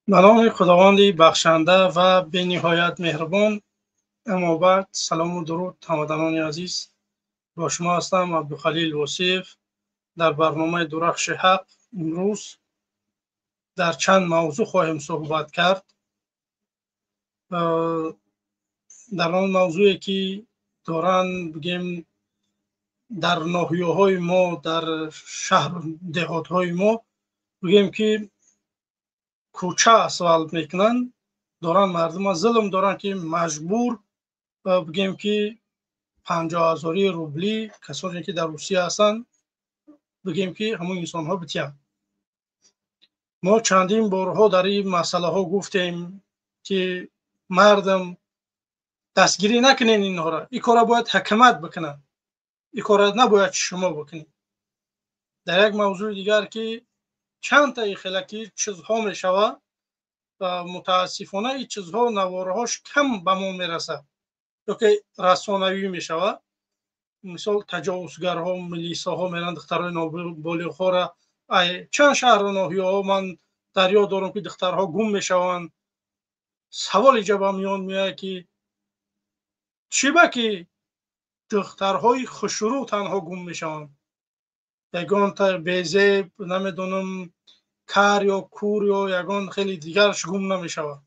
به نام خداوند بخشنده و به نهایت مهربان. اما بعد سلام و درود هموطنان عزیز. با شما هستم عبدالخلیل وصیف در برنامه درخش حق. امروز در چند موضوع خواهیم صحبت کرد. در آن موضوعی که دارن بگیم در ناحیه‌های ما، در شهر دهات‌های ما بگیم که کوچه اسفالت میکنن، دارن مردم ظلم دارن که مجبور بگیم که 50,000 روبلی کسانی که در روسیه هستن بگیم که همون انسان ها بتیم. ما چندین بارها در این مسئله ها گفتیم که مردم دستگیری نکنین اینها را. این کار باید حکومت بکنه، این کار نباید شما بکنید. در یک موضوع دیگر که چند تا خلکی چیزها میشوه و متاسفانه این چیزها نوارهاش کم به ما میرسه یا که رسانوی میشوه. مثال تجاوزگرها، ملیساها میرن دخترهای نابالغ را چند شهر و ناحیه ها من در یاد دارم که دخترها گم میشوند. سوال ایجاب میان میاد که چی با که دخترهای خوشرو تنها گم میشوند، یگان تا بیزه نمیدونم کار یا کور یا یگان خیلی دیگرش گم نمیشود.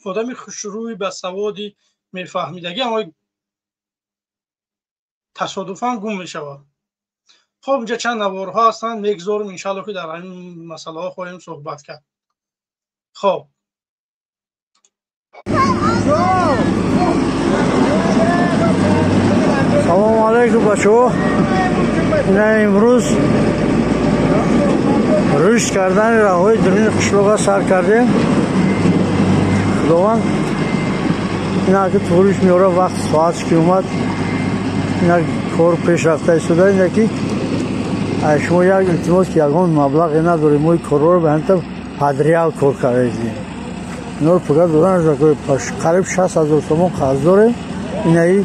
آدمی خوشروی به سوادی میفهمیدگی اما تصادفاً گم میشود. خب اینجا چند نوارها هستن میگذارم انشالله که در این مسئله ها خواهیم صحبت کرد. خب سلام علیکم بچه‌ها. اینا امروز رشد کردن راههای درون قشلاق سر کردیم. خداوند اینا که طوریش میاره وقت ساعت که اومد اینا کار پیش رفته شده. اینا که شما یک التماس که یگان مبلغ نداریم ما این کار رو به انت پدریال کار کردیم. اینا رو فقط دارن قریب 60,000 تومان قرض داره. اینا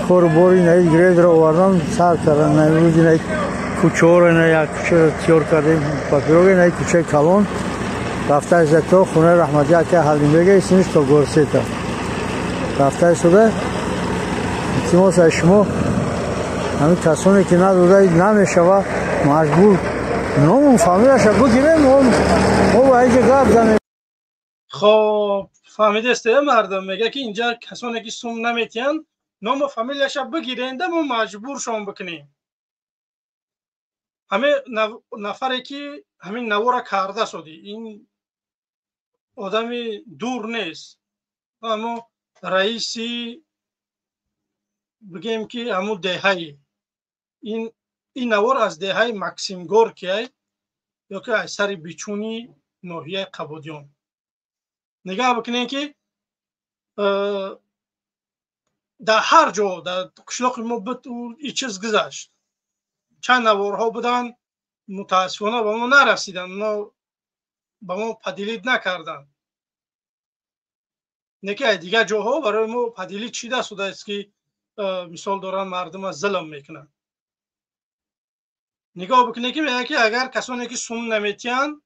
کار باری نه گرید رو آوردن سر کردن. امروز نه کوچه رو نه یک کوچه تیار کردیم پاپیروگی نه کوچه کلان رفته از تا خونه رحمتی که حلیم بگه اسمش تا گرسیتا رفته شده. التماس از شما همین کسانی که ندوده نمیشوه مجبور نام فامیلش بگیریم ما باید گرد زنیم. خب فهمیده استه مردم میگه که اینجا کسانی که سوم نمیتین نام فامیلش بگیرین ما مجبور شون بکنیم. همه نفری که همین نوارا کرده شدی این آدمی دور نیست، اما رئیسی بگیم که همون دهه‌ای این نوار از دهه مکسیم گورکی یا که از سر بیچونی ناحیه قبادیان. نگاه بکنین که در هر جا در قشلاق ما این چیز گذشت. چند نوارها بودن متاسفانه به ما نرسیدن، ما به ما پدیلید نکردن. نکه دیگه جاها برای ما پدیلید چیده شده است که مثال دارن مردم از ظلم میکنن. نگاه بکنید که میگه که اگر کسانی که سوم نمیتین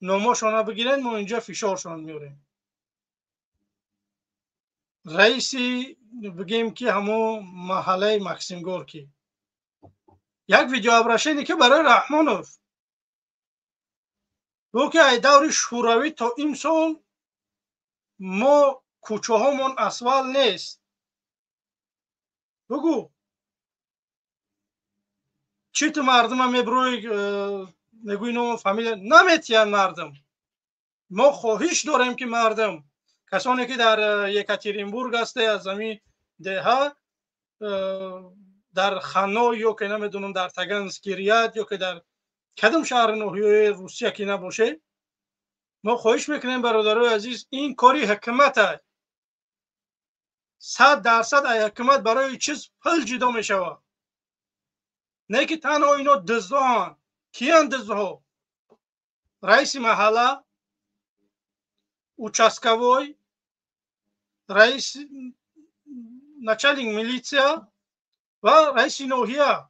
ناماشون بگیرن ما اینجا فشارشون میاریم. رئیسی بگیم که همون محله مکسیم گورکی یک ویدیو ابرشینی که برای رحمانوف گفت که ای دور شوروی تا این سال ما کوچه هامون اسفال نیست. بگو چی تو مردم هم میبروی میگوی نام فامیل نمیتین مردم. ما خواهش داریم که مردم کسانی که در یکاترینبورگ هسته از زمین دهه در خنا یا که نمیدونم در تگنسکیریاد یا که در کدام شهر ناحیه روسیه که نباشه ما خواهش میکنیم برادرای عزیز این کاری حکومت 100% حکومت برای چیز پل جدا میشوه. نه که تنها اینا دزدان. کیان دزدها؟ رئیس محله، участковой، رئیس начальник ملیция و رئیس ناحیه.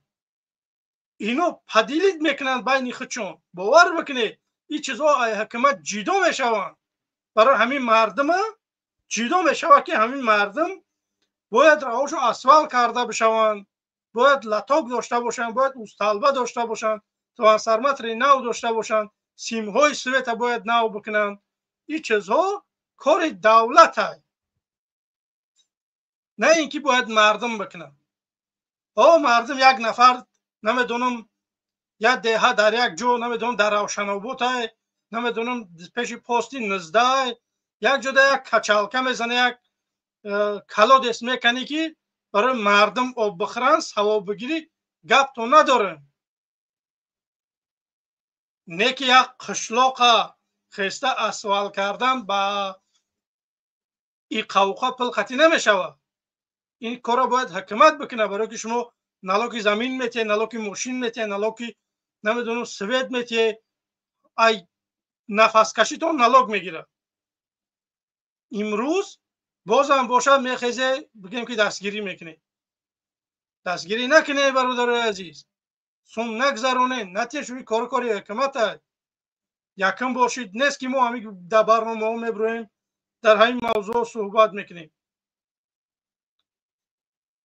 اینو پدیلید میکنند بین خودشون. باور بکنید این چیزها حکومت جدا میشوند، برای همین مردم جدا میشود که همین مردم باید راهشو اسفال کرده بشوند، باید لطاک داشته باشند، باید استالبه داشته باشند، ترانسفورماتر نو داشته باشند، سیمهای سویت باید نو بکنند. این چیزها کار دولت است، نه اینکه باید مردم بکنند. مردم یک نفر نمیدونم یک دهه در یک جو، نمیدونم در روشنابوت های، نمیدونم پیش پستی 19 یک جا یک کچالکه میزنه، یک کلاد اسم میکنی که برای مردم آب بخورن هوا بگیری، گپ تو نداره. نه که یک قشلاق خسته اسوال کردن با این قوقا پل خطی نمیشوه. این کارا باید حکومت بکنه، برای که شما نالوک زمین میته، نالوک ماشین میته، نالوک نمیدونم سوید میته، ای نفس کشیتون نالوک میگیره. امروز بازم باشه میخیزه بگیم که دستگیری میکنه. دستگیری نکنه برادر عزیز، سوم نگذرونه، نتیجه شوی کاری حکومت است. یکم باشید نیست که ما همین در برنامه ها میبرویم در همین موضوع صحبت میکنیم.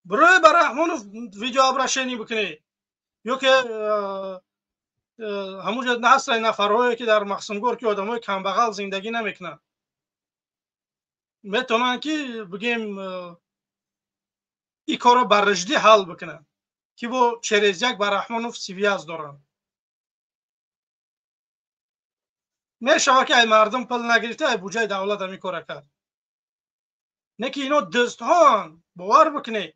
برای برحمانوف ویدیو ابرشنی بکنی، یا که همونجا نسل نفرهایی که در مخصمگور که آدم های کمبغل زندگی نمیکنن میتونن که بگیم این کار رو بررجدی حل بکنن که با چریز یک برحمانوف سیویاز دارن. میشوه که ای مردم پل نگریفته ای بودجه دولت همی کار کرد. نه که اینا دست هان، باور بکنی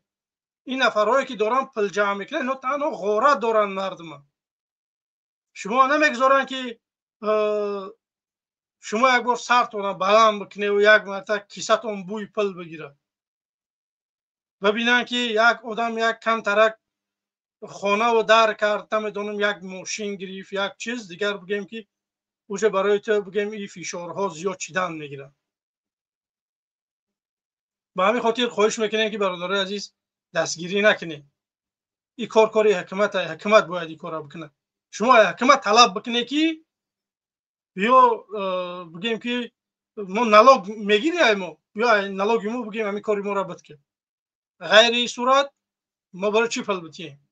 این نفرهایی که دارن پل جمع میکنن اینا تنها غارت دارن مردم. شما نمیگذارن که شما یک بار سرتون بلند بکنه و یک مرتبه کیسه‌تون بوی پل بگیره. ببینن که یک آدم یک کم ترک خانه و در کرد، نمیدونم یک ماشین گرفت، یک چیز دیگر، بگیم که اوجه برای تو بگیم این فشارها زیاد چیدن میگیره. به همین خاطر خواهش میکنیم که برادرای عزیز دستگیری نکنید. این کاری حکومت، حکومت باید این کارا بکنه. شما حکومت طلب بکنه که یا بگیم که ما نالوگ میگیریم، یا نالوگ ما بگیم همین کاری ما را بده. غیر این صورت ما برای چی پل بتیم؟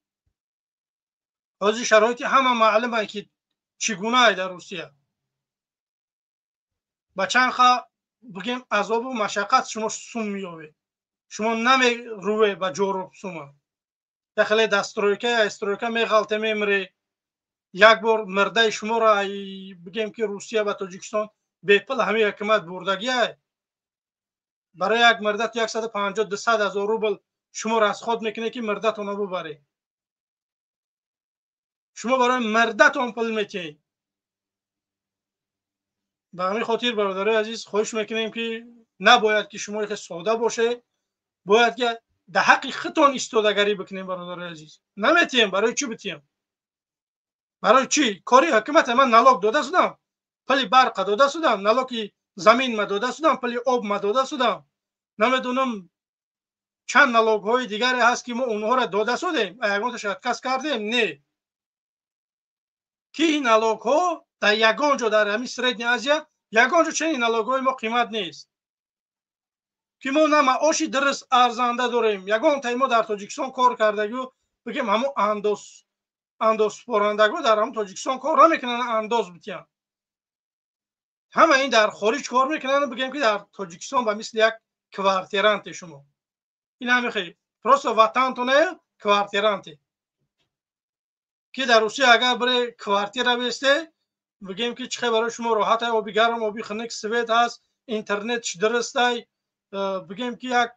از شرایط همه معلومه که چگونه در روسیه با چند خواه بگیم عذاب و مشقت شما سوم میابه، شما نمی روی با جورب سوم داخل استرویکه میغلطه میمره. یک بار مرده شما را بگیم که روسیه و تاجیکستان به پل همه حکومت بردگیه، برای یک مرده 150-200 هزار روبل شما را از خود میکنه که مرده تون ببره. شما برای مرده تون پل میکنی. به همین خاطر برادرای عزیز خواهش میکنیم که نباید که شما یک ساده باشه، باید که در حق خودتون ایستادگری بکنیم. برادرای عزیز نمیتیم، برای چی بتیم؟ برای چی؟ کاری حکومت من نالوگ داده شدم، پلی برق داده شدم، نالوگ زمین ما داده شدم، پلی آب ما داده شدم، نمیدونم چند نالوگ های دیگری هست که ما اونها را داده شدیم، یگان شرکت کردیم. نه، که این نالوگ ها در یگان جا در همین سرید آسیا یگان جا چنین نالوگ های ما قیمت نیست که ما نه معاش درست ارزنده داریم. یگان تایما در تاجیکستان کار کردگی بگیم همون انداز سپارندگی در همون تاجیکستان کار نمیکنن انداز بتیان، همه این در خارج کار میکنن. بگیم که در تاجیکستان با مثل یک کوارتیرانت شما این همه خیلی پروسو وطنتونه کوارتیرانت که در روسیه اگر برای کوارتیر بیسته بگیم که چه برای شما راحت آبی گرم آبی خنک سویت هست، اینترنت درسته، بگیم که یک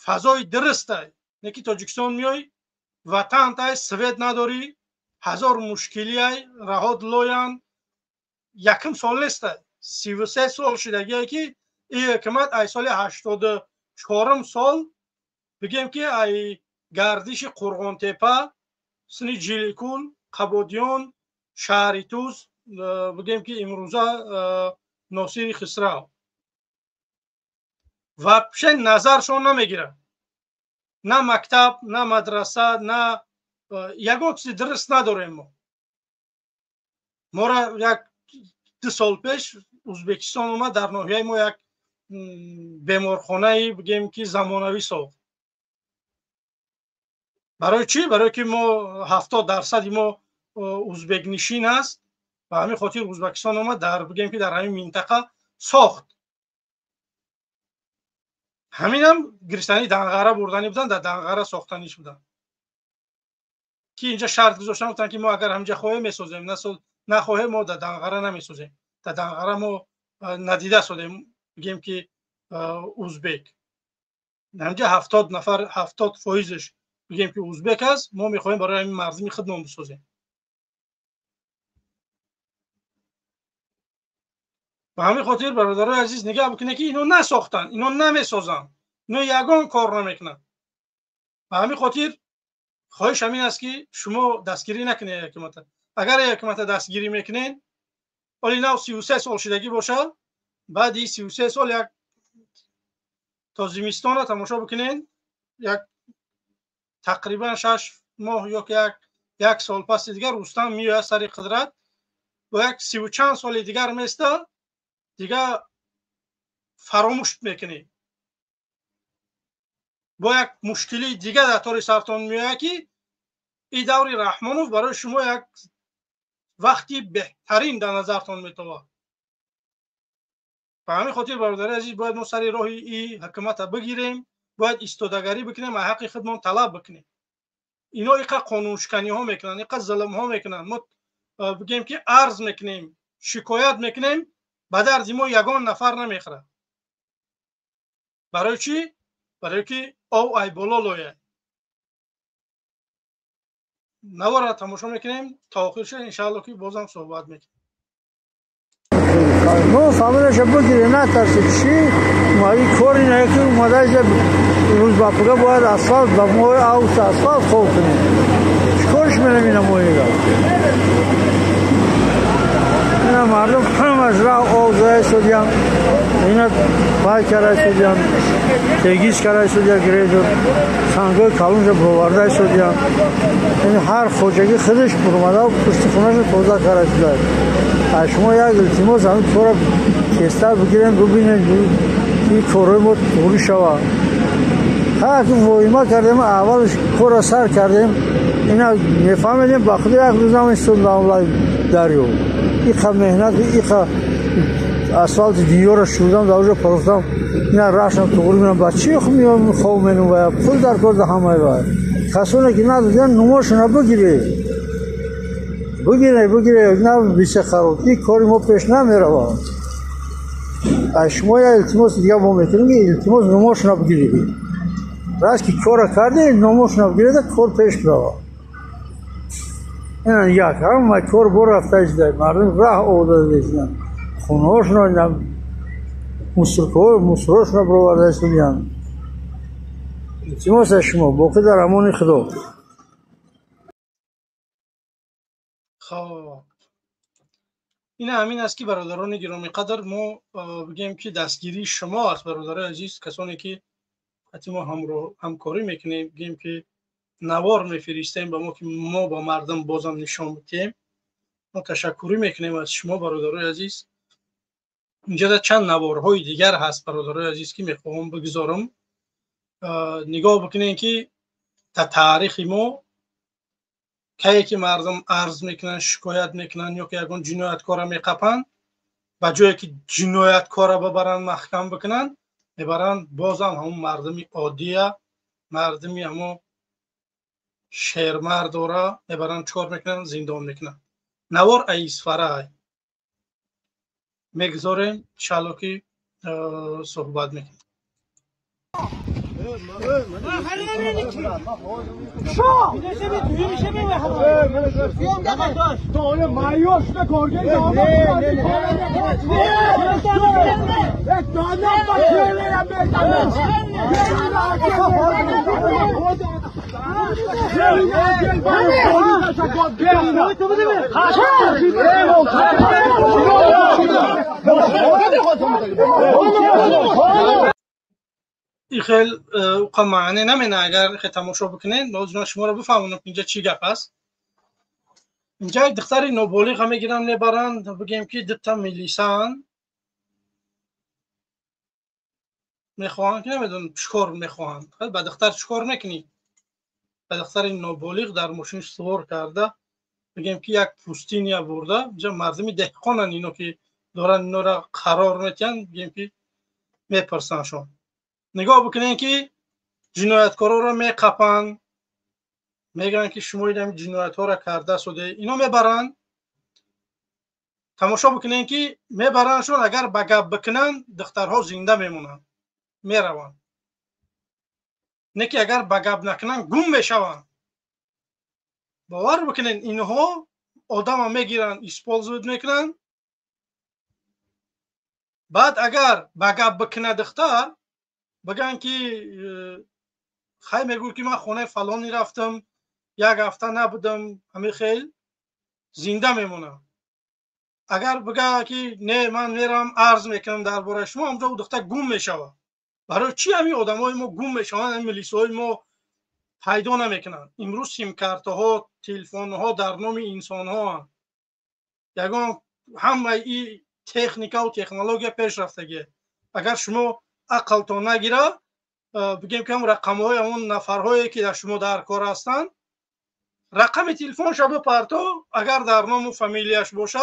فضای درسته. نه که تاجیکستان میای وطن تا سویت نداری، هزار مشکلی های رهاد لویان، یکم سال نیسته 33 سال شدگی که این حکومت ای سال 84 سال بگیم که ای گردش قرغان تپه، سنی جیلیکول، قبادیان، شهریتوز، بگیم که امروزه ناصری خسرو و پیش نظرشون نمیگیره، نه مکتب، نه مدرسه، نه ягон чизи дуруст надорем. мо ра як 2 сол пеш Узбекистон омад дар ноҳияи мо як беморхонаи бигем ки замонавӣ сохт. барои чӣ? барое ки мо 70% мо узбекнишин аст. ба ҳамин хотир Узбекистон омад дар бигем ки дар ҳамин минтақа сохт. ҳаминам гирифтани Данғара бурдани буданд, дар Данғара сохтаниш буданд. ки инҷа шарт гузоштан гуфтанд ки мо агар ҳамҷа хоҳем месозем, нахоҳем мо дар Данғара намесозем. дар Данғара мо надида содем бигем ки узбек. ҳамҷа 70 нафар 70% бигем ки узбек аст, мо мехоҳем барои ҳамин мардуми худмон бисозем. ба ҳамин хотир бародарои азиз нигаҳ бикунед ки ино насохтанд, ино намесозанд, ино ягон кор намекунанд. ба ҳамин хотир хоҳиш ҳамин аст ки шумо дастгирӣ накунед ҳукумата. агар ҳукумата дастгирӣ мекунед, оли нав 33 сол шудагӣ бошад, баъди 33 сол як то зимистона тамошо бикунед, як тақрибан 6 моҳ ё як сол паси дигар Рустам меояд сари қудрат, бо як 30 чанд соли дигар места дигар фаромӯш мекунед. бо як мушкили дигар дар тори сартон меояд ки ин даври Раҳмонов барои шумо як вақти беҳтарин дар назартон метавад. ба ҳамин хотир бародари азиз бояд мо сари роҳи ин ҳукумата бигирем, бояд истодагарӣ бикунем, аз ҳаққи худмон талаб бикунем. ино иқа қонуншиканиҳо мекунанд, иқа зулмҳо мекунанд. мо бигем ки арз мекунем, шикоят мекунем, ба дарди мо ягон нафар намехӯрад. барои чӣ? барое ки ов ай боло лояд. навора тамошо мекунем то охир шуд, иншаалло ки бозам суҳбат мекунем. ну фамилияша бигирем, натарси чӣ маи кори наки омадаи рӯзбапага бояд асфалт ба мои авто асфалт хоб кунем. чикориш менам ина моига? ина мардум ҳамаш ра об зоя шудям, ина бай карда шудям, тегис карда шудям, гредор сангои калонша боварда шудям. ин ҳар хоҷагӣ худаш бурмада пушти хонаша тоза карда шудааст. аз шумо як илтимос ҳамин кора тестар бигирем, бибинем ки корҳои мо туғрӣ шавад. ҳар ки воима кардем, аввалш кора сар кардем, ина мефаҳмедем ба худ як рӯз намистод ламлаи дарё. иқа меҳнат, иқа асфалти диёра шудам, дар оҷа парохтам, ина рашам туғрӣ менам, ба чӣ хоб менувая? пул дар кор да ҳамаевая. касоне ки надодиан нумошона бигиред. бигире на бисе хароб. ин кори мо пеш намеравад. аз шумо як илтимос дига мо мекунем ки илтимос нумошона бигиред. раз ки кора карде, нумошона бигиреда кор пеш равад. ин як ҳама кор бо рафта шуда, мардум раҳ ода дешудан, хонаҳошона мусорҳошона бироварда шуданд. илтимос аз шумо боқӣ дар амони худо. خب این همین است که برادران گرامی قدر ما بگیم که دستگیری شما است برادران عزیز، کسانی که حتی ما همکاری میکنیم، بگیم که نوار میفرستیم به ما که ما با مردم بازم نشان بدیم. ما تشکری میکنیم از شما برادران عزیز. اینجا چند نوارهای دیگر هست برادران عزیز که میخوام بگذارم. نگاه بکنین که در تاریخ ما کایی که مردم عرض میکنن، شکایت میکنن یا که یگان جنایتکار میقپن، با جایی که جنایتکار ببرن محکم بکنن، میبرن بازم همون مردمی عادیه، مردمی همون شهرمرد داره، میبرن چکار میکنن؟ زندان میکنن. نوار ایسفره میگذاریم، انشاءالله که صحبت میکنیم. این خیلی اوقا معنی نمینه. اگر خیلی تماشا بکنین باز شما رو بفهمونم اینجا چی گپ است. اینجا یک دختر نوبالغ هم میگیرن میبرن بگیم که دتا میلیسن میخوان که نمیدونم چکار میخوان. خیلی با دختر چکار میکنی؟ با دختر نوبالغ در ماشینش سوار کرده بگیم که یک پوستینی آورده. اینجا مردمی دهقانن اینو که دارن اینا را قرار میتن. بگیم که میپرسنشون نگاه بکنین که جنایتکارا را میقپن، میگن که شما این جنایت ها را کرده شده. اینا میبرن تماشا بکنین که میبرنشون. اگر به گپ بکنن دخترها زنده میمونن میرون، نه که اگر به گپ نکنن گم میشون. باور بکنین اینها آدم میگیرن اسپولزود میکنن. بعد اگر به گپ بکنه دختر بگن که خیلی میگو که من خونه فلانی رفتم یک هفته نبودم، همه خیلی زنده میمونه. اگر بگه که نه من میرم عرض میکنم درباره شما، اونجا او دختر گم میشوه. برای چی همین آدمای ما گم میشوند؟ این ملیسای ما پیدا نمیکنن. امروز سیم کارت ها، تلفن ها در نام انسان ها یگان همه این تکنیکا و تکنولوژی پیش رفتگی. اگر شما عقلتون نگیره بگیم که رقم های اون نفرهایی که در شما در کار هستند رقم تلفن شما بپرتو، اگر در نام فامیلیش باشه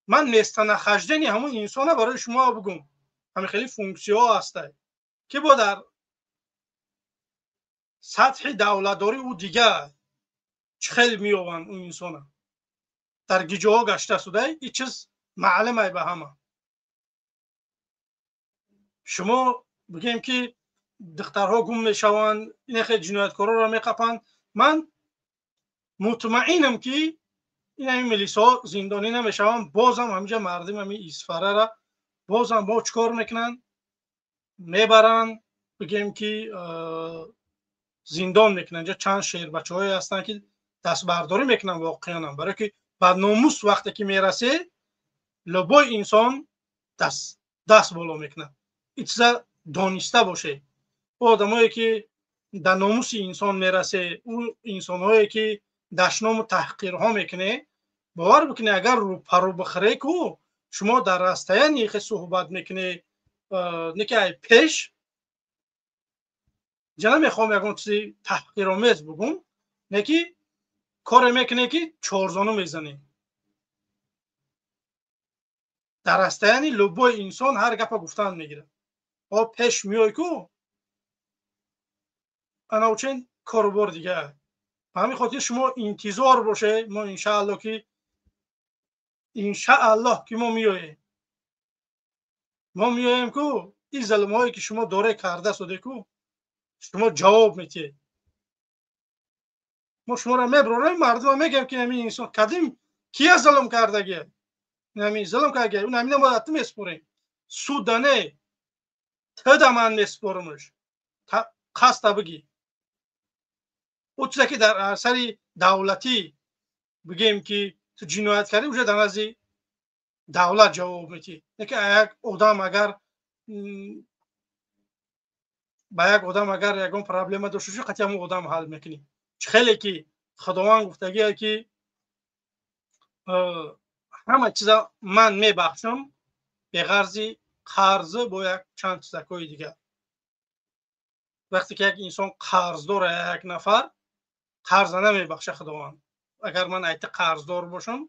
من نستن خجدنی همون انسان برای شما بگم. همین خیلی فونکسیون هسته که با در سطح دولتداری او دیگه چه خیلی میوان اون انسان در گیجه ها گشته شده. این چیز معلومه به همه. شما بگیم که دخترها گم میشوند، این خیلی جنایتکارا را میقپند. من مطمئنم که این همین ملیسا زندانی نمیشوند. بازم همینجا مردم همین ایسفره را بازم با چکار میکنن؟ میبرن بگیم که زندان میکنن. اینجا چند شهر بچه های هستن که دست برداری میکنن واقعا، برای که بعد ناموس وقتی که میرسه لبای انسان دست بالا میکنن. این چیزا دانسته باشه. آدمایی که در ناموس انسان میرسه، اون انسان هایی که دشنام و تحقیرها میکنه، باور بکنه اگر رو پرو بخره که شما در راسته نیخ صحبت میکنه نکه پیش جنم میخوام یکون چیزی تحقیرآمیز بگم، نکی کار میکنه که چهارزانو میزنه در راسته لبای انسان هر گپ گفتن میگیره. پیش میای که انا چند کاروبار دیگه. همین خاطر شما انتظار باشه ما انشاءالله که ما میایم که این ظلمایی که شما داره کرده شده که شما جواب میدید. ما شما را میبریم مردم میگم که همین انسان قدیم کیا ظلم کردگی، همین ظلم کردگی اون همین ما اتم میسپریم سودانه تدمن میسپرمش خسته بگی او چیزی که در اثر دولتی بگیم که تو جنایت کردی اونجا در نزد دولت جواب میدی. نه که یک آدم اگر با یک آدم اگر یگان پرابلم داشته باشه قطعا اون آدم حل میکنی. خیلی که خداوند گفتگیه که همه چیزا من میبخشم به غرض قرض با یک چند چیزکای دیگه. وقتی که یک انسان قرض داره یک نفر قرض نمیبخشه خداوند. اگر من ایت قرض دار باشم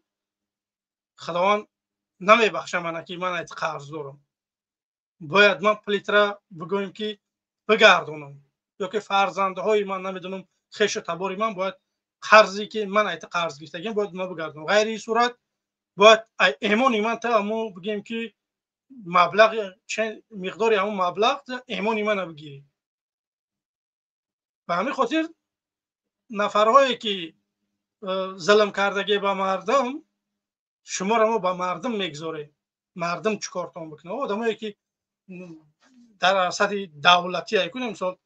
خداوند نمیبخشه من که من ایت قرض دارم. باید من پلیت را بگویم که بگردونم یا که فرزنده های من نمیدونم خیش و تباری من باید قرضی که من ایت قرض گرفتگیم باید ما بگردونم. غیر این صورت باید ایمانی من تا همون بگیم که مبلغ چند مقداری همون مبلغ ایمانی من بگیری. به همین خاطر نفرهایی که ظلم کردگی به مردم شما را ما به مردم میگذاره مردم چیکارتون بکنه. آدمایی که در اساس دولتی ایکون مثلا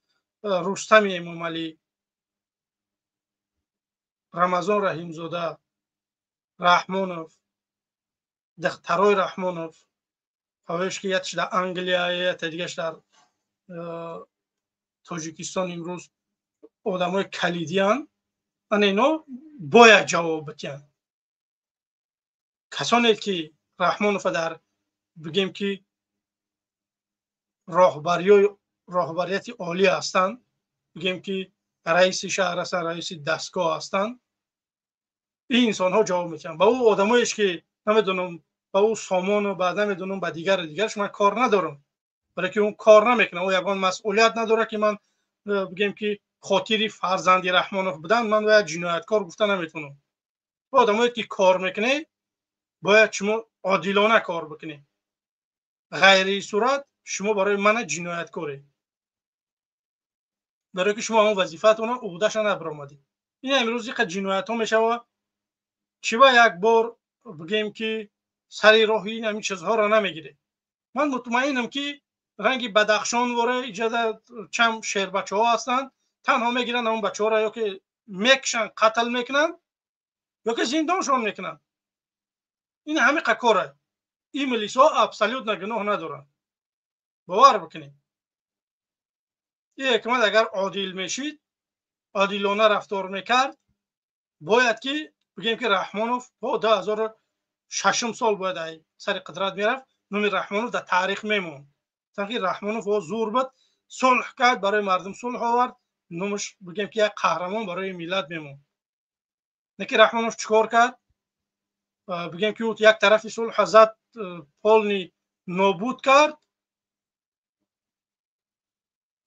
رستم امام علی، رمضان رحیمزاده، رحمانوف، دخترای رحمانوف، هاوش که یتش در انگلیا یت دیگهش در тоҷикистон имрӯз одамои калидиан, ана ино бояд ҷавоб бидиҳанд. касоне ки раҳмонова дар бигем ки роҳбарияти олӣ ҳастанд, бигем ки раиси шаҳр ҳастанд, раиси дастгоҳ ҳастанд, ин инсонҳо ҷавоб медиҳанд. ба ӯ одамоеш ки намедонам ба ӯ сомону баъд намедонам ба дигараш ман кор надорам, барое ки он кор намекунад. Ӯ ягон масъулият надорад ки ман бигем ки хотири фарзанди раҳмонов буданд ман бояд ҷинояткор гуфта наметавонам. одамое ки кор мекунед бояд шумо одилона кор бикунед, ғайри сурат шумо барои ман ҷинояткоред, барое ки шумо он вазифаатона ӯҳдаша набаромадед. ин имрӯз иқа ҷиноятҳо мешава, чӣ ба як бор бигем ки сари роҳи ин ҳамин чизҳоро намегиред. ман мутмаинам ки ранги бадахшонвора иҷода чам шербачаҳо ҳастанд, танҳо мегиранд ҳамон бачаҳоро ё ки мекушанд, қатл мекунанд, ё ки зиндоншон мекунанд. ин ҳамиқа кора. ин милисҳо абсолютно гуноҳ надоранд. бовар бикунед. ин ҳукумат агар одил мешид, одилона рафтор мекард, бояд ки бигем ки раҳмонов бо 2006 сол бояд ай сари қудрат мерафт, номи раҳмонов дар таърих мемонд. санки раҳмонов зур буд, сулҳ кард, барои мардум сулҳ овард, номаш бигем ки як қаҳрамон барои миллат мемонд. не ки раҳмонов чикор кард, бигем ки ӯ як тарафи сулҳа зад, полни нобуд кард,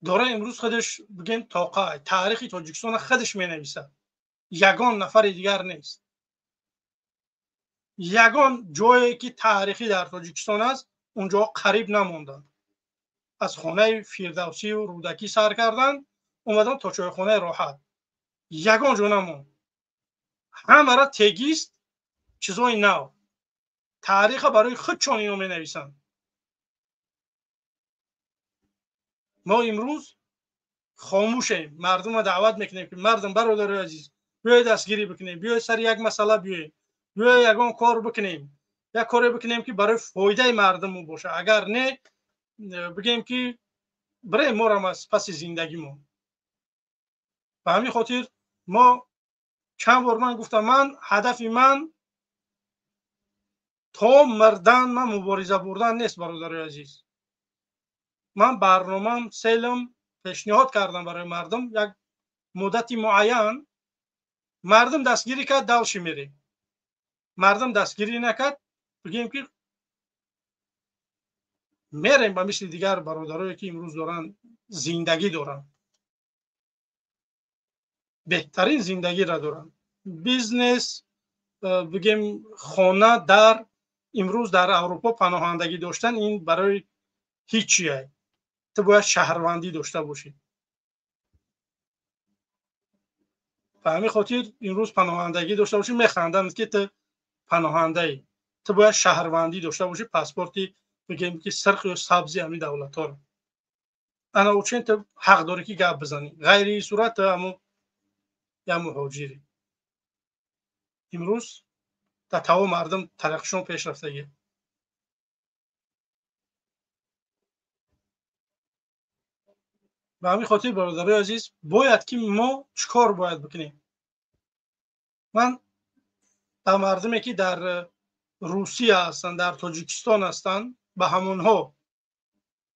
дора имрӯз худаш бигем тоқа таърихи Тоҷикистона худаш менависад. ягон нафари дигар нест. ягон ҷое ки таърихӣ дар Тоҷикистон аст, унҷоҳо қариб намонданд. аз хонаи Фирдавсию Рӯдакӣ сар карданд, омаданд то чойхонаи Роҳат. ягон ҷо намонд. ҳамара тегист, чизҳои нав. таъриха барои худшон ино менависанд. мо имрӯз хомӯшем, мардумро даъват мекунем ки мардум, бародарои азиз, биёед дастгирӣ бикунем, биёед сари як масъала биёем, биёед ягон кор бикунем, як коре бикунем ки барои фоидаи мардум бошад. агар не бигем ки бирем морам аз паси зиндагимо. ба ҳамин хотир мо чанд бор ман гуфтам, ман ҳадафи ман то мирдан ман мубориза бурдан нест. бародарои азиз, ман барномам селам пешниҳод кардам барои мардум. як муддати муайян мардум дастгирӣ кард, далши мерем. мардум дастгирӣ накард, бигем ки мерем ба мисли дигар бародарое ки имрӯз доранд зиндагӣ доранд, беҳтарин зиндагиро доранд. бизнес, бигем хона, дар имрӯз дар Аврупо паноҳандагӣ доштан ин барои ҳеҷ чие. ту бояд шаҳрвандӣ дошта бошӣ. ба ҳамин хотир имрӯз паноҳандагӣ дошта бошӣ механданд ки ту паноҳандаӣ. ту бояд шаҳрвандӣ дошта бошӣ, паспорти бигем ки сирқ ё сабзи ҳамин давлатҳоро. ана учен ту ҳақ дорӣ ки гап бизанӣ. ғайри ин сурат ту ҳамун як муҳоҷирӣ. имрӯз дар тамом мардум тараққишон пешрафтагӣ. ба ҳамин хотир бародарои азиз, бояд ки мо чӣ кор бояд бикунем. ман ба мардуме ки дар Русия ҳастанд, дар Тоҷикистон ҳастанд, ба ҳамонҳо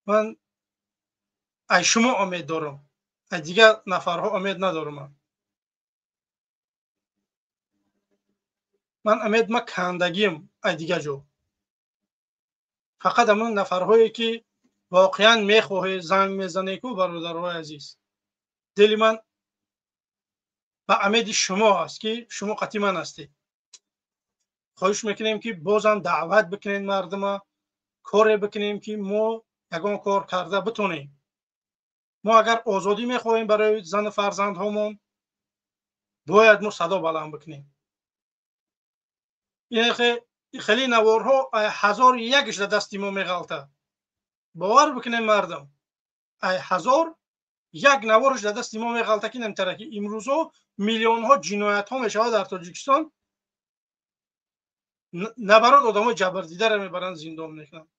ман ай шумо умед дорам, ай дигар нафарҳо умед надорам. ман умед ма кандагиам ай дигар ҷо. фақат ҳамон нафарҳое ки воқеан мехоҳе занг мезане ку бародарҳои азиз, дили ман ба умеди шумо аст ки шумо қатъи ман ҳастед. хоҳиш мекунем ки бозам даъват бикунед мардума, коре бикунем ки мо ягон кор карда битонем. мо агар озодӣ мехоҳем барои зану фарзандҳомон, бояд мо садо баланд бикунем. хеле наворҳо ай ҳазор якш дар дасти мо меғалтад. бовар бикунем мардум, ай ҳазор як наворш дар дасти мо меғалта ки намтара ки имрӯзҳо миллионҳо ҷиноятҳо мешавад дар Тоҷикистон. набарод одамои ҷабрдидаро мебаранд, зиндон мекунанд.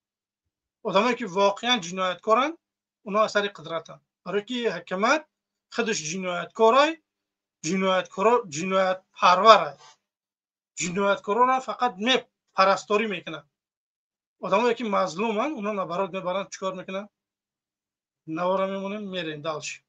одамое ки воқеан ҷинояткоранд, اونا اثر قدرتن. برای که حکومت خودش جنایت پروره. جنایتکارا را فقط پرستاری میکنن. آدمایی که مظلومن اونا نبرات میبرن چیکار میکنن؟ نوارا میمونن میرین دالش.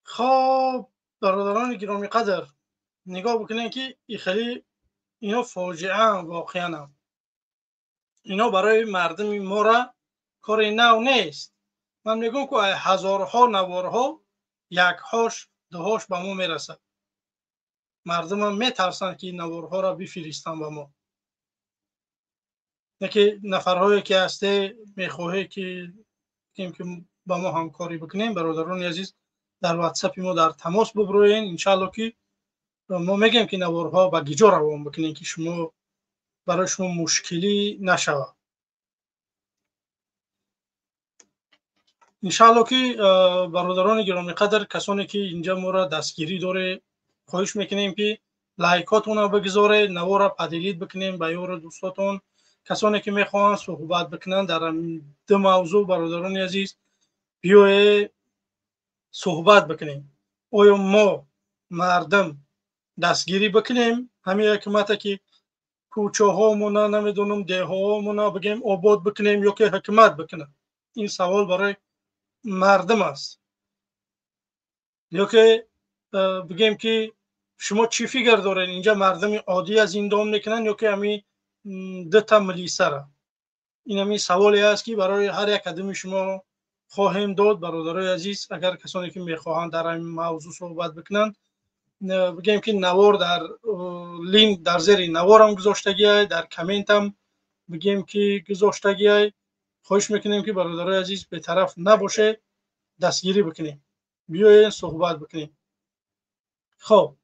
خب برادران گرامی قدر نگاه بکنین که اینا فاجعه واقعا اینا برای مردم ما را کار نو نیست. من میگم که هزارها نوارها یکهاش دهاش به ما میرسه. مردم هم میترسن که این نوارها را بفرستن به ما. نه که نفرهایی که هسته میخواهی که با ما همکاری بکنیم. برادران عزیز در واتساپ ما در تماس ببروین. انشالله که ما میگیم که نوارها با گیجا روان بکنین که شما برای شما مشکلی نشود. انشالله که برادران گرامی قدر کسانی که اینجا ما را دستگیری داره خواهش میکنیم که لایکاتون رو بگذاره، نوار را پدیدید بکنیم به یار دوستاتون. کسانی که میخوان صحبت بکنن در دو موضوع برادران عزیز بیایید صحبت بکنیم. آیا ما مردم دستگیری بکنیم همین حکومت که کوچه ها مونا نمیدونم ده ها مونا بگیم آباد بکنیم یا که حکومت بکنه؟ این سوال برای مردم است. یا که بگیم که شما چی فکر دارین اینجا مردم عادی از این دام میکنن یا که همین دتا ملیسه را؟ این همین سوالی است که برای هر یک کدوم شما خواهیم داد. برادرای عزیز اگر کسانی که میخواهند در این موضوع صحبت بکنن بگیم که نوار در لینک در زیر نوار هم گذاشتگی، در کامنت هم بگیم که گذاشتگی. خواهش میکنیم که برادرای عزیز به طرف نباشه، دستگیری بکنیم، بیاین صحبت بکنیم. خب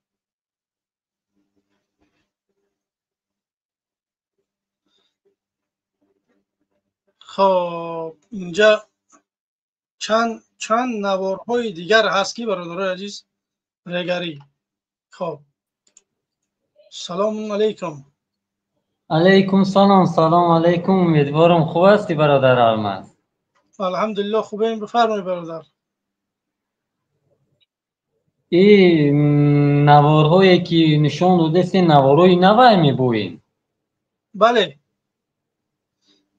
اینجا چند نوارهای دیگر هست که برادرای عزیز رگری. خب سلام علیکم. علیکم سلام. سلام علیکم. امیدوارم خوب هستی برادر ارمز. الحمدلله خوبیم. بفرمایید برادر. این نوارهایی که نشان داده نوارهای نوای میبوین. بله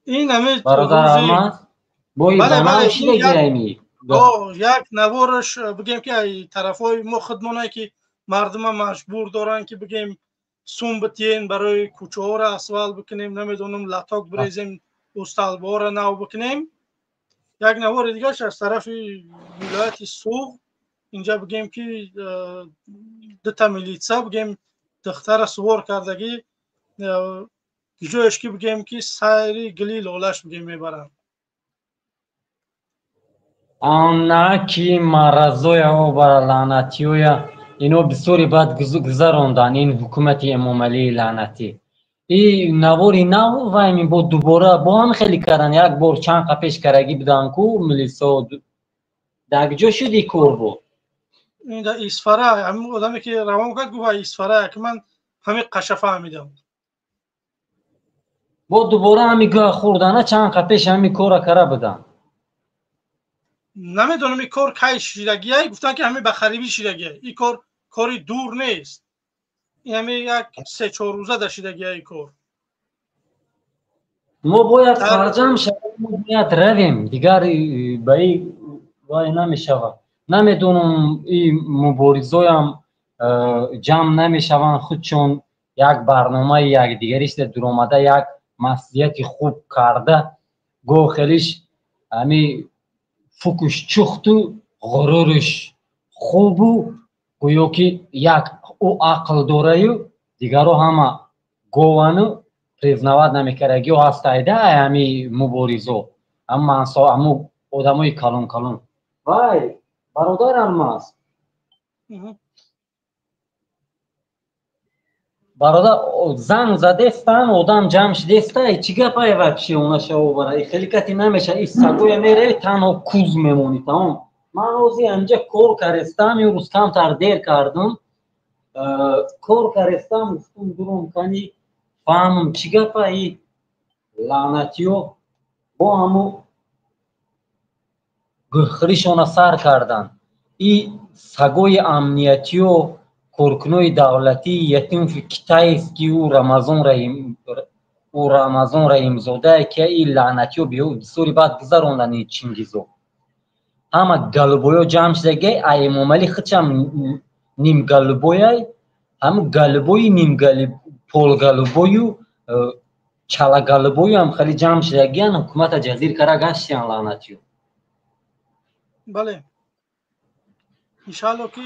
این همه برادر روزی احمد بایی بله بنام این شده گیمی. یک نوارش بگیم که ای طرفای ما خودمونه که مردم مجبور دارن که بگیم سوم بتین برای کوچه ها را اسفال بکنیم، نمیدونم لاتاک بریزیم، استالبا را نو بکنیم. یک نوار دیگه از طرف ولایت سوق اینجا بگیم که دتا میلیتسا بگیم دختر سوار کردگی جوش که بگیم که سایری گلیل اولش بگیم میبرن. آن کی مرزوی او برای لعنتیویا اینو بسیاری بعد گذراندن این حکومت امام علی لعنتی. این نواری نو و این بود دوباره با هم خیلی کردن، یک بار چند قپش کرگی بدن کو ملیسا دگ جا شدی کور بود. این در ایسفره همین آدمی که روان کرد گفت ایسفره که من همین قشفه همیدم با دوباره همیگاه خوردنه چند قپش همی کورا کرا بدن. نمیدونم این کار کی شیرگیه، گفتن که همین بخریبی شیرگیه. این کاری دور نیست، این همین یک 3-4 روزه در شیرگیه این کار. ما باید سرجم شویم، ما باید رویم دیگر به این وای نمیشود. نمیدونم این مبارزای هم جمع نمیشوند خودشون یک برنامه یک دیگریش در آمده یک مسئولیت خوب کرده گو خیلیش همی فکوش چخت و غرورش خوبو گویا که یک او عقل داره و دیگرو همه گوانو признавать نمیکرگی و هستایده همی مبارزو اما انسا همو آدمای کلون کلون. وای برادر الماس برادر زنگ زدستن آدم جمع شدسته چی گپای وپشی اونا شو برای خیلی کتی نمیشه این سگوی میره تنها کوز میمونی تمام. من روزی انجا کور کرستم یه روز کم تر دیر کردم کور کرستم گفتم دروم کنی فهمم چی گپای لعنتیو با همو گخریشون سر کردن. این سگوی امنیتی و کورکنوی دولتی یتیم فکتای است که او رمضان رحیم زاده که این لعنتی و بسیاری بعد گذراندن این چنگیزو همه گلبویا جمع شده امام علی خودشم نیم گلبویای همه گلبوی نیم پول گلبویو چلا گلبویو هم خیلی جمع شده حکومت جزیر کرا گشتیان لعنتیو. بله انشالله که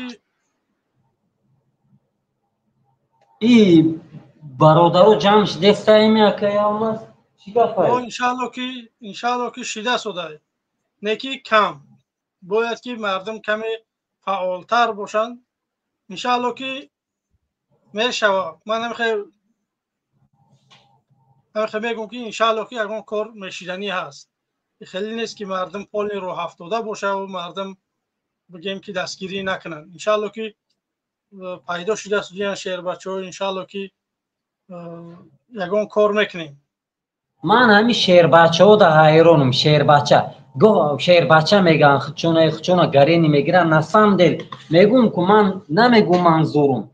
این برادرو جمع شده سایمی که آمد چی گفت؟ انشالله که شده شده نکی کم باید که مردم کمی فعالتر باشن. انشالله که میشوه. من نمیخوام میگم که انشالله که اگر کار میشیدنی هست خیلی نیست که مردم پول رو هفتاده باشه و مردم بگیم که دستگیری نکنن. انشالله که پیدا شده سودیان شهر بچه ها انشالله که یگان کار میکنیم. من همی شهر بچه ها در حیرانم. شهر بچه میگن خودشون گرینی میگیرن نسم دل میگم که من نمیگم منظورم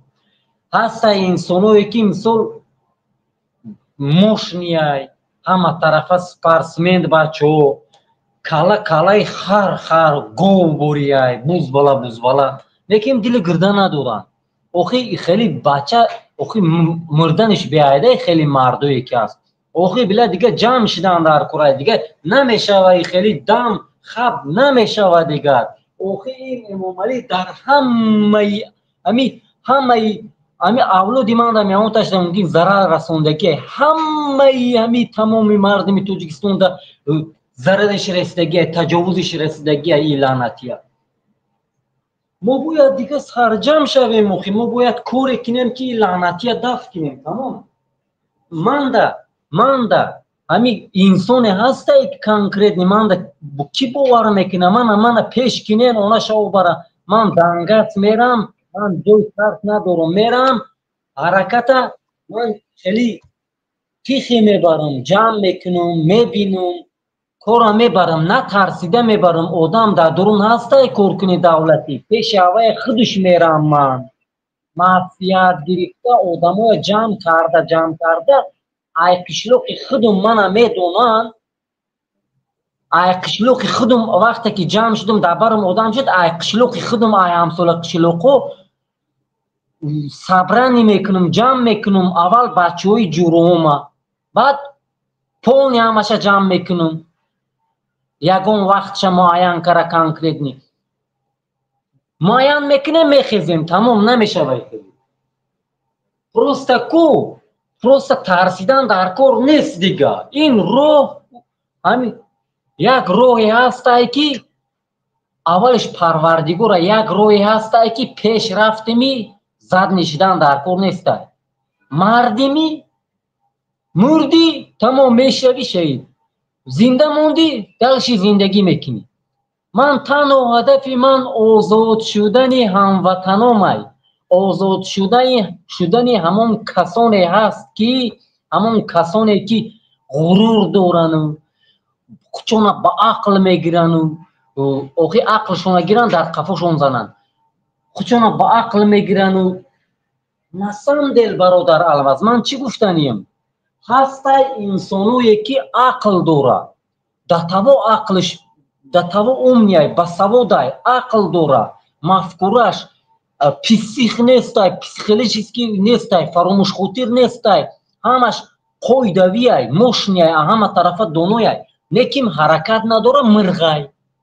هسته انسانوی که مثل موشنیای همه طرف سپرسمند بچه ها کالای خر گو بوریای بوز بالا لیکن دل گرده ندارن. اوخی خیلی بچه اوخی مردنش بیایده خیلی مردوی که است اوخی بلا دیگه جمع شدن در کره دیگه نمیشه خیلی دم خب نمیشه دیگه. اوخی این امام علی در همه اولادی من در میان تشتم اونگی ضرر رسوندگی همه تمامی مردمی توجیکستان در ضررش رسیدگی تجاوزش رسیدگی این لعنتیه. ما باید دیگه سرجم شویم ما باید کاری کنیم که لعنتیه دفع کنیم. تمام من همین انسان هسته که کنکریت من با کی باور میکنه من پیش کنین اونا شو برا من دنگت میرم من دوی طرف ندارم میرم حرکت من خیلی تیخی میبرم جمع میکنم میبینم کورا میبرم نترسیده میبرم آدم در درون هسته کورکنی دولتی پیش اوای خودش میرم من معافیت گرفته آدمای جمع کرده ای قشلوق خودم منم میدونن ای قشلوق خودم وقتی که جمع شدم در برم آدم شد ای قشلوق خودم ای همسال قشلوقو صبرانی میکنم جمع میکنم اول بچه های جوروما بعد پولنی همشه جمع میکنم یکون وقتش معین کرده کنکریت معین میکنه میخیزیم تمام نمیشه باید پروسته ترسیدن در کار نیست دیگه این روح همین یک روحی هسته که اولش پروردگار یک روحی هسته که پیش رفتمی زد نشیدن در کار نیسته مردمی مردی تمام میشوی شهید زنده موندی دلشی زندگی میکنی من تنها هدفی من آزاد شدن هموطنامای آزاد شدن همون کسانی هست که همون کسانی که غرور دارن چون با عقل میگیرن و آخی عقلشون گیرن در قفاشون زنن چون با عقل میگیرن و نسان دل برادر الوز من چی گفتنیم هسته انسانوی که عقل داره دتوا عقلش دتوا امنیای بسوادای عقل داره مفکورش پسیخ نیستای پسیخولوژیسکی نیستای فراموش خاطر نیستای همش قویدویای ماشنیای همه طرف دونویای لیکن حرکت نداره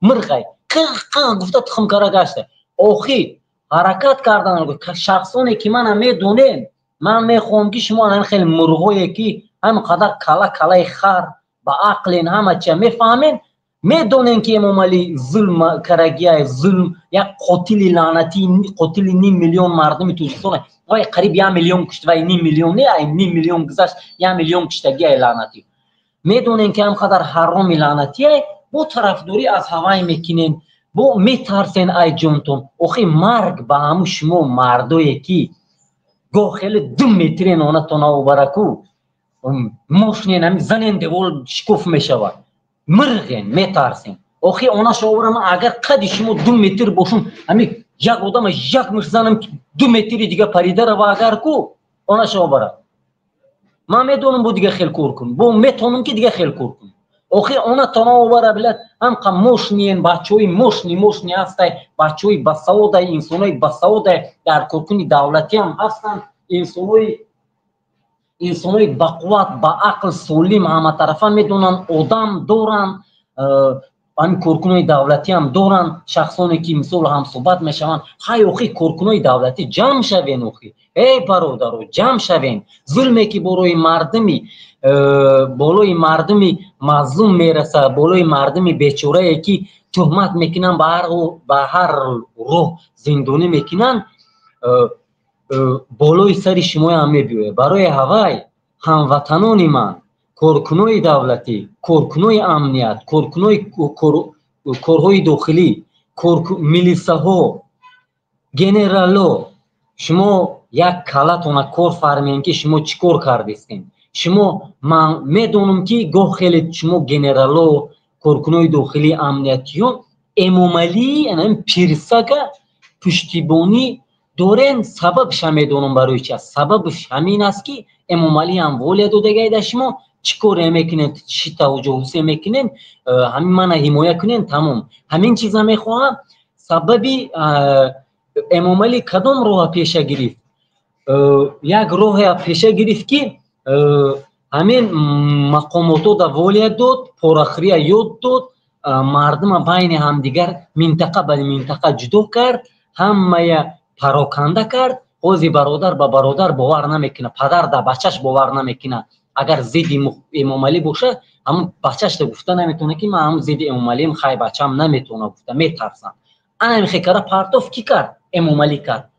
مرغای قق گفته تخم کاره گشته آخی حرکت کردن شخصانی که من میدونم من میخوام که شما هم خیلی مرغایی که همقدر کله خر با عقل همه چه میفهمین میدونین که امام علی ظلم کرگی ظلم یک قاتل لعنتی قاتل 9 میلیون مردم توجیستان وای قریب 1 میلیون کشت و 9 میلیون نه 9 میلیون گذشت 1 میلیون کشتگی لعنتی میدونین که همقدر حرام لعنتی بو طرفداری از هوای میکنین بو میترسین ای جونتون اخی مرگ با همو شما مردایی که گو خیلی 2 مترین آنه تانا و برکو موشنین همی زنین دیوال شکوف میشود مرغین میترسین اخی آنه شاورم اگر قدی شما 2 متر باشون همی یک آدم یک مش زنم 2 متری دیگه پریده رو اگر کو آنه شاورم من میدونم بو دیگه خیلی کور کن بو میتونم که دیگه خیلی کور کن اخی آنه تانا و برا بلد هم که موشنین بچه موشنی هسته بچه های بساوده انسان های بساوده در کورکنی دولتی هم هستن انسان های با قوت با عقل سولیم همه طرفه میدونن آدم دارن این کورکنای دولتی هم دارن شخصانی که مثل هم صحبت میشون های اخی کورکنای دولتی جمع شوین اخی ای برادرو جمع شوین ظلمی که بالای مردمی مظلوم میرسه بالای مردمی بیچاره که تهمت میکنن به هر روح زندانی میکنن بالای سر شما هم میبیوه برای هوای هموطنان من کورکنای دولتی کورکنای امنیت کورکنای کورهای داخلی میلیسه ها گنرالو شما یک کلتون کور فرمین که شما چی کور کردیستین شما من میدونم که گاه خیلی شما گنرالو کورکنای داخلی امنیتیون امام علی یعنی پیرسگه پشتیبانی دورن سببش هم میدونم برای چی است سببش همین است که امام علی هم ولید و دیگه شما چیکار میکنین چی توجه میکنین همین من حمایت کنین تمام همین چیزا میخوام سببی امام علی کدام راه پیشه گرفت یک راه پیشه گرفت که همین مقاماتو دا ولید داد پراخری یاد داد مردم بین هم دیگر منطقه به منطقه جدا کرد همه پراکنده کرد خوزی برادر با برادر باور نمیکنه پدر دا بچهش باور نمیکنه اگر زید امام علی باشه همون بچهش دا گفته نمیتونه که من همون زید امام علی خیلی بچه‌م نمیتونه گفته میترسم انا میخکره پارتوف کی کرد امام علی کرد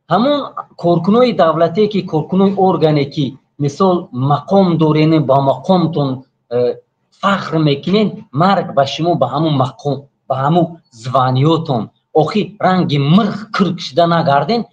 همون کورکنای دولتی که کورکنای ارگانی که مثال مقام دارین با مقامتون فخر میکنین مرگ به شما به همون مقام به همون زوانیاتون آخی رنگ مرغ کرک شده نگردین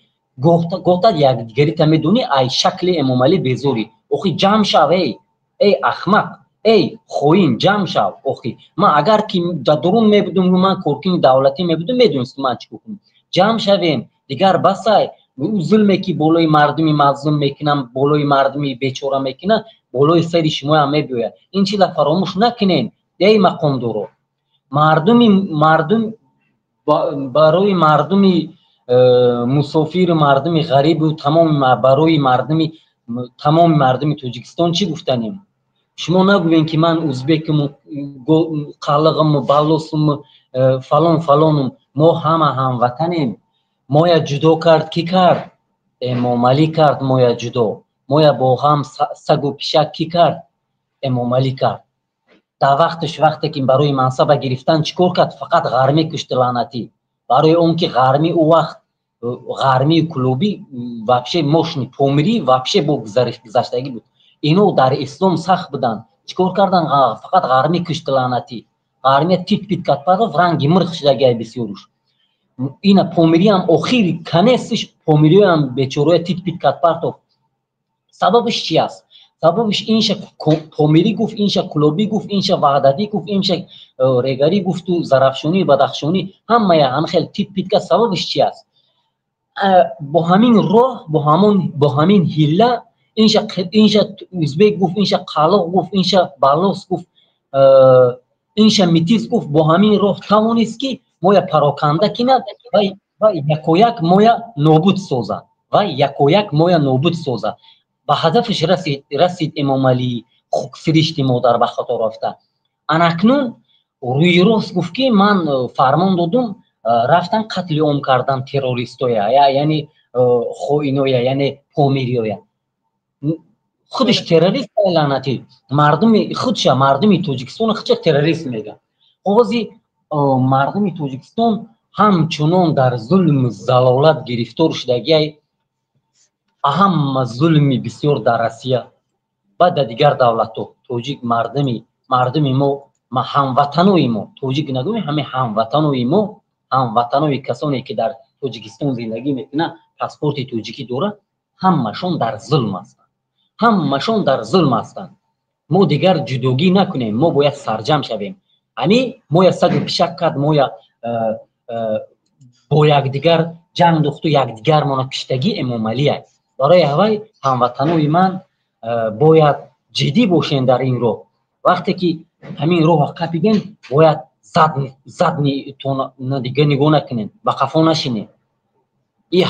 گفته یک دیگری تا میدونی ای شکل امام علی بیزوری آخی جمع شوی ای احمق ای خوین جمع شو اخی ما اگر که درون میبودم من کورکین دولتی میبودم میدونستم من چی کنم جمع شویم دیگر بسای او ظلمی که بالای مردمی مظلوم میکنم بالای مردمی بیچاره میکنه بالای سر شما هم میبوید این چیزا فراموش نکنین ای مقام درو مردم برای مردمی مسافر مردمی غریب و برای تمام مردمی تاجیکستان چی گفتنیم شما نگوین که من ازبکم قلقم بلوسم فلانم ما هم وطنیم ما یا جدا کرد کی کرد امام علی کرد ما یا جدا ما یا با هم سگ و پیشک کی کرد امام علی کرد در وقتی که برای منصب گرفتن چیکار کرد فقط غرمی کشت لعنتی برای اون که غرمی او وقت غرمی کلوبی вообще ماشین پومری вообще گذشتگی بود اینو در اسلام سخت بودن چیکار کردن فقط غرمی کشت لعنتی غرمی پیت کرد بعد رنگی مرغ شدگی بسیارش اینا پومری هم آخری کنستش پومری هم بیچاره پیت کرد پرتو سببش چی است سببش اینش پومری گفت اینش کلوبی گفت اینش وحدتی گفت اینش ریگری گفت و زرافشانی بدخشانی همه هم خیلی پیت کرد سببش چی است با همین راه با همین هیله اینش ازبک گفت اینش قلق گفت اینش بلوس گفت اینش میتیز گفت با همین راه توانست که مویا پراکنده کنه و یکویک مویا نابود سازه به هدفش رسید امام علی فرشته مادر به خطا رفته اناکنون روی راست گفت که من فرمان دادم رفتن قتل عام کردن تروریستویا یعنی خوینویا یعنی پومیریویا خودش تروریست لعنتی مردمی تاجیکستان خودش تروریست میگه قاضی مردمی تاجیکستان همچنان در ظلم زلالت گرفتار شدگی اهم ظلمی بسیار در روسیه و در دیگر دولت‌ها تاجیک مردمی ما هموطنوی ما تاجیک نگویم همه هموطنوی ما هموطنوی کسانی که در تاجیکستان زندگی میکنه پاسپورت تاجیکی داره همشون در ظلم هستند ما دیگر جدوگی نکنیم ما باید سرجم شویم ما یا سگ پیشک کرد ما یا با یکدیگر جنگ دخت و یکدیگر ما کشتگی امام علی است برای هوای هموطنوی من باید جدی باشین در این راه وقتی که همین راه قپیدین باید زدنی تو دیگه نگاه نکنین با قفا نشینین این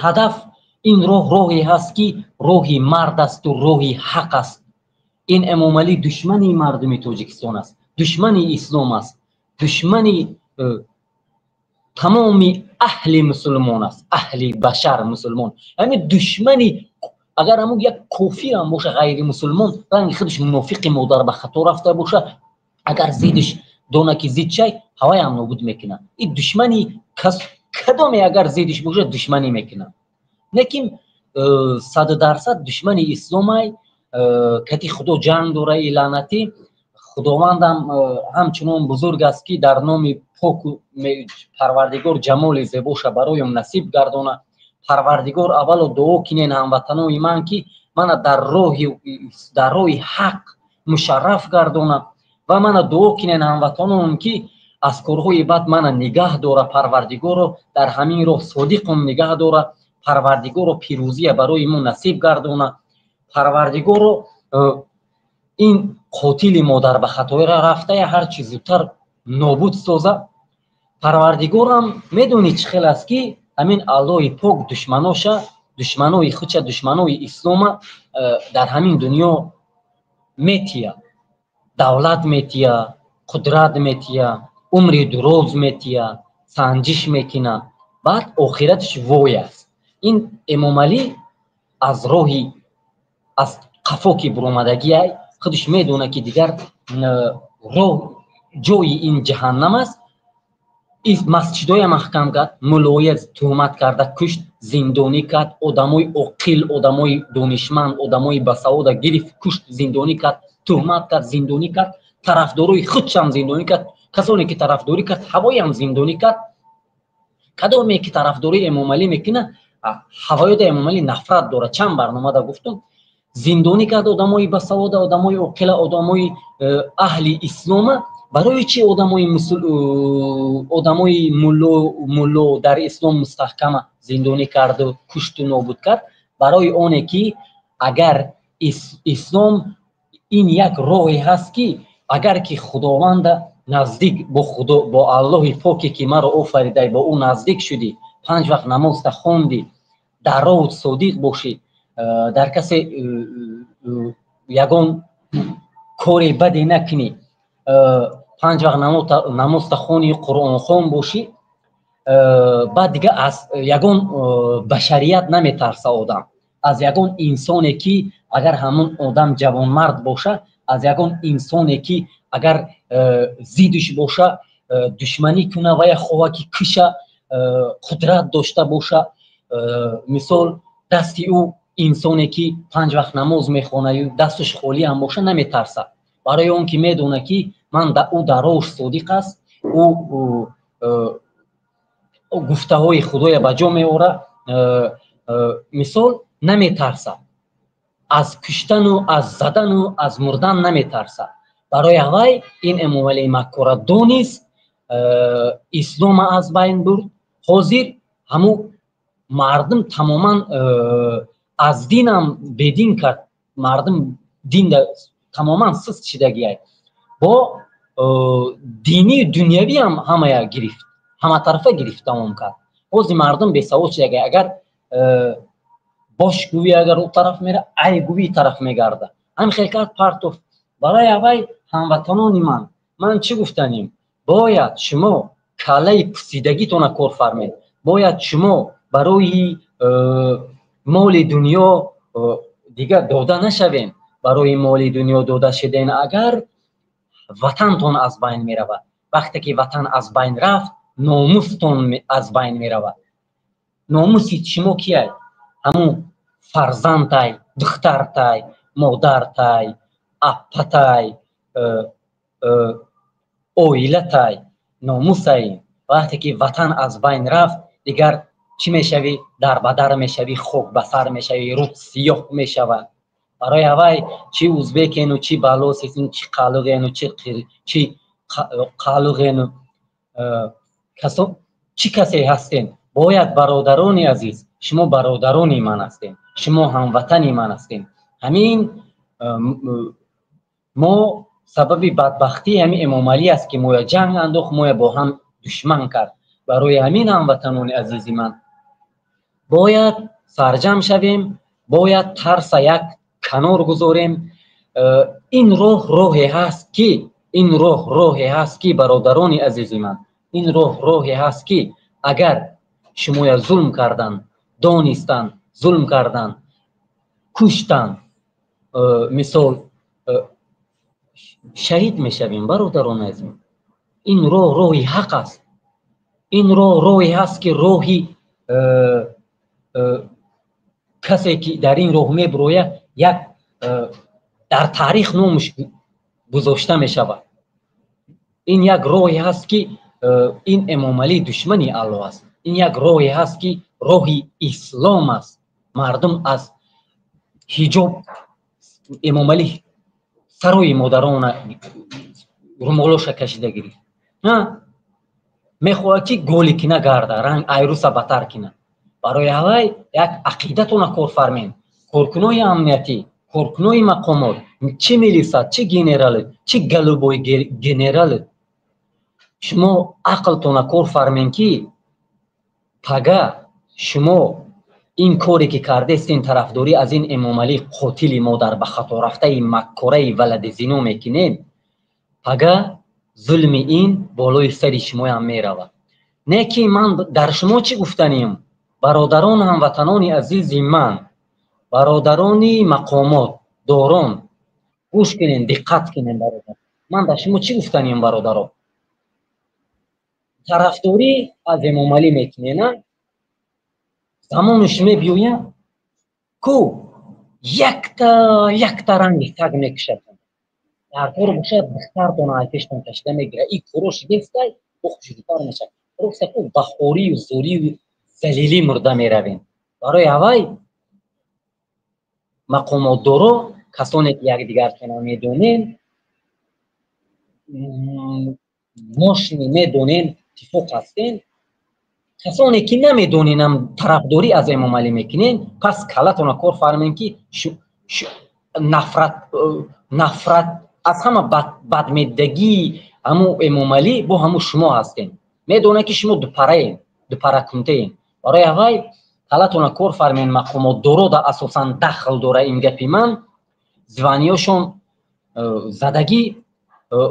هدف این راهی هست که راهی مرد است و راهی حق است این امام علی دشمنی مردم تاجیکستان است دشمنی اسلام است دشمنی تمامی اهل مسلمان است اهل بشر مسلمان همین دشمنی اگر همون یک کافر هم باشه غیر مسلمان رنگ خودش منافق مادر به خطا رفته باشه اگر زیدش دونه که زید چای هوای هم نابود میکنه این دشمنی کدامی اگر زیدش باشه دشمنی میکنه لیکن 100% دشمنی اسلام کتی خدا جنگ دوره لعنتی خداوندم همچنان بزرگ است که در نام پاک پروردگار جمال زیباش برایم نصیب گردانه پروردگار اول دعا کنین هموطنان من که من در راه حق مشرف گردانه و من دعا کنین هموطنان که از کارهای بد من نگاه داره پروردگار در همین راه صادقم نگاه داره پروردگار پیروزی برای ما نصیب گردانه پروردگار این قاتل مادر به خطای را رفته هر چیز زودتر نابود سازه پروردگار هم میدونی چه خیلی است که همین الله پاک دشمنای خودش دشمنای اسلام در همین دنیا میتیه دولت میتیه قدرت میتیه عمر دراز میتیه سنجش میکنه بعد آخرتش وای است این امام علی از راهی از قفا که برآمدگی خودش میدونه که دیگر راه جای این جهنم است این مسجدای محکم کرد ملای تهمت کرده کشت زندانی کرد آدمای عاقل آدمای دانشمند آدمای باسواد گرفت کشت زندانی کرد تهمت کرد زندانی کرد طرفدارای خودش هم زندانی کرد کسانی که طرفداری کرد هوای هم زندانی کرد کدامی که طرفداری امام علی میکنه هوای امام علی نفرت داره چند برنامه دا گفتم زندانی کرد آدمای بسواد، آدمای عاقل، آدمای اهل اسلام. برای چی آدمای ملو در اسلام مستحکم زندانی کرد و کشت و نابود کرد؟ برای اونه که اگر اسلام این یک راهی هست که اگر که خداوند نزدیک با خدا، با الله پاکی که مرا آفریده، با او نزدیک شدی، 5 وقت نماز خوندی، در راه صادق باشی، در کسی یگان کاری بدی نکنی، 5 وقت نماز خوانی، قرآن خوان باشی، بعد دیگه از یگان بشریت نمیترسه آدم، از یگان انسانی که اگر همون آدم جوان مرد باشه، از یگان انسانی که اگر زیدش باشه دشمنی کنه و یا خواهی کشه، قدرت داشته باشه، مثال دستی او انسانی که 5 وقت نماز میخونه دستش خالی هم باشه نمیترسه، برای اون که میدونه که من او در راهش صادق است، او گفته های خدای به جا میاره، مثال نمیترسه، از کشتن و از زدن و از مردن نمیترسه. برای وی این امام علی مکه را دانست، اسلام از بین برد، حاضر همو مردم تماما از دین هم بدین کرد، مردم دین تماما سست شدگی با دینی دنیوی هم همه گرفت، همه طرفه گرفت تمام کرد. باز مردم به سواد شدگی، اگر باش گویی اگر او طرف میره، ای گویی طرف میگرده، هم خیلی پرتوف. برای اوی هموطنان من چی گفتنیم؟ باید شما کله پسیدگیتون کار فرمید، باید شما برای مال دنیا دیگه داده نشوین. برای مال دنیا داده شدین اگر وطنتون از بین میرود، وقتی که وطن از بین رفت ناموستون از بین میرود. ناموسی شما کیه؟ همون فرزند تای، دختر تای، مادر تای، اپا تای، اویله تای، ناموس تای. وقتی که وطن از بین رفت دیگر چی میشوی؟ در بدر میشوی، خوک بسر میشوی، روح سیاه میشود. برای اوی چی ازبکین و چی بلوچین، چی قلوغین و چی قلوغین و چی کسی هستین؟ باید برادرانی عزیز، شما برادرانی من هستین، شما هموطنی من هستین. همین ما سبب بدبختی همین امام علی است که ما جنگ انداخت، ما با هم دشمن کرد. برای همین هموطنان عزیزی من باید سرجم شویم، باید ترس یک کنار گذاریم. این راهی هست که راهی هست که برادران عزیزی من، این راهی هست که اگر شما ظلم کردن، دانستن ظلم کردن، کشتن، مثال شهید میشویم برادران عزیز. این راهی حق است، این راهی هست که راهی کسی که در این راه میبروید یک در تاریخ نامش گذاشته میشود. این یک راهی هست که این امام علی دشمنی الله است، این یک راهی هست که راهی اسلام است. مردم از حجاب امام علی سروی مادران رومالوش کشیده گرفت، نه میخواد که گولی کنه گرده، رنگ ایروس بتر کنه. برای اوی یک عقیدتون کار فرمین، کارکنای امنیتی، کارکنای مقامات، چه میلیسا، چه گنرال، چه گلوبوی گنرال، شما عقلتون کار فرمین که پگه شما این کاری که کرده استین طرفداری از این امام علی قاتل مادر به خطا رفته مکاره ولد زنا میکنین، پگه ظلم این بالای سر شما هم میرود. نه که من در شما چی گفتنیم؟ برادران هموطنان عزیز من، برادران مقامات داران، گوش کنین، دقت کنین برادر. من در شما چی گفتنیم برادران؟ طرفداری از امام علی میکنین، زمانش میبیویم کو یک تا رنگ تگ میکشد، در کار باشد بخترتون آتشتون کشته میگیره، این کروش گفته بخشیدتار میشه، روکسه کو بخوری و زوری و زلیلی مرده میروین. برای اوی мақомотдоро касоне ки якдигарро медонем ношни медонем тифоқ ҳастем касоне ки намедонинам тарафдорӣ аз Эмомалӣ мекунем пас калатона кор фармем ки нафрат аз ҳама бадмеддагии ҳаму Эмомалӣ бо ҳаму шумо ҳастем медонем ки шумо дупаракунтаем барои аввал калатона кор фармем мақомотдорода асосан дахл дора ин гапи ман зиваниёшон задагӣ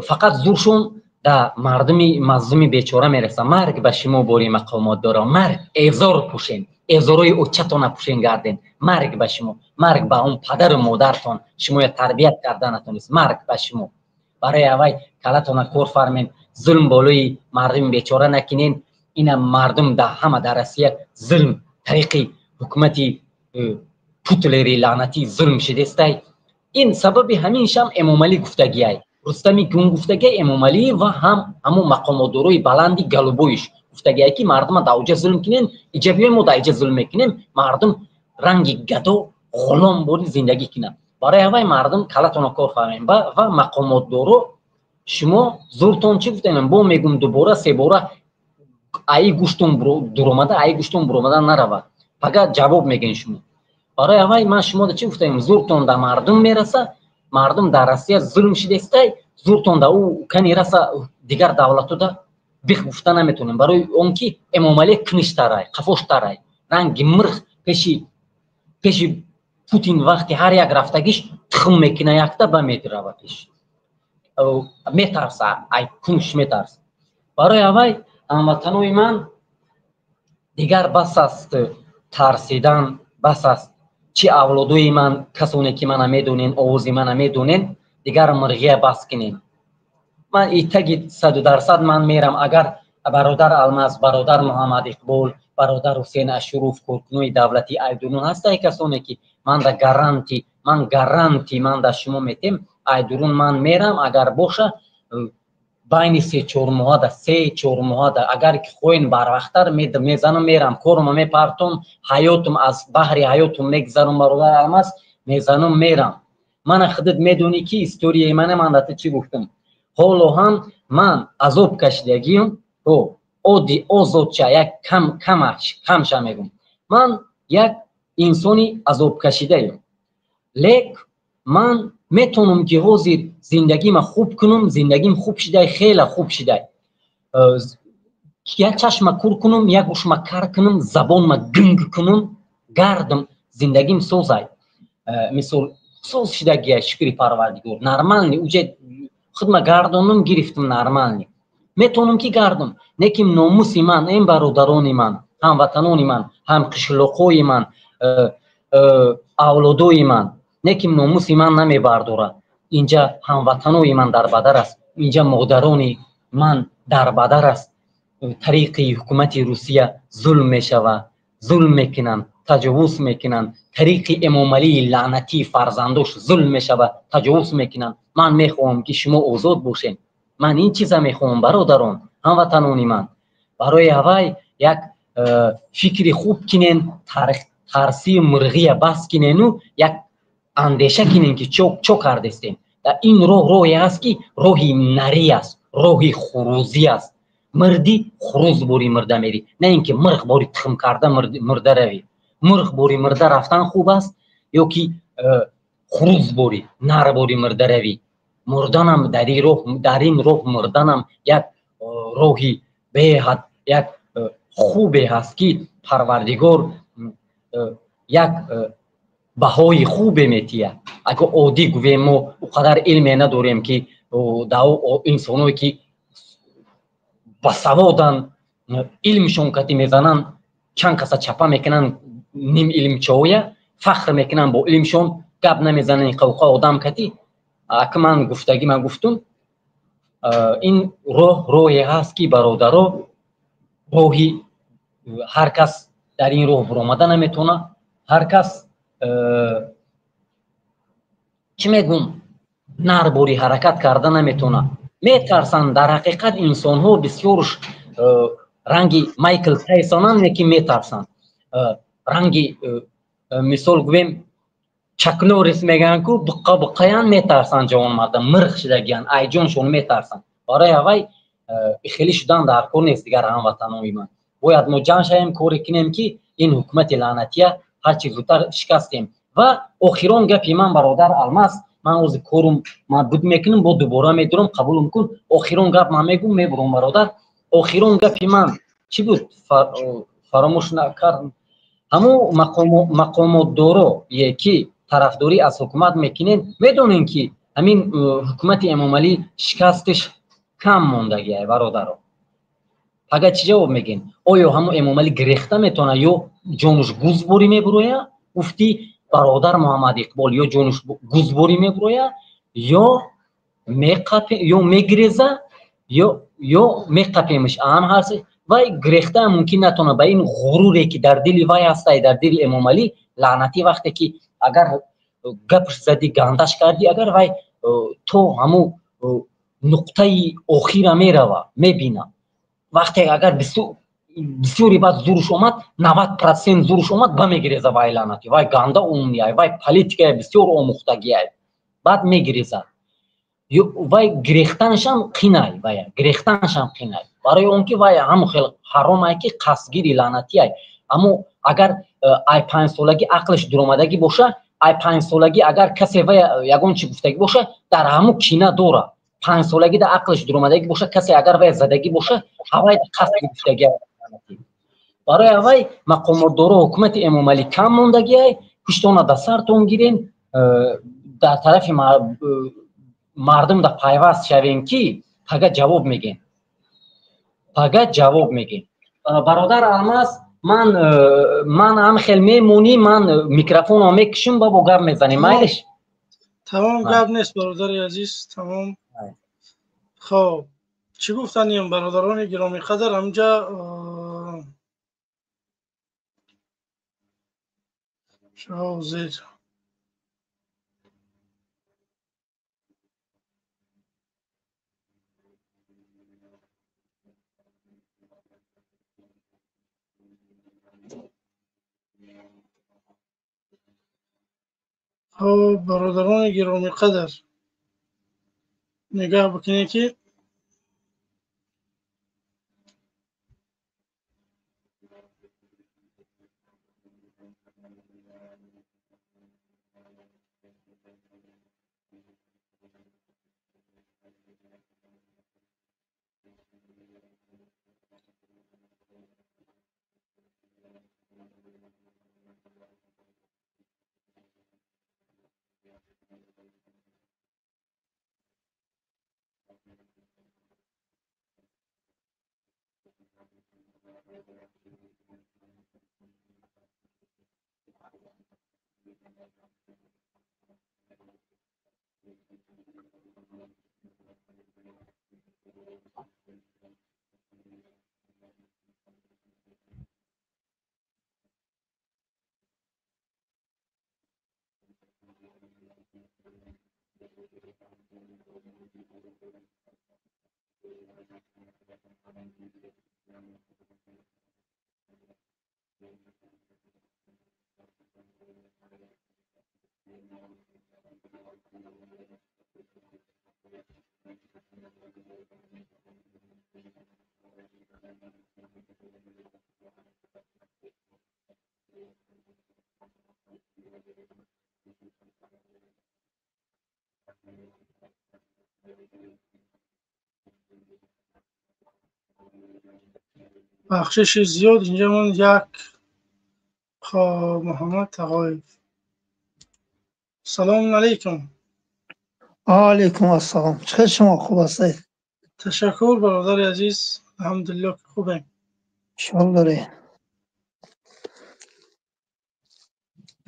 фақат зуршон да мардуми мазлуми бечора мераса марг ба шумо бори мақомотдоро марг эзор пӯшен эзорои учатона пӯшен гарден марг ба шумо марг ба он падару модартон шумоя тарбият карда натонист марг ба шумо барои аввал калатона кор фармен зулм болои мардуми бечора накунен ина мардум да ҳама дар Россия зулм тариқи ҳукумати путлери лаънати зулм шудестай ин сабаби ҳаминшам Эмомалӣ гуфтагиай рустами гун гуфтагиай Эмомалӣ ва ҳамун мақомотдорои баланди галубоиш гуфтагиай ки мардума да уҷа зулм кунен иҷабиёи мо да иҷа зулм мекунем мардум ранги гадо ғулом бори зиндагӣ кунад барои аввал мардум калатона кор фармем ва мақомотдоро шумо зуртон чӣ гуфтем бо мегум дубора себора аи гӯштон дуромада аи гӯштон буромада наравад фақат ҷавоб мегӯен шумо барои аввал ман шумода чӣ гуфтаем зуртон да мардум мераса мардум дар Россия зулм шудестай зуртон да ӯ кани раса дигар давлатода бих гуфта наметонем барои он ки Эмомалӣ кништарай қафоштарай ранги мирх пеши Путин вақти ҳар як рафтагиш тухм мекуна якта ба медирава пеш метарса ай кунш метарс барои аввал ҳамватанои ман дигар бас аст тарсидан бас аст чи авлодои ман касоне ки мана медонен овози мана медонен дигар мирғия бас кунем ман итаги 100% ман мерам агар бародар Алмаз бародар Муҳаммад Иқбол бародар Ҳусейн Ашуруф коркунӯи давлати Айдурун ҳастай касоне ки ман гаранти ман да шумо метем Айдурун ман мерам агар боша байни 3-4 моҳада агар ки хоин барвақттар мезанам мерам корма мепартом ҳаётум аз баҳри ҳаётум мегзарум бародар Алмаз мезанам мерам мана худат медонӣ ки историяи мана ман дата чӣ гуфтам ҳоло ҳам ман азоб кашидагиам оди озодша як камша мегум ман як инсони азобкашидаам лек ман метонам ки ҳозир зиндагима хуб кунам зиндагим хуб шидай хела хуб шидай як чашма кур кунам як гӯшма кар кунам забонма гинг кунам гардам зиндагим созай мисол соз шидагия шукри парвардигор нормални уҷа худма гардонам гирифтам нормални метонам ки гардам неким номуси ман ин бародарони ман ҳамватанони ман ҳамқишлоқои ман авлодои ман неким номуси ман намебардора инҷа ҳамватанои ман дар бадар аст инҷа модарони ман дар бадар аст тариқи ҳукумати Русия зулм мешава зулм мекунанд таҷовуз мекунанд тариқи Эмомалии лаънатии фарзандош зулм мешава таҷовуз мекунанд ман мехоҳам ки шумо озод бошед ман ин чиза мехоҳам бародарон ҳамватанони ман барои аввал як фикри хуб кунен тарси мирғия бас кунену як андеша кунем ки чо кардестем ин роҳе аст ки роҳи нарӣ аст роҳи хурӯзӣ аст мирдӣ хурӯз бори мирда мери на ин ки мирғ бори тухм карда мирда равӣ мирғ бори мирда рафтан хуб аст ё ки хурӯз бори нар бори мирда равӣ мурданам дар ин роҳ мурданам як роҳи беҳад як хубе ҳаст ки парвардигор як баҳои хубе метиҳад агар оддӣ гӯем мо уқадар илме надорем ки инсоное ки басаводанд илмшон кати мезананд чанд каса чапа мекунанд ним илмчоя фахр мекунанд бо илмшон гап намезананд иқауқа одам кати ака ман гуфтагӣ ман гуфтум ин роҳе ҳаст ки бародаро роҳи ҳар кас дар ин роҳ биромада наметавонад ҳар кас чӣ мегӯм нар бори ҳаракат карда наметавонад метарсанд дар ҳақиқат инсонҳо бисёр ранги Майкл Тайсонанд ки метарсанд ранги мисол гӯем чакнорис меган ку буққа буққаян метарсан ҷон мардам мирх шидагиян айҷоншон метарсан барои авай хеле шудан дар кор нест дигар ҳамватанони ман бояд мо ҷамъ шавем коре кинем ки ин ҳукумати лаънатия ҳарчи зудтар шикастем ва охирон гапи ман бародар алмаз ман ҳозир корум буд мекунам бо дубора медурам қабулум кун охирон гап ман мегум мебурам бародар охирон гапи ман чӣ буд фаромӯш накардам ҳамун мақомотдороие ки тарафдорӣ аз ҳукумат мекунен медонем ки ҳамин ҳукумати эмомалӣ шикастиш кам мондагиай бародаро ага чӣ ҷавоб мегин оё ҳамун эмомалӣ гирехта метавонад ё ҷонуш гузборӣ мебуроя гуфти бародар муҳаммад иқбол ё ҷонуш гузборӣ мебуроя ё мегиреза ё меқапемш аҳам ҳаст вай гирехта мумкин натавонад ба ин ғуруре ки дар дили вай ҳастай дар дили эмомалӣ лаънатӣ вақте ки агар гапш задӣ гандаш кардӣ агар вай то ҳамун нуқтаи охира мерава мебина вақте агар бисёри баъд зуруш омад 90% зуруш омад ба мегиреза вай лаънатӣ вай ганда умнияй вай политикаи бисёр омӯхтагияй баъд мегиреза вай гирехтанашам қинай вая гирехтанашам қинай барои он ки вай ҳамон хел ҳаромай ки қасдгири лаънатияй аммо агар ай 5 солагӣ ақлаш дуромадагӣ боша ай 5 солагӣ агар касе вай ягон чӣ гуфтагӣ боша дар ҳамун кина дора 5 солагӣ да ақлаш дуромадагӣ боша касе агар вай задагӣ боша ҳавай қасди гуфтагӣ барои авай мақомотдоро ҳукумати эмомалӣ кам мондагиай пуштона да сартон гирен дар тарафи мардум да пайваст шавем ки пага ҷавоб мегем бародар алмаз ман ҳам хел мемонӣ ман микрофонро мекушам ба бо гап мезанем майлиш тамом гап нест бародари азиз тамом хоб чӣ гуфтанем бародарони гиромиқадар ҳамҷа шозир бародарони гиромиқадар нигоҳ бикунед ки бахшиши зиёд инҷа мон як муҳаммад тағоев салому алайкум алайкум ассалом чӣ шумо хуб ҳастед ташаккур бародари азиз алҳамдулилло ки хубем шол дорӣ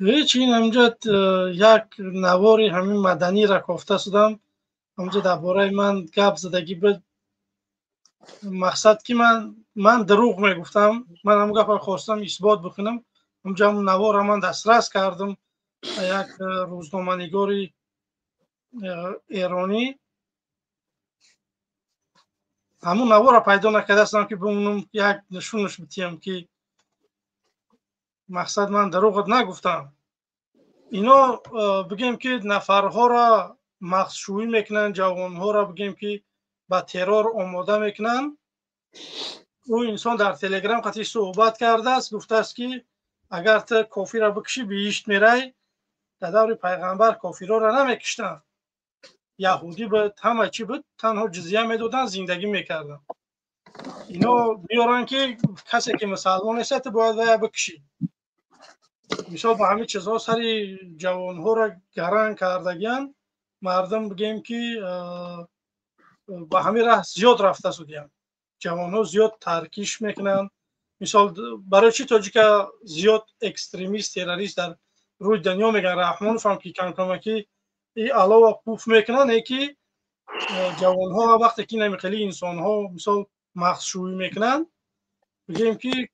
ҳеҷ ин ҳамҷад як навори ҳамин маданиро кофта шудам ҳамҷа дар бораи ман гап задагӣ буд мақсад ки ман дурӯғ мегуфтам ман ҳамн гапро хостам исбот бикунам ҳамҷа ҳамн наворро ман дастрас кардам як рӯзноманигори эронӣ ҳамн наворро пайдо накардастам ки бимонам як нишунаш битиям ки мақсад ман дурӯғат нагуфтам اینا بگیم که نفرها را مخشویی میکنن، جوانها را بگیم که با ترور آماده میکنن. او انسان در تلگرام قطعی صحبت کرده است، گفته است که اگر تو کافی را بکشی بهشت میری. در دور پیغمبر کافی را نمیکشتن، یهودی بود همه چی بود، تنها جزیه میدادن، زندگی میکردن. اینا بیارن که کسی که مسلمان است تو باید وی بکشی. مثال با همه چیزها سری جوانها را گران کردگیان. مردم بگیم که با همه راه زیاد رفته شدیم، جوانها زیاد ترکیش میکنن. مثال برای چی تاجیکا زیاد اکستریمیست تروریست در روی دنیا میگن رحمانوف هم که کمکمکی ای علاوه پوف میکنن، ای که جوانها وقتی که نمیخلی انسانها مثال مخشویی میکنن، بگیم که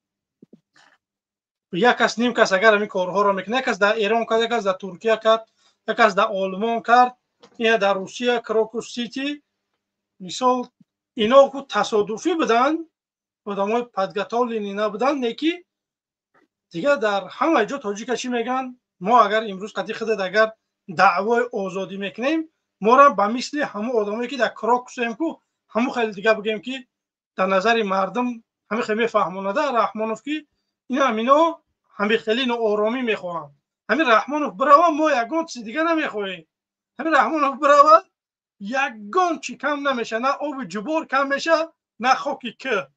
یک کس نیم کس اگر همین کارها را میکنه، یک کس در ایران کرد، یک کس در ترکیه کرد، یک کس در آلمان کرد، یا در روسیه کراکوس سیتی. مثال اینا که تصادفی بدن، آدمای پدگتا لینینا بدن، نیکی دیگه در همه جا تاجیکا چی میگن؟ ما اگر امروز قضیه خود اگر دعوای آزادی میکنیم، ما را به مثل همه آدمایی که در کراکوس هم کو همو خیلی دیگه بگیم که در نظر مردم همه خیلی فهمونده رحمانوف که اینا همه خیلی نو آرامی میخوان. همین رحمانوف برای ما یگان چیز دیگه نمیخوایم. همین رحمانوف برای یگان چی کم نمیشه، نه آب جبور کم میشه، نه خاکی که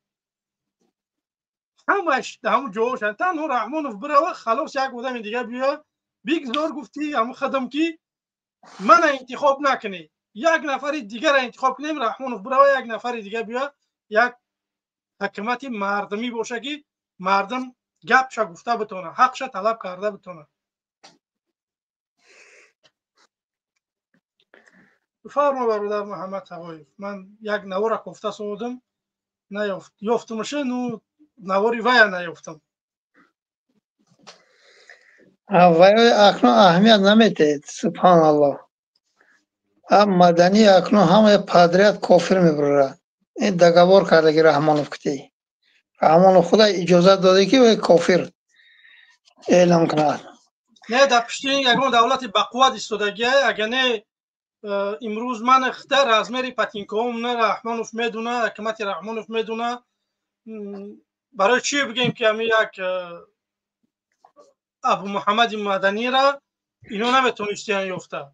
همش در همون جاهاش. تنها رحمانوف برای خلاص یک آدم دیگه بیا بگذار گفتی همون خدم که من انتخاب نکنی، یک نفر دیگه را انتخاب کنیم. رحمانوف برای یک نفر دیگه بیا، یک حکومت مردمی باشه که مردم گپش گفته بتونه، حقش طلب کرده بتونه. بفرما برادر محمد تقایف. من یک نوار کوفته سودم یافتمش، نو نواری ویا نیافتم. وای اکنون اهمیت نمیدید. سبحان الله. مدنی اکنون همه پادریت کافر میبره. این دگوار کرده که رحمانوف کتی. رحمانوف خدا اجازه داده که کافر اعلام کنه. نه در پشت یگان دولت بقوت ایستادگی. اگر نه امروز من اختر از مری پاتینکوم نه رحمانوف میدونه، حکومت رحمانوف میدونه. برای چی بگیم که همین یک ابو محمد مدنی را اینا نمیتونستن یافته؟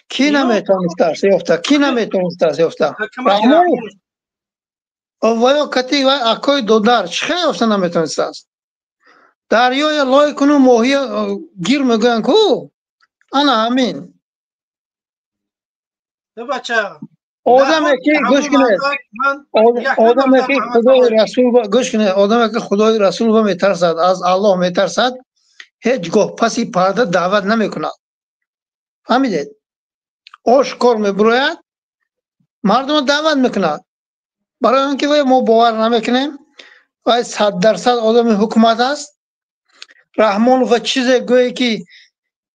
کی نمیتونست یافته؟ کی نمیتونست یافته؟ رحمانوف. وای کتی وای اکوی دودار چه یافته نمیتونست؟ دریای لای کنو ماهی گیر میگن کو انا همین بچه آدمی که گوش کنه، آدمی که خدای رسول گوش کنه، آدمی که خدای رسول و میترسد، از الله میترسد، هیچگاه پسی پرده دعوت نمیکنه. فهمیدید؟ آشکار میبروید مردم دعوت میکنه. برای اینکه ما باور نمیکنیم و 100% آدم حکومت است. رحمان و چیز گویی که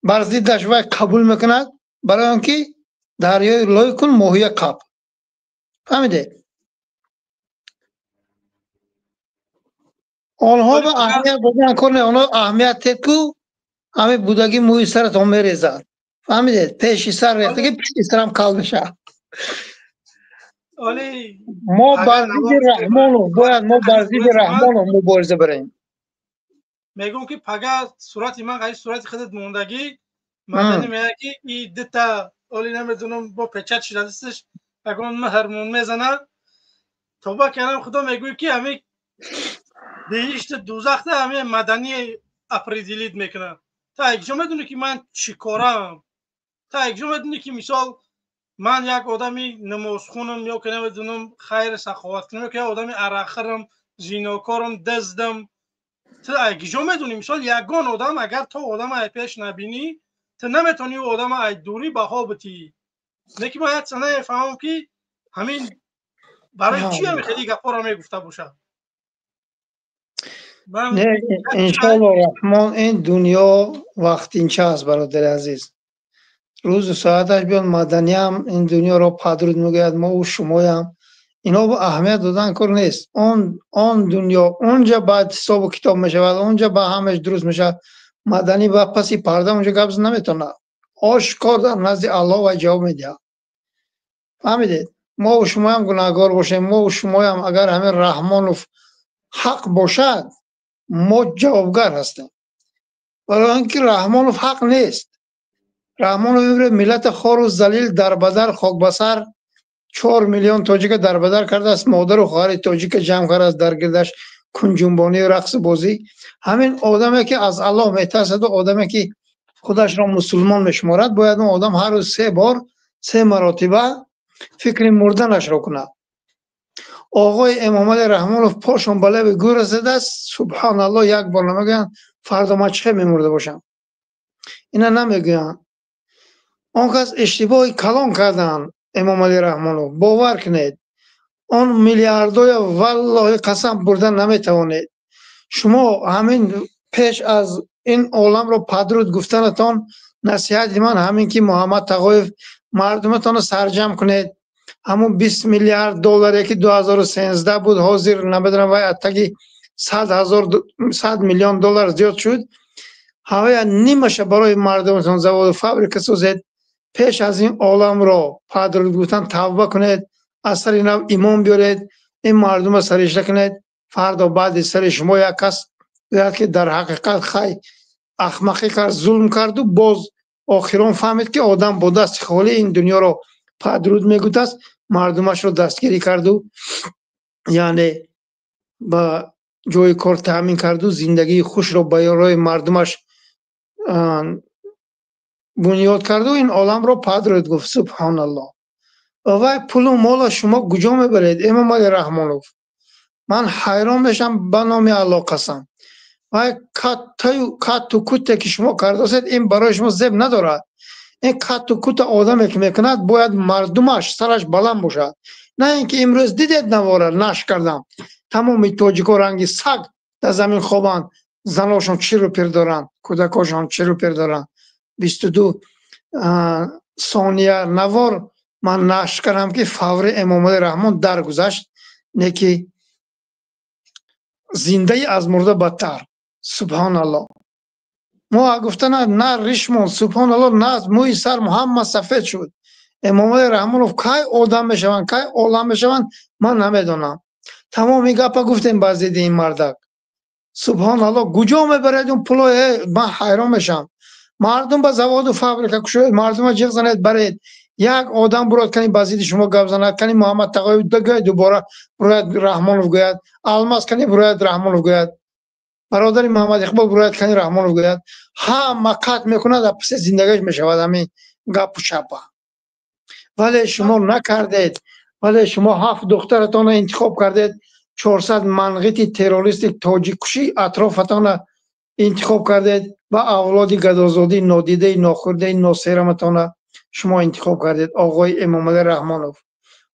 بر ضدش و قبول میکند، برای اینکه دریای لای کن ماهی قاب. فهمیده؟ آنها به اهمیت بدن کنه، آنها اهمیت کو همه بودگی موی سرت هم میریزد. فهمیده؟ پیشی سر ریخته که پیشی سرم کال بشه. ما بر ضد رحمان باید ما بر ضد رحمان مبارزه بریم. میگم که پگه صورت من قای صورت خودت موندگی مدنی میگه که این دتا اولی نمیدونم با پچت شده استش اگه مهرمون میزنه توبه کردم. خدا میگه که همین بهشت دوزخ ده همین مدنی اپریدیلیت میکنه. تا یک جا میدونه که من چی کارم، تا یک جا میدونه که مثال من یک آدمی نمازخونم یا که نمیدونم خیر سخاوت کنم، که آدمی عراخرم، زیناکارم، دزدم. تو یک جا میدونی مثال یگان آدم اگر تو آدم ای پیش نبینی تو نمیتونی او آدم ای دوری بها بتی. نه که باید سنه فهمم که همین برای چی هم خیلی گپا را میگفته باشه. نه انشاءالله رحمان این دنیا وقت اینچه هست برادر عزیز. روز ساعتش بیان مدنی هم این دنیا را پدرود میگوید ما و شمایم. اینا با اهمیت دادن کار نیست. آن دنیا اونجا بعد حساب و کتاب میشود، اونجا با همش درست میشه. مدنی و پسی پرده اونجا قبض نمیتونه، آشکار در نزد الله و جواب میده. فهمیدید؟ ما و شما هم گناهگار باشیم، ما و شما هم اگر همین رحمان و حق باشد ما جوابگر هستیم. برای اینکه رحمان و حق نیست. رحمان و ملت خار و ذلیل در بدر خاک بسر 4 میلیون تاجیک در بدر کرده است، مادر و خواهر تاجیک جمع کرده است در گردش کنجنبانی و رقص بازی. همین آدمی که از الله میترسد و آدمی که خودش را مسلمان میشمارد باید اون آدم هر روز 3 بار 3 مرتبه فکر مردنش را کند. آقای امام علی رحمانوف پاشون بالا به گور رسیده است، سبحان الله یک بار نمیگن فردا ما چه میمرده باشم. اینا نمیگن. اون کس اشتباهی کلان کردن امام علی رحمانوف. باور کنید اون میلیاردوی والله قسم بردن نمیتوانید. شما همین پیش از این عالم رو پدرود گفتنتان نصیحت من همین که محمد تقایف مردمتان رو سرجم کنید. همون 20 میلیارد دلاری که 2013 بود حاضر نمیدونم وای اتگی 100 میلیون دلار زیاد شد. هوای نیمشه برای مردمتان زواد و فابریکه سازید. پیش از این عالم رو پدرود گفتن توبه کنید، از سر این ایمان بیارید، این مردم سرش کنید. فردا بعد سر شما یک کس بیاد که در حقیقت خی احمقی کرد، ظلم کرد و باز آخران فهمید که آدم با دست خالی این دنیا رو پدرود میگوت است، مردمش رو دستگیری کرد و یعنی با جای کار تامین کرد و زندگی خوش رو برای مردمش بنیاد کرد و این عالم رو پدرود گفت. سبحان الله. و پول و مال شما کجا میبرید امام علی رحمانوف؟ من حیران میشم به نام الله قسم. و کات و کوته که شما کرده این برای شما زب ندارد. این کات و کوت آدمی که میکند باید مردمش سرش بلند باشد، نه اینکه امروز دیدید نواره نش کردم تمام تاجیکا رنگی سگ در زمین خوابند، زناشون چی رو پیر دارن، کودکاشون چی رو پیر دارن. 22 ثانیه نوار من نش کردم که فور امام علی رحمان درگذشت، نکی زنده از مرده بدتر. سبحان الله. ما گفتن نه ریشمون سبحان الله نه موی سر محمد سفید شد. امام علی رحمانوف کی آدم میشوند کی عالم میشوند من نمیدونم. تمام گپا گفتیم بعضی این مردک. سبحان الله کجا میبرید اون پولو؟ من حیران میشم. مردم با زواد و فابریکه کشید، مردم جیغ زنید برید. یک آدم برات کنی بعضی شما گپ زند کنی محمد تقی دوباره برات رحمانوف گوید، الماس کنی برات رحمانوف گوید، برادر محمد اقبال برایت کنی رحمانوف گوید. هم قطع میکند در پس زندگیش میشود همین گپ و چپا. ولی شما نکردید. ولی شما 7 دخترتان انتخاب کردید، 400 منغیت تروریست تاجیک کشی اطرافتان انتخاب کردید و اولادی گدازادی نادیده ناخورده ناسیرمتان شما انتخاب کردید. آقای امام علی رحمانوف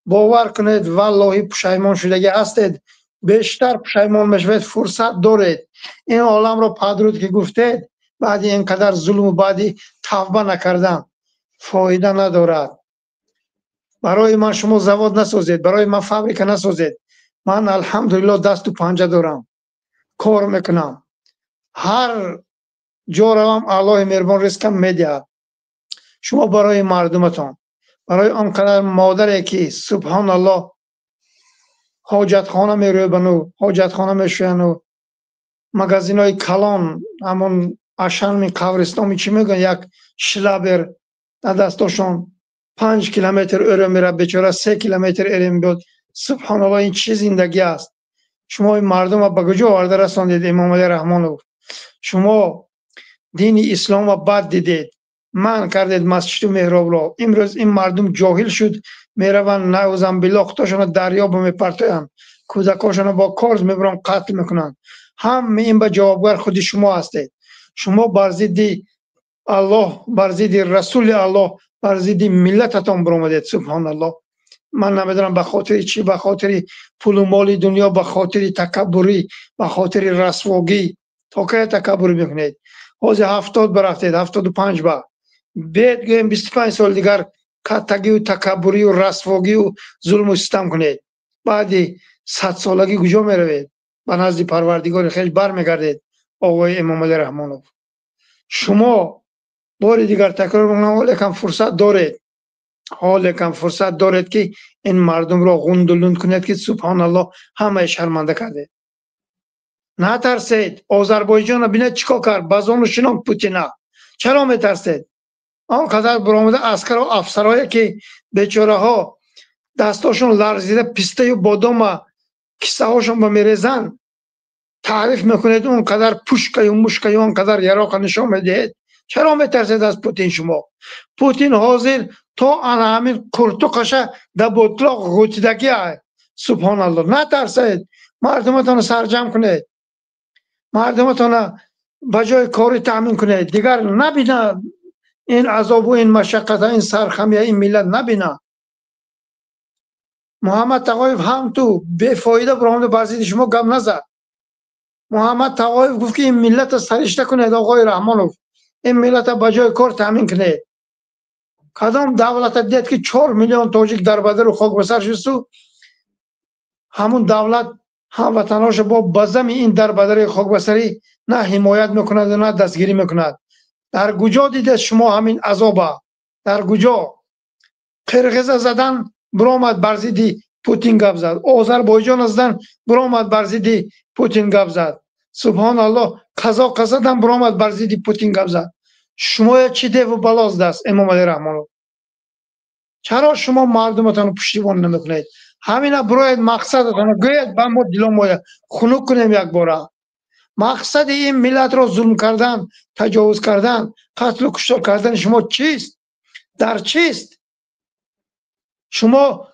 باور کنید والله پشیمان شدگی هستید، بیشتر پشیمان میشوید. فرصت دارید این عالم رو پدرود که گفتید بعد اینقدر ظلم و بعدی توبه نکردن فایده ندارد. برای من شما زواد نسازید، برای من فابریکه نسازید. من الحمدلله دست و پنجه دارم، کار میکنم، هر جا روم الله مهربان رزقم میدهد. شما برای مردمتان، برای آنقدر مادری که سبحان الله حاجت خانه میروی بنو، حاجت خانه میشوینو، مگزین های کلان همون اشن می قبرستان می چی میگن یک شلابر در دستاشون 5 کیلومتر اره میره بیچاره 3 کیلومتر اره میاد. سبحان الله این چه زندگی است. شما این مردم رو به کجا آورده رساندید امام علی رحمانوف؟ شما دین اسلام رو بد دیدید، من کردید مسجد و محراب را. امروز این مردم جاهل شد میروند نعوذ بالله خودشون دریا میپرتند، کودکاشون با کارز میبرن قتل میکنن. هم این به جوابگر خود شما هستید. شما بر ضد الله، بر ضد رسول الله، بر ضد ملتتان برآمدید. سبحان الله. من نمیدونم به خاطر چی، به خاطر پول و مال دنیا، به خاطر تکبری، به خاطر رسواگی تا که تکبر میکنید. حاضر 70 برفتید، 75 با بیت گویم 25 سال دیگر کتگی و تکبری و رسواگی و ظلم و ستم کنید. بعدی 100 سالگی کجا میروید؟ به نزد پروردگار خیش برمیگردید. آقای امام علی رحمانوف شما بار دیگر تکرار میکنم حال یکم فرصت دارید که این مردم را غند و لند کنید که سبحان الله همه شرمنده کرده. نترسید. آذربایجان ببینید چیکار کرد. بازون شنام پوتین. چرا میترسید؟ آنقدر برآمده عسکر و افسرایی که بیچاره ها دستاشون لرزیده پسته و بادام کیسه هاشون به میریزن تعریف میکنید اونقدر پوشکای و مشکای اونقدر یراق نشان میدهید. چرا میترسید از پوتین شما؟ پوتین حاضر تا انا همین کرتوقش در بطلاق غوتیدگی های. سبحان الله. نترسید. مردمتان سرجم کنید. مردمتان بجای کاری تامین کنید. دیگر نبینه این عذاب و این مشقت این سرخمی این ملت نبینه. محمد تقایف هم تو بیفایده برآمده بازدید شما گم نزد. محمد تقایف گفت که این ملت سرشته کنید. آقای رحمانوف این ملت بجای کار تامین کنید. کدام دولت دید که 4 میلیون تاجیک در بدر و خاک بسر شد؟ همون دولت هموطناش با بزم این در بدر خاک بسری نه حمایت میکند و نه دستگیری میکند. در کجا دیده شما همین عذابه؟ در کجا؟ قرقیز زدن برآمد بر ضد پوتین گپ زد. آذربایجان زدن برآمد بر ضد پوتین گپ زد. سبحان الله. قزاقستان هم برآمد بر ضد پوتین گپ زد. شما چی دیو بلاز دست امام علی رحمانو؟ چرا شما مردمتان پشتیبان نمیکنید؟ همینا برایت مقصدتان گوید با ما دلم خنک کنیم یک بار. مقصد این ملت را ظلم کردن، تجاوز کردن، قتل و کشتار کردن شما چیست؟ در چیست؟ شما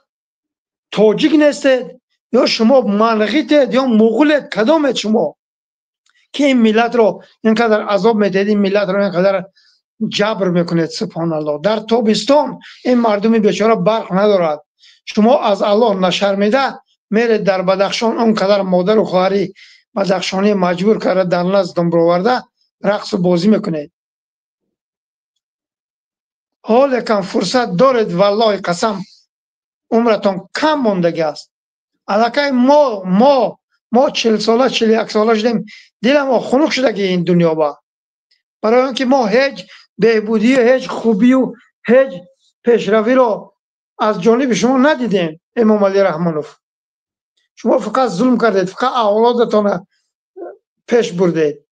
تاجیک نیستید یا شما منغیتید یا مغولید؟ کدامید شما که این ملت را اینقدر عذاب میدید؟ این ملت را اینقدر جبر میکنید؟ سبحان الله. در تابستان این مردم بیچاره برق ندارد. شما از الله نشرمیده میرید در بدخشان اونقدر مادر و خواهری بدخشانی مجبور کرده در نزد دنبال آورده رقص و بازی میکنید. حال کم فرصت دارید والله قسم عمرتان کم موندگی است. الکی ما 40 ساله 41 ساله شدیم دل ما خنک شده که این دنیا با برای اینکه ما هیچ بهبودی هیچ خوبی و هیچ پیشروی رو از جانب شما ندیدیم. امام علی رحمانوف شما فقط ظلم کردید. فقط اولادتان پیش بردید.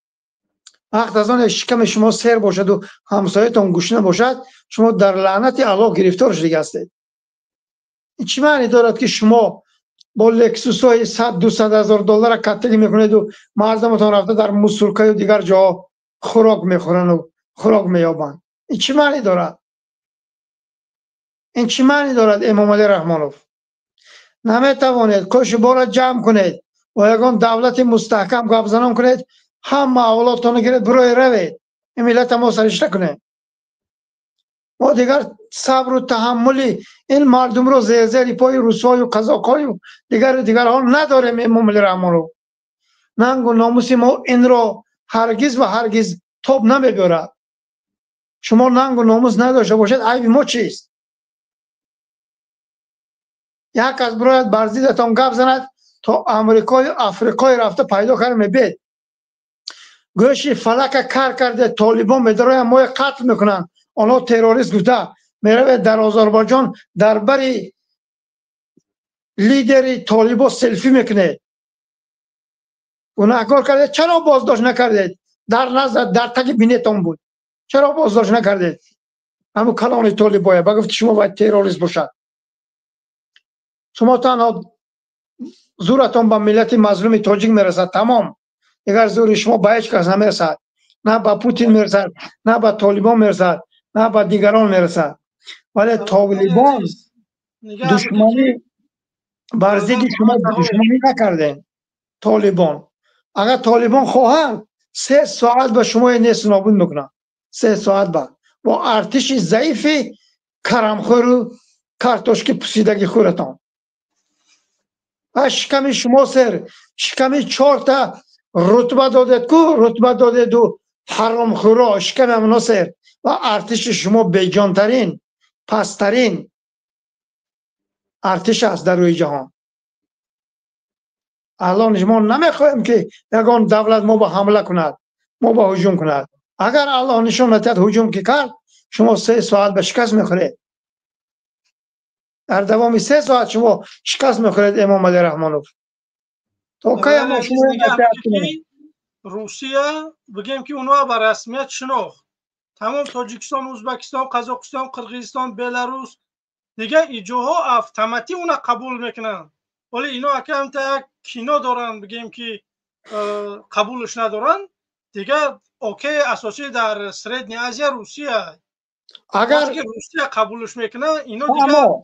وقت از آن شکم شما سیر باشد و همسایتان گوشنه باشد شما در لعنت الله گرفتار شده هستید. این چی معنی دارد که شما با لکسوس های 100-200 هزار دلار کتلی میکنید و مردمتان رفته در موسولکای و دیگر جا خوراک میخورن و خوراک میابند؟ این چی معنی دارد؟ این چی معنی دارد امام علی رحمانوف؟ نمیتوانید کش بار جمع کنید و یگان دولت مستحکم گپ زنان کنید همه اولادتان گیرید برای روید این ملت ما سرشته کنید. ما دیگر صبر و تحملی این مردم رو زیر پای روسای و قزاقای و دیگر ها نداریم. امام علی رحمانوف ننگ و ناموس ما این را هرگز و هرگز تاب نمیبرد. شما ننگ و ناموس نداشته باشید عیب ما چیست؟ یک از برایت برزیدتان گپ زند تا امریکای افریقای رفته پیدا کرده میبید گوشی فلک کار کرده طالبان میدارای ما قتل میکنن آنها تروریست گفته میره در آذربایجان در بری لیدری طالبان سلفی میکنه. گناهکار کرده چرا بازداشت نکردید؟ در نظر در تک بینیتان بود چرا بازداشت نکردید؟ همون کلان طالبان بگفت شما باید تروریست باشد. شما تنها زورتان به ملت مظلوم تاجیک میرسد تمام. دیگر زور شما به هیچ کس نمیرسد. نه به پوتین میرسد نه به طالبان میرسد نه به دیگران میرسد. ولی طالبان دشمنی بر ضد شما دشمنی نکرده. طالبان اگر طالبان خواهند 3 ساعت به شما نیست نابود میکنن. 3 ساعت بعد با ارتش ضعیف کرمخور و کارتوشک پوسیدگی خورتان و شکم شما سر شکم 4 تا رتبه دادید کو رتبه دادید و حرام خورا شکم همونا سر و ارتش شما بیجانترین پسترین ارتش است در روی جهان. الان ما نمیخوایم که یگان دولت ما با حمله کند ما با هجوم کند. اگر الله نشون ندهد هجوم که کرد شما 3 ساعت به شکست میخورید. در دوام 3 ساعت شما شکست میخورید امام علی رحمانوف. تو که ما شما روسیه بگیم که اونها به رسمیت شناخت، تمام تاجیکستان، ازبکستان، قزاقستان، قرقیزستان، بلاروس دیگه ایجاها اتوماتی اونا قبول میکنن. ولی اینا کم تا کینو دارن بگیم که قبولش ندارن دیگه. اوکی اساسی در سردنی آسیا روسیه. اگر روسیه قبولش میکنه اینا دیگه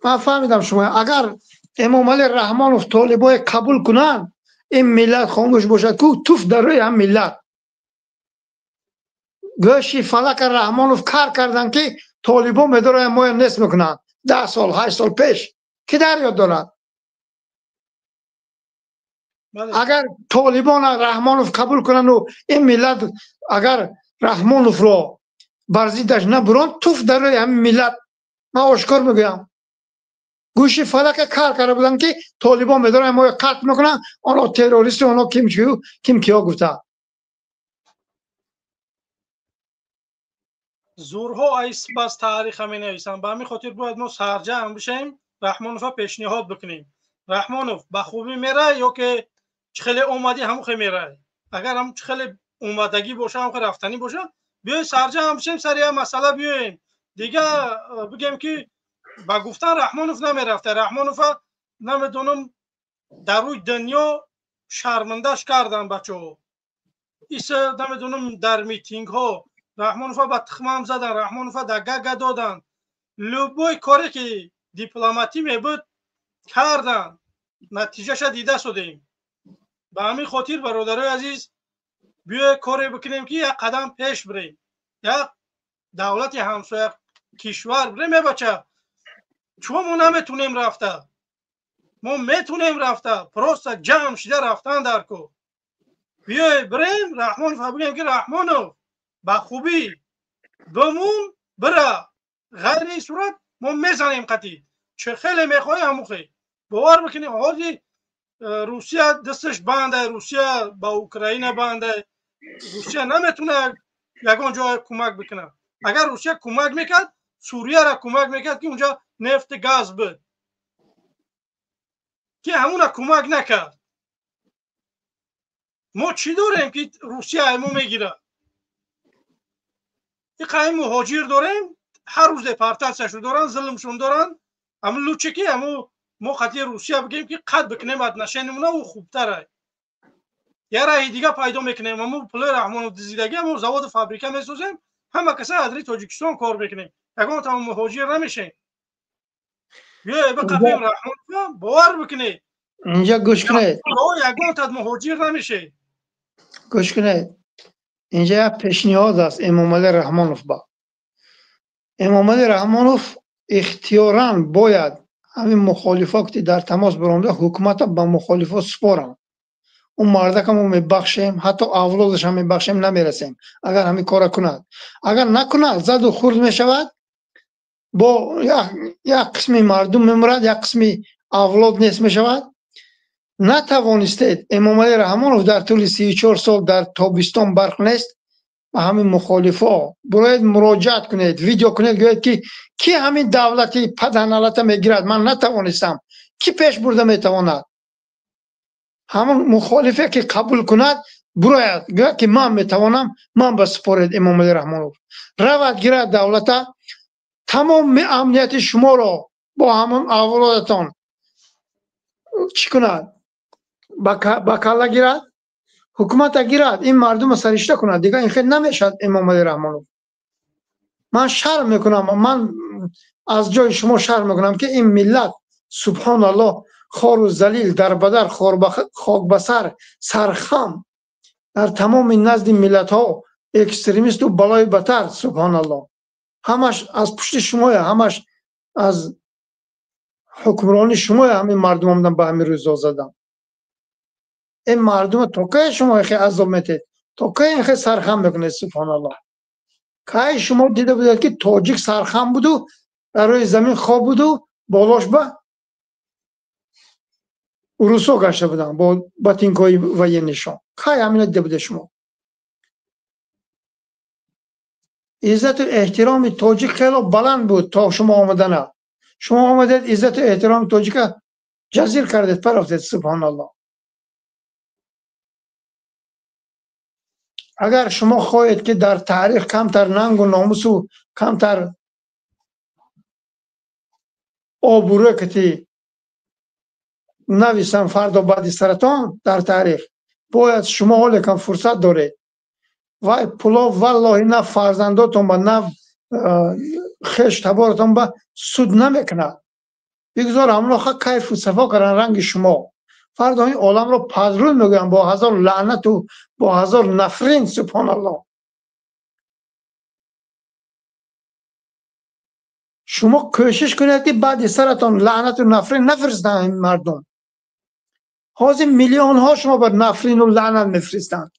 ما فهمیدم شما. اگر امام علی رحمانوف طالبای قبول کنن این ملت خاموش باشد که توف در روی هم ملت. گوشی فلک رحمانوف کار کردن که طالبان مدرای ما نصب میکنن 10 سال 8 سال پیش که در یاد دارن. اگر طالبان رحمانوف قبول کنن و این ملت اگر رحمانوف رو برزیدش نبرن توف در روی هم ملت. ما آشکار میگم گوشی فلک کار کرده بودن که طالبان مدرای ما قتل میکنن. آنها تروریست، آنها کیم کیا گفته. زورها ایست باز تاریخ می نویسن. به همین خاطر باید ما سرجم بشیم، رحمانوف پیشنهاد بکنیم. رحمانوف به خوبی میره یا که چخیلی اومدی همون خیلی میره. اگر هم چخیلی اومدگی باشه هم رفتنی باشه بیای سرجم بشیم، سریع مسئله بیایم دیگه. بگیم که با گفتن رحمانوف نمیرفته. رحمانوف نمیدونم در روی دنیا شرمندهش کردن بچه. ایسا نمیدونم در میتینگ ها رحمانوف با تخمام زدن، رحمانوف دگه دادن. لوبوی کاری که دیپلماتی میبود کردن، نتیجهش دیده شدیم. به همین خاطر برادرای عزیز بیای کاری بکنیم که یک قدم پیش بریم، یک دولت همسایه کشور بریم. بچه چون ما نمیتونیم رفته، ما میتونیم رفته، پروست جمع شده رفتن در کو. بیای بریم رحمانوف بگیم که رحمانوف با خوبی بمون بره، غیر این صورت ما میزنیم قطعی. چه خیلی میخوایی همون خیلی باور بکنیم. حالی روسیه دستش بنده، روسیه با اوکراین بنده، روسیه نمیتونه یگان جای کمک بکنه. اگر روسیه کمک میکرد سوریه را کمک میکرد که اونجا نفت گاز بود، که همون کمک نکرد. ما چی داریم که روسیه همون میگیره؟ این قایم مهاجر داریم، هر روز پرتنسشون دارن، ظلمشون دارن. اما لوچه که همون ما خطی روسیه بگیم که قد بکنیم اد نشینمونه و خوبتره. یه رای دیگه پیدا میکنیم. اما پلای رحمانوف دیزیدگی همون زواد فابریکه میسازیم، همه کسا ادری تاجیکستان کار بکنیم، یکان تا مهاجر نمیشیم. بیا بقفیم رحمانوف باور بکنید اینجا گوش کنید، یکان تا مهاجر نمیشه. گوش کنید. اینجا پیشنهاد است امام علی رحمانوف. با امام علی رحمانوف اختیاراً باید همین مخالفات که در تماس برانده حکومت به مخالفات سپارن. اون مرده که ما میبخشیم، حتی اولادش هم میبخشیم، نمیرسیم اگر همین کار کند. اگر نکند زد و خورد میشود، با یک قسمی مردم میمرد، یک قسمی اولاد نیست میشود. نتوانستید امام علی رحمانوف در طول 34 سال در تابستان برق نیست و همین مخالفا باید مراجعت کنید، ویدیو کنید، گوید که کی همین دولتی پدنالت میگیرد، من نتوانستم، کی پیش برده میتواند. همون مخالفه که قبول کند براید گوید که من میتوانم، من بسپارید امام علی رحمانوف. رود گیرد دولت تمام امنیت شما را با همون اولادتان چی کند، با کلا گیرد، حکومت گیرد، این مردم سرشته کند. دیگه این خیلی نمیشد امام علی رحمانوف. من شرم میکنم، من از جای شما شرم میکنم که این ملت سبحان الله خار و ذلیل، در بدر خاک بسر، سرخم، در تمام نزد ملت ها اکستریمیست و بلای بتر، سبحان الله، همش از پشت شما، همش از حکمرانی شما. همین مردم هم به همین روزا زدم. این مردم تو که شما خیلی عذاب میتید، تو که خیلی سرخم میکنید، سبحان الله. که شما دیده بودید که تاجیک سرخم بود و در روی زمین خواب بود و بالاش به روسو گشته بودن با باتینکای و یه نشان. که همین دیده بوده شما. عزت و احترام تاجیک خیلی بلند بود تا شما آمدن. شما آمدید عزت و احترام تاجیک جزیر کردید، پرفتید. سبحان الله. اگر شما خواهید که در تاریخ کمتر ننگ و ناموس و کمتر آبروی کتی نویسن فردا بعد سرطان در تاریخ، باید شما حال کم فرصت دارید. وای پلو والله نه فرزنداتون با نه خش تبارتون با سود نمیکنه. بگذار همون خواهد کیف و صفا کردن رنگ شما. فردا این عالم رو پدرون میگویم با هزار لعنت و با هزار نفرین. سبحان الله. شما کوشش کنید که بعد سرتان لعنت و نفرین نفرستن این مردم. حاضر میلیون ها شما بر نفرین و لعنت میفرستن،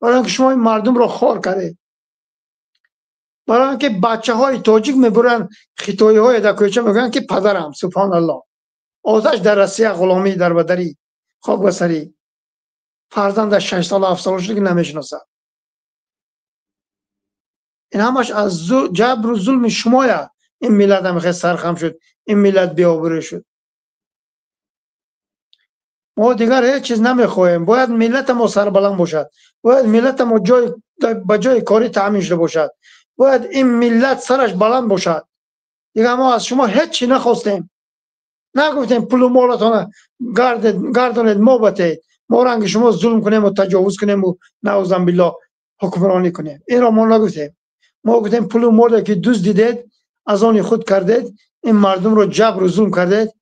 برای اینکه شما این مردم رو خار کردید. برای اینکه بچه های تاجیک میبرن خطایی های در کوچه میگن که پدرم. سبحان الله. آتش در رسیه غلامی در بدری خاک بسری. فرزند 6 سال 7 سال شده که نمیشناسه. این همش از جبر و ظلم شمایه. این ملت هم خیلی سرخم شد، این ملت بی‌آبرو شد. ما دیگر هیچ چیز نمیخواهیم. باید ملت ما سربلند باشد، باید ملت ما به جای کاری تامین شده باشد، باید این ملت سرش بلند باشد. دیگر ما از شما هیچ چی نخواستیم. نگفتیم پول و مالتان گردانید ما بتید، ما رنگ شما ظلم کنیم و تجاوز کنیم و نعوذ بالله حکمرانی کنیم. این را ما نگفتیم. ما گفتیم پول و مالی که دوست دیدید از آن خود کردید، این مردم رو جبر و ظلم کردید،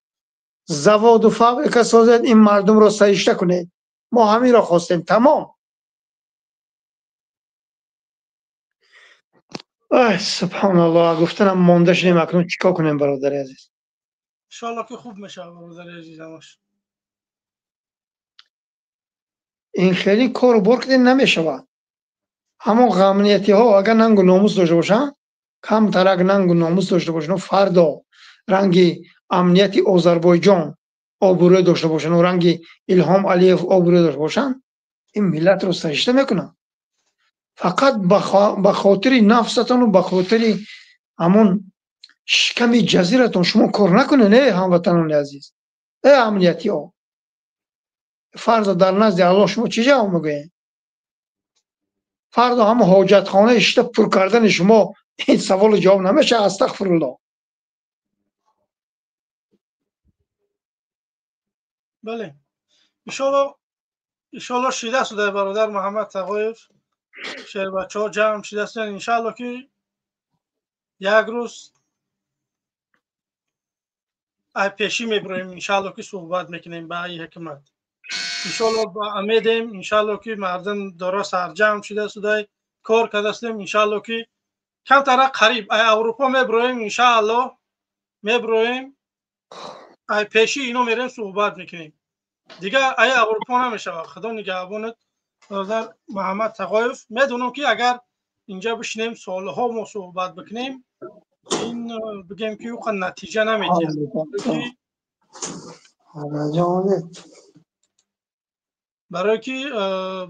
زواد و فابریکه سازید، این مردم رو سرشته کنید. ما همین را خواستیم. تمام. سبحان الله. گفتنم مانده شدیم اکنون چیکار کنیم برادر عزیز؟ انشالله که خوب میشه برادر عزیزمش. این خیلی کار بار کردن نمیشود. همون غمنیتی ها اگر ننگ و ناموس داشته باشن، کم ترک ننگ و ناموس داشته باشن و فردا رنگی امنیتی آذربایجان آبروی داشته باشن و رنگی الهام علیف آبروی داشته باشن، این ملت رو سرشته میکنن. فقط به خاطر نفستان و به خاطر همون شکم جزیرتون شما کار نکنه. نه هموطنان عزیز، ای امنیتی ها، فردا در نزد الله شما چی جواب میگوین؟ فردا هم حاجت خانه اشته پر کردن شما این سوال جواب نمیشه. استغفرالله. بله انشالله شیده شده برادر محمد تقایف. شهر بچه ها جمع شده شدن. انشالله که یک روز ای پیشی میبریم. انشالله که صحبت میکنیم با ای حکمت. انشالله با امیدیم انشالله که مردم داره سرجم شده کار کرده استیم. انشالله که کم تر قریب ای اروپا میبریم. انشالله میبریم ای پیشی اینو میریم صحبت میکنیم. دیگه ای اروپا نمیشه. خدا نگهبانت برادر محمد تقایف. میدونم که اگر اینجا بشینیم سالها ما صحبت بکنیم این بگیم که او نتیجه نمیده. برای که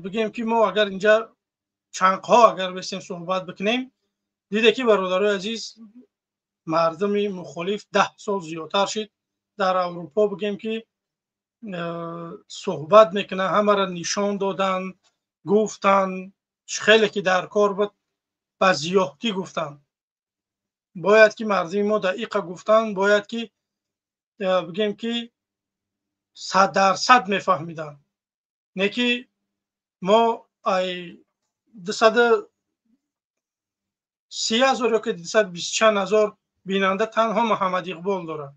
بگیم که ما اگر اینجا چند ها اگر بسیم صحبت بکنیم، دیده که برادرای عزیز مردم مخالف 10 سال زیادتر شد در اروپا. بگیم که صحبت میکنه، همه را نشان دادن، گفتن خیلی که در کار بود با زیادتی گفتن. باید که مردم ما دقیقه گفتن، باید که بگیم که 100% میفهمیدن. نه که ما 230,000 یا که 220,000 بیننده تنها محمد اقبال داره.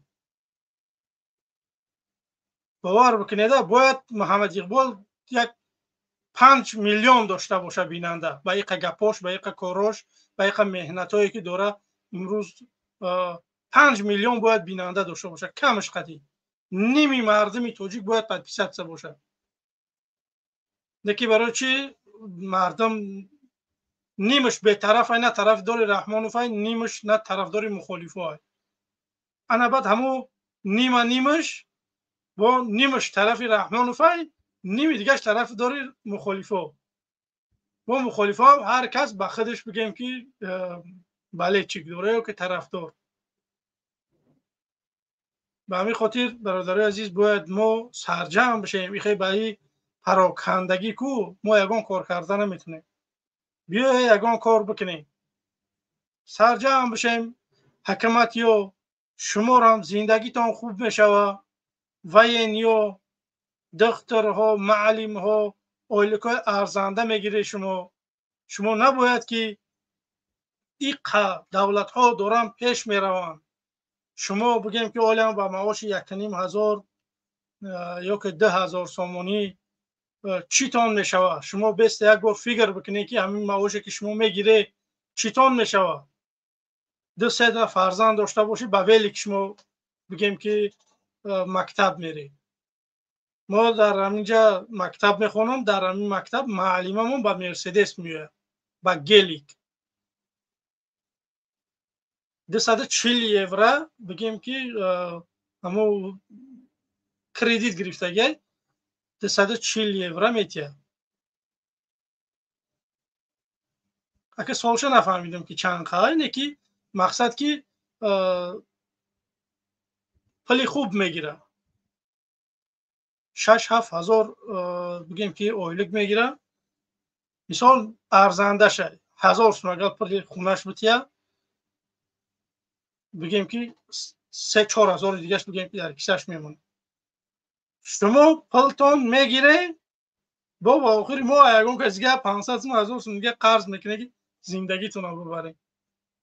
باور بکنید باید محمد اقبال یک 5 میلیون داشته باشه بیننده. با این گپاش، با این کاراش، با این مهنتایی که داره امروز 5 میلیون باید بیننده داشته باشه. کمش قدی نیمی مردم تاجیک باید 5% باشه. نکی برای چی مردم نیمش به طرف نه طرفدار رحمانوفای، نیمش نه طرفدار مخالفای. انا بعد همو نیمش با نیمش طرف رحمانوفای، نیمی دیگهش طرفدار مخالفا. با مخالفا هر کس به خودش بگیم که بله چیک داره و که طرفدار. به همین خاطر برادرای عزیز باید ما سرجم بشیم. میخوای به این پراکندگی کو ما یگان کار کردن نمیتونیم. بیا یگان کار بکنیم، سرجم بشیم. حکومت یا شما هم زندگیتان خوب میشوه و این یا دخترها معلمها اولیکای ارزنده میگیره. شما نباید که این دولت ها دارن پیش میروند شما بگیم که اولیان با معاش 1,500 یا که 10,000 سومونی چی تان میشوه. شما بیست یک بار فکر بکنید که همین معاشی که شما میگیره چی تان میشوه. 2-3 فرزند داشته باشی به ویلی که شما بگیم که مکتب میری. ما در همینجا مکتب میخونم، در همین مکتب معلممون با مرسدس میاد با گلیک 240 یورو بگیم که همو کردیت گرفتگی 240 یورو میتیه. اگه سوالش نفهمیدم که چند خواهی اینه که مقصد که پلی خوب میگیره 6-7 هزار بگیم که اویلک میگیره. مثال ارزنده شه 1000 سوم اگر پلی خونش بتیه بگیم که 3-4 هزار دیگهش بگیم که در کیسش میمونه. شما پلتون میگیره با آخری ما یگون که دیگه 500 سوم 1000 سوم دیگه قرض میکنه که زندگیتون رو ببرین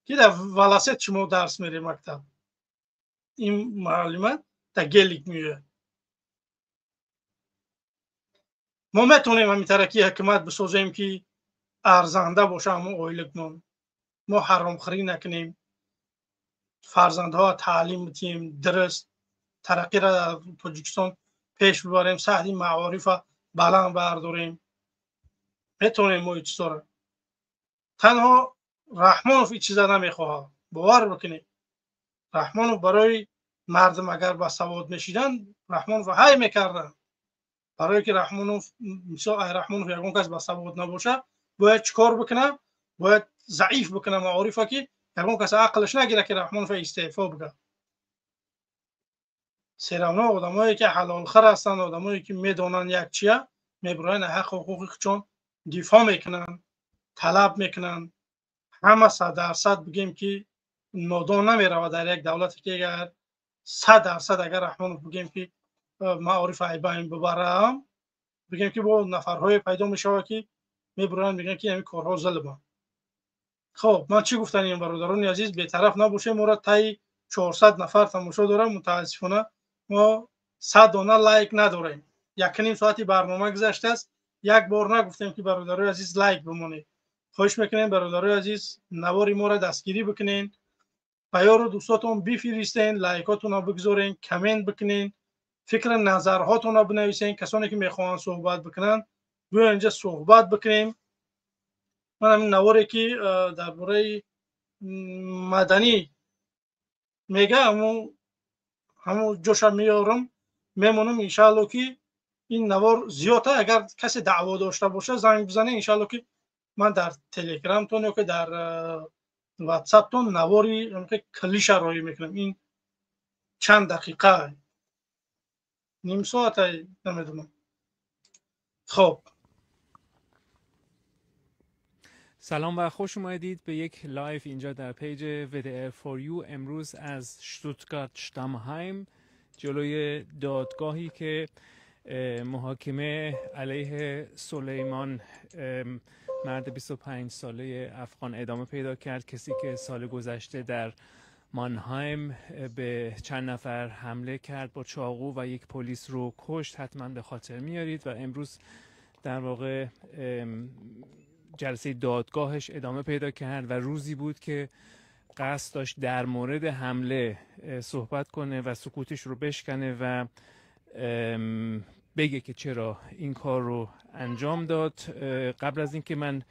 که در ولست شما درس میره مکتب. این معلومه در گلیک میوه. ما میتونیم همین ترکی حکومت بسازیم که ارزنده باشه همون اویلکمون. ما حرام خوری نکنیم، فرزندها تعلیم بدیم، درست ترقی را در تاجیکستان پیش ببریم، سطح معارف بلند برداریم. میتونیم ما چیزا را. تنها رحمانوف این چیزا نمیخواه. باور بکنید رحمانوف برای مردم اگر با سواد میشیدن رحمانوف های میکردن. برای که رحمانوف مثلا رحمانوف یگان کس با سواد نباشه باید چیکار بکنه؟ باید ضعیف بکنه معارفه که یگان کس عقلش نگیره که رحمانوف استعفا بده. سیرونا آدمایی که حلال خر هستن، آدمایی که میدونن یک چیه میبرن حق حقوق چون دفاع میکنن، طلب میکنن. همه 100% بگیم که نادان نمیره در یک دولتی که اگر 100% اگر رحمانوف بگیم که معارف ایباین ببرم بگیم که با نفرهای پیدا میشه که میبرن میگن که همین کارها ظلمه. خب من چی گفتن این برادران عزیز بی‌طرف نباشه. ما را تای 400 نفر تماشا دارم. متاسفانه ما 100 دانه لایک نداریم. 1.5 ساعتی برنامه گذشته است یک بار نگفتیم که برادران عزیز لایک بمونید. خواهش میکنیم برادران عزیز نواری ما را دستگیری بکنین، پیام رو دوستاتون بفرستین، لایکاتون رو بگذارین، کامنت بکنین، فکر نظرهاتون رو بنویسین. کسانی که میخوان صحبت بکنن بیاین اینجا صحبت بکنیم. من همین نواری که درباره مدنی میگه همون جوشم میارم میمونم. انشالله که این نوار زیاده. اگر کسی دعوا داشته باشه زنگ بزنه انشالله که من در تلگرام تون یا که در واتساپ تون نواری که کلیش رای میکنم. این چند دقیقه نیم ساعت نمیدونم. خب سلام و خوش اومدید به یک لایف اینجا در پیج WDR for you. امروز از شتوتگارت شتامهایم جلوی دادگاهی که محاکمه علیه سلیمان مرد 25 ساله افغان ادامه پیدا کرد. کسی که سال گذشته در مانهایم به چند نفر حمله کرد با چاقو و یک پلیس رو کشت. حتما به خاطر میارید. و امروز در واقع جلسه دادگاهش ادامه پیدا کرد و روزی بود که قصد داشت در مورد حمله صحبت کنه و سکوتش رو بشکنه و بگه که چرا این کار رو انجام داد. قبل از اینکه من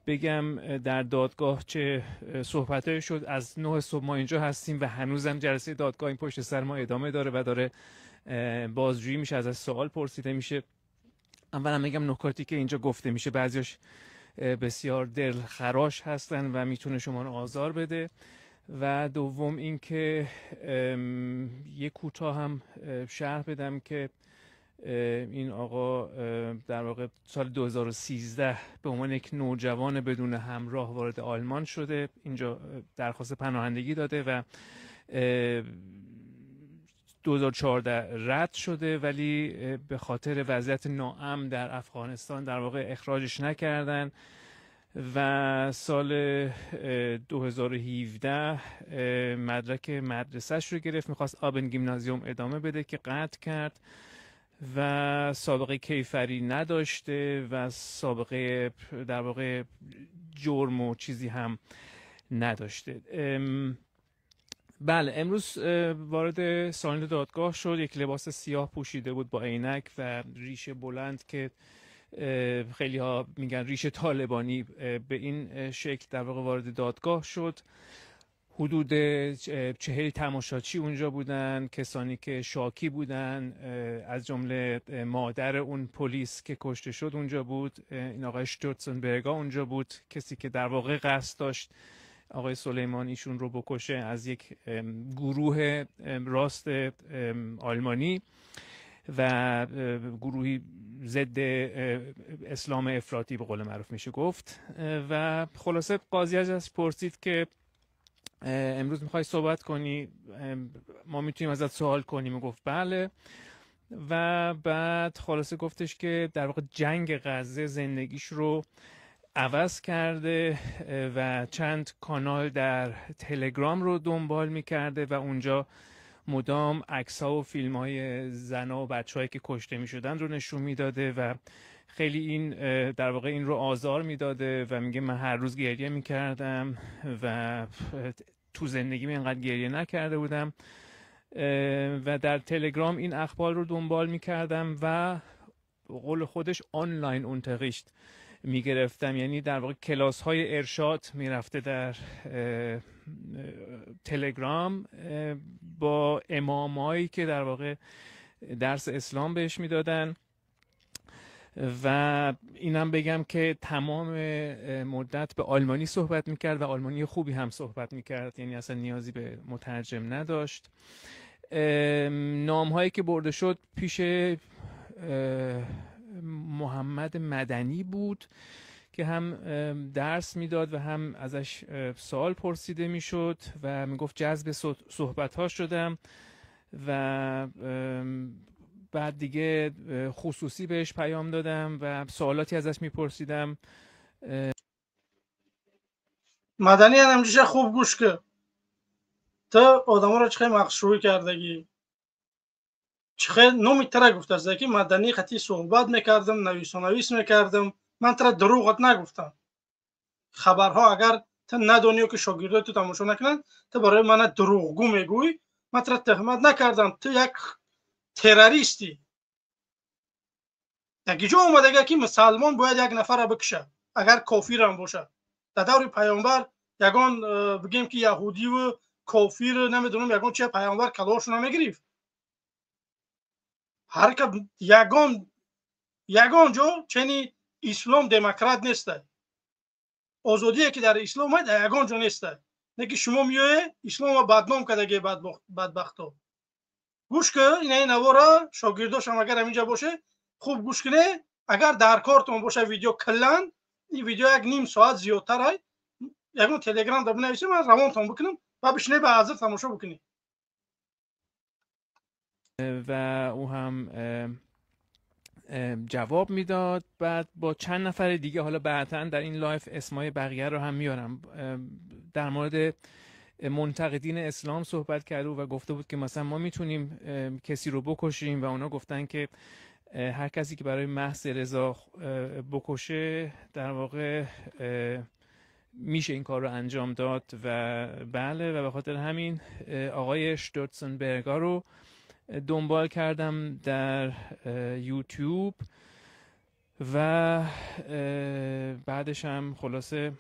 بگم در دادگاه چه صحبتایی شد، از 9 صبح ما اینجا هستیم و هنوزم جلسه دادگاه این پشت سر ما ادامه داره و داره بازجویی میشه، از سوال پرسیده میشه. اولا میگم نکاتی که اینجا گفته میشه بعضیش بسیار دلخراش هستن و میتونه شما رو آزار بده. و دوم اینکه یه کوتاه هم شرح بدم که این آقا در واقع سال 2013 به عنوان یک نوجوان بدون همراه وارد آلمان شده، اینجا درخواست پناهندگی داده و 2014 رد شده، ولی به خاطر وضعیت ناامن در افغانستان در واقع اخراجش نکردن و سال 2017 مدرک مدرسهش رو گرفت، میخواست آبن گیمنازیوم ادامه بده که قطع کرد و سابقه کیفری نداشته و سابقه در واقع جرم و چیزی هم نداشته. بله، امروز وارد سالن دادگاه شد. یک لباس سیاه پوشیده بود با عینک و ریش بلند که خیلی ها میگن ریش طالبانی، به این شکل در واقع وارد دادگاه شد. حدود 40 تماشاچی اونجا بودن، کسانی که شاکی بودن، از جمله مادر اون پلیس که کشته شد اونجا بود، این آقای شتورتسنبرگا اونجا بود، کسی که در واقع قصد داشت آقای سلیمان ایشون رو بکشه از یک گروه راست آلمانی و گروهی ضد اسلام افراطی به قول معروف میشه گفت. و خلاصه قاضی ازش پرسید که امروز میخوای صحبت کنی، ما میتونیم ازت سوال کنیم؟ و گفت بله. و بعد خلاصه گفتش که در واقع جنگ غزه زندگیش رو عوض کرده و چند کانال در تلگرام رو دنبال میکرده و اونجا مدام عکس‌ها و فیلم‌های زن‌ها و بچه‌هایی که کشته می‌شدن رو نشون میداده و خیلی این در واقع این رو آزار میداده و میگه من هر روز گریه میکردم و تو زندگیم اینقدر گریه نکرده بودم و در تلگرام این اخبار رو دنبال میکردم و به قول خودش آنلاین اونتقیشت میگرفتم، یعنی در واقع کلاس های ارشاد میرفته در تلگرام با امامایی که در واقع درس اسلام بهش میدادن. و اینم بگم که تمام مدت به آلمانی صحبت میکرد و آلمانی خوبی هم صحبت میکرد، یعنی اصلا نیازی به مترجم نداشت. نام هایی که برده شد پیش محمد مدنی بود که هم درس میداد و هم ازش سوال پرسیده میشد و میگفت جذب صحبت ها شدم و بعد دیگه خصوصی بهش پیام دادم و سوالاتی ازش میپرسیدم. مدنی همیشه خوب گوش که تا آدم را چخه مخشوی کردگی چخه نمیتره گفت است که مدنی خطی صحبت میکردم، نویس میکردم، من ترا دروغت نگفتم. خبرها اگر تا ندونی که شاگردای تو تماشا نکنن تا برای من دروغگو میگوی، من ترا تهمت نکردم، تو یک تروریستی. یک جا اومده که مسلمان باید یک نفر را بکشه اگر کافر هم باشه. در دور پیامبر یگان بگیم که یهودی و کافر نمیدونم یگان چه پیامبر کلاش نمیگرفت. هر که یگان جا چنی اسلام دموکرات نیسته، آزادی که در اسلام هست در یگان جا نیسته. نه که شما میای اسلام رو بدنام کردگی بدبختا. گوش که این نوارا شاگرداش هم اگر همینجا باشه خوب گوش کنه. اگر در کارتون باشه ویدیو کلان، این ویدیو یک نیم ساعت زیادتر های، یگان تلگرام در بنویسیم من روانتون بکنم و بشینه به حاضر تماشا بکنی. و او هم جواب میداد. بعد با چند نفر دیگه، حالا بعداً در این لایف اسمای بقیه رو هم میارم، در مورد منتقدین اسلام صحبت کرده و گفته بود که مثلا ما میتونیم کسی رو بکشیم و اونا گفتن که هر کسی که برای محض رضا بکشه در واقع میشه این کار رو انجام داد. و بله، و به خاطر همین آقای شتورتسنبرگا رو دنبال کردم در یوتیوب و بعدش هم خلاصه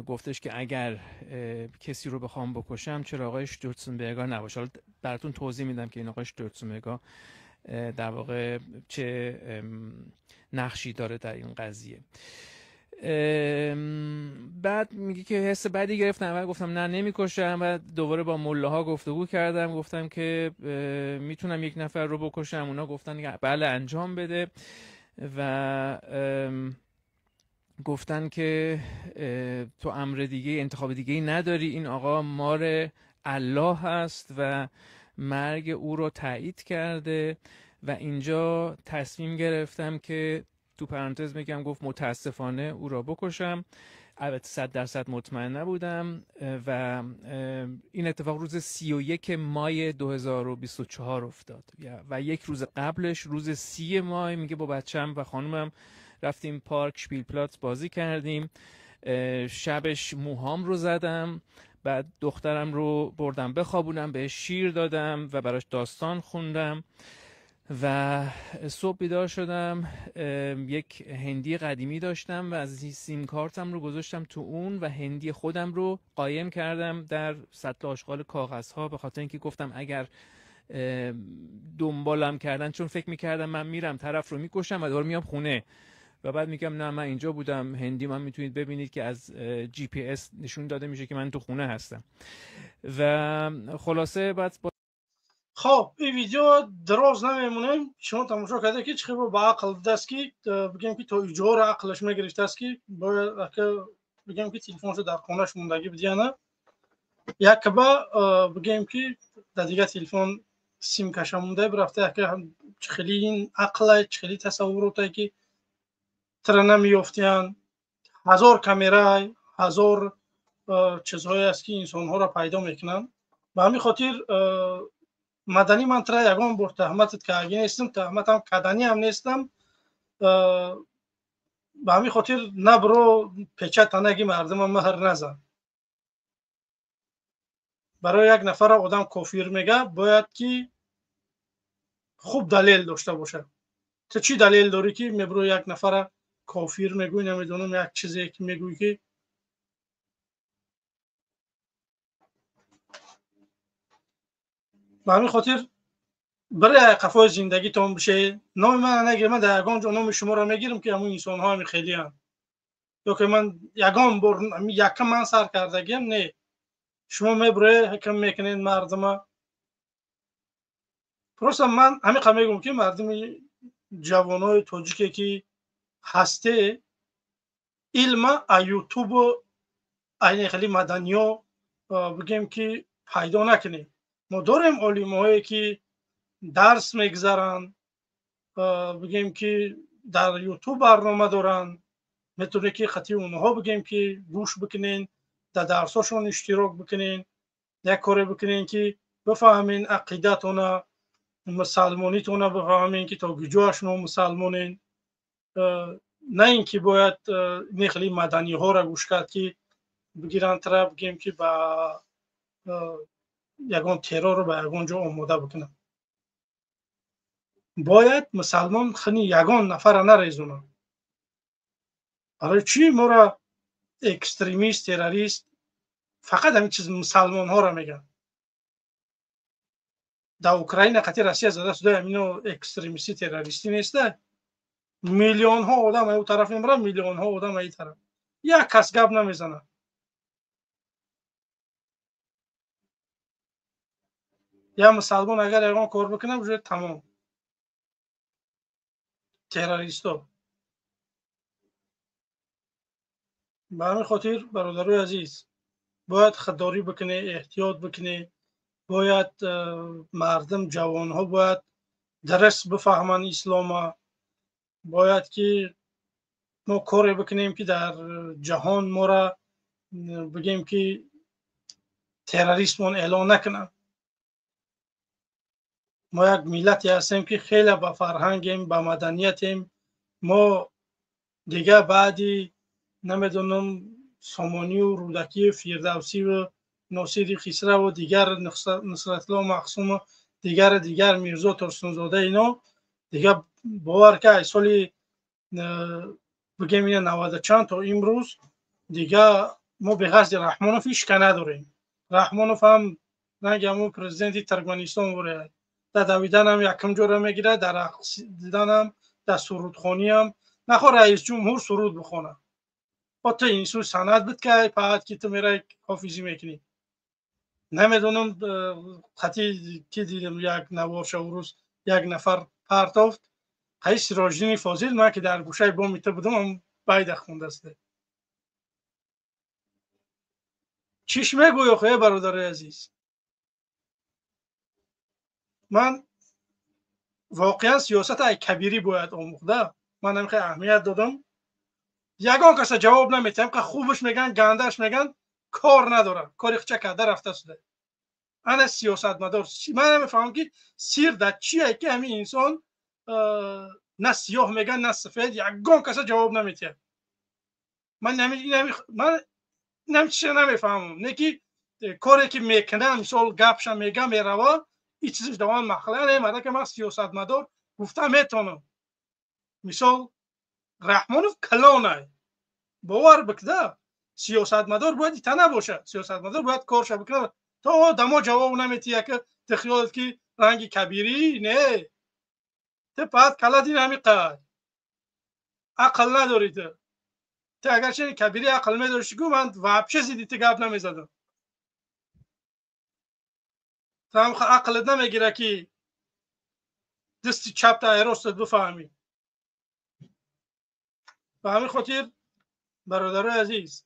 گفتش که اگر کسی رو بخوام بکشم چرا آقای شتورتسنبرگا نباشه. حالا براتون توضیح میدم که این آقای شتورتسنبرگا در واقع چه نقشی داره در این قضیه. بعد میگه که حس بدی گرفتم. اول گفتم نه نمیکشم، بعد دوباره با ملاها گفتگو کردم، گفتم که میتونم یک نفر رو بکشم. اونا گفتن بله انجام بده و گفتن که تو امر دیگه، انتخاب دیگه نداری، این آقا مار الله هست و مرگ او رو تایید کرده. و اینجا تصمیم گرفتم که تو پرانتز میگم گفت متاسفانه او را بکشم. البته 100% مطمئن نبودم و این اتفاق روز 31 مای 2024 افتاد و یک روز قبلش روز 30 مای میگه با بچم و خانومم رفتیم پارک شپیلپلاتس بازی کردیم. شبش موهام رو زدم، بعد دخترم رو بردم بخوابونم، بهش شیر دادم و براش داستان خوندم و صبح بیدار شدم. یک هندی قدیمی داشتم و از سیم کارتم رو گذاشتم تو اون و هندی خودم رو قایم کردم در سطل آشغال کاغذها، به خاطر اینکه گفتم اگر دنبالم کردن، چون فکر میکردم من میرم طرف رو میکشم و دوباره میام خونه و بعد میگم نه من اینجا بودم. هندی من میتونید ببینید که از جی پی اس نشون داده میشه که من تو خونه هستم. و خلاصه بعد خب این ویدیو دراز نمیمونه. شما تماشا کرده که چه با عقل دست کی بگیم که تو ایجور عقلش میگرفت است که باید که بگیم که تلفنش در خونهش موندگی بدیه نه یک با بگیم که در دیگه تلفن سیم کش مونده برفته که خیلی این عقل خیلی تصورات که تر نمیافتین. هزار کامرا، هزار چیزهایی است که انسان ها را پیدا میکنن. به همین خاطر مدنی من ترا یگان بار تهمتت که اگه نیستم، تهمتم کدنی هم نیستم. به همین خاطر نبرو پیچه تنگی مردم هم مهر نزن. برای یک نفر آدم کافر میگه باید که خوب دلیل داشته باشه. تو چی دلیل داری که میبرو یک نفر کافر میگوی؟ نمیدونم یک چیزی که میگوی که به همین خاطر برای قفای زندگی تون بشه. نام من نگیر، من در یگان جا نام شما را میگیرم که همون انسان ها خیلی هم یا که من یگان بار یکم من سر کردگیم نه. شما میبره حکم میکنین مردم. پروسا من همین قم میگم که مردم جوانای تاجیکی که هسته علم یوتیوب این خیلی مدنی ها بگیم که پیدا نکنیم. ما داریم علم هایی که درس میگذارن، بگیم که در یوتیوب برنامه دارن، میتونه که خطی اونها بگیم که گوش بکنین، در درساشون اشتراک بکنین، یک کاری بکنین که بفهمین عقیدتون، مسلمانیتون بفهمین که تا کجا شما مسلمانین. نه اینکه باید نخلی مدنی ها را گوش کرد که بگیرن طرف بگیم که با یگان ترور رو به یگان جا آماده بکنن. باید مسلمان خنی یگان نفر نریزونه. برای چی ما را اکستریمیست، تروریست فقط همین چیز مسلمان ها را میگن؟ در اوکراین قطعی روسیه زده شده همینو اکستریمیستی تروریستی نیسته. میلیون ها آدم اون طرف میمرن، میلیون ها آدم این طرف. یک کس گپ نمیزنه. یا مسلمان اگر یگان کار بکنه بجای تمام تروریستا. به همین خاطر برادرای عزیز باید خودداری بکنه، احتیاط بکنه. باید مردم، جوان ها باید درست بفهمن اسلام. باید که ما کاری بکنیم که در جهان ما را بگیم که تروریستمون اعلان نکنن. ما یک ملتی هستیم که خیلی با فرهنگیم، با مدنیتیم. ما دیگه بعدی نمیدونم سامانی و رودکی و فیردوسی و ناصری خسرو و دیگر نصرت الله معصوم و دیگر میرزا ترسنزاده اینا دیگه باور که سال بگیم این 90 چند تا امروز دیگه ما به قصد رحمانوف هیچ نداریم. رحمانوف هم نگم پرزیدنت ترکمنستان بوده. در دویدن هم یکم جوره میگیره، در رقص دیدن هم، در سرودخوانی هم نخواه رئیس جمهور سرود بخونه. با تو این سو سند بود که فقط که تو میره حافظی میکنی. نمیدونم خطی که دیدم یک نوار روز یک نفر پرتافت های سراجدین فاضل، من که در گوشه با میته بودم هم باید خونده است. چیش میگوی آخوی برادر عزیز؟ من واقعا سیاست های کبیری باید آموخته. من هم خیلی اهمیت دادم. یگان کس جواب نمیتیم که خوبش میگن گندش میگن کار نداره، کاری چه کرده رفته شده. انا سیاست مدار من نمیفهمم که سیر در چیه که همین انسان نه سیاه میگن نه سفید، یگان کس جواب نمیتیم. من نمیفهمم. نه که کاری که میکنه مثال گپش میگه میروا این چیزش دوام مخله نمیده که من سیاست مدار گفتم میتونم. مثال رحمانوف کلانه باور بکده سیاست مدار باید ایتا نباشه. سیاست مدار باید کارش بکنه. تو دما جواب نمیتیه که تخیلت که رنگ کبیری نه تو بعد کلا دین همی قد عقل نداری. تو اگر چه کبیری عقل میداشتی که من وابچه زیدی تو گپ نمیزدم. تو هم عقلت نمیگیره که دستی چپ تا راستت بفهمی. به همین خاطر برادر عزیز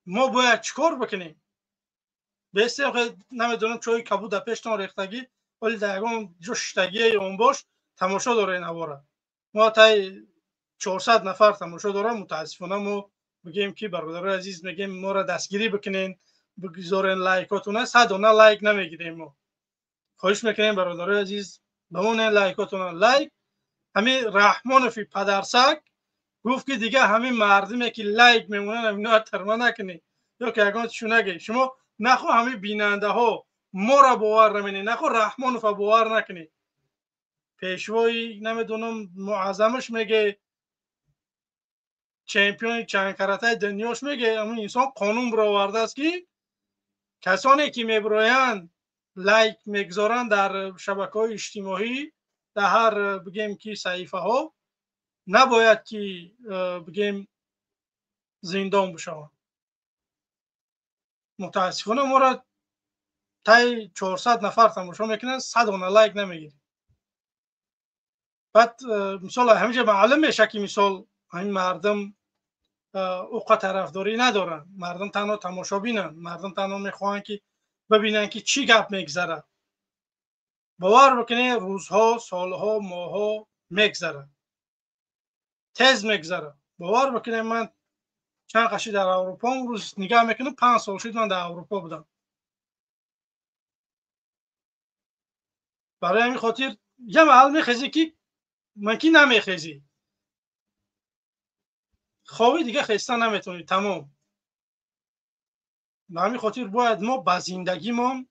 ما باید چیکار بکنیم؟ بسیار نمیدونم چوی کبود در پیشتان ریختگی ولی در یکم جشتگی اون باش تماشا داره نواره. ما تای 400 نفر تماشا داره. متاسفانه ما بگیم که برادر عزیز میگیم ما را دستگیری بکنین بگذارین لایکاتون. 100 دونه لایک نمیگیریم. ما خواهش میکنیم برادر عزیز بمونین لایکاتون لایک. همین رحمانوفی پدرسک گفت که دیگه همین مردمی که لایک میمونن اینا ترما نکنید یا که اگه شونگه شما نخو همین بیننده ها ما را باور نمینید، نخو رحمانوف باور نکنید. پیشوای نمیدونم معظمش میگه چمپیون چند کرته دنیاش میگه اما انسان قانون برآورده آورده است که کسانی که میبراین لایک میگذارن در شبکه‌های اجتماعی در هر بگیم که صحیفه ها نباید که بگیم زندان بشوند. متاسفانه ما را تای 400 نفر تماشا میکنن 100 دونه لایک نمیگیریم. بعد مثال همینجا معلوم میشه که مثال همین مردم اوقات طرفداری ندارن. مردم تنها تماشا بینن. مردم تنها میخوان که ببینن که چی گپ میگذره. باور بکنه روزها سالها ماها میگذره تیز میگذره. باور بکنه من چند قشی در اروپا اون روز نگاه میکنم 5 سال شد من در اروپا بودم. برای همین خاطر یه محل میخیزی که من کی نمیخیزی خوابی دیگه خسته نمیتونی تمام. به همین خاطر باید ما با زندگی ما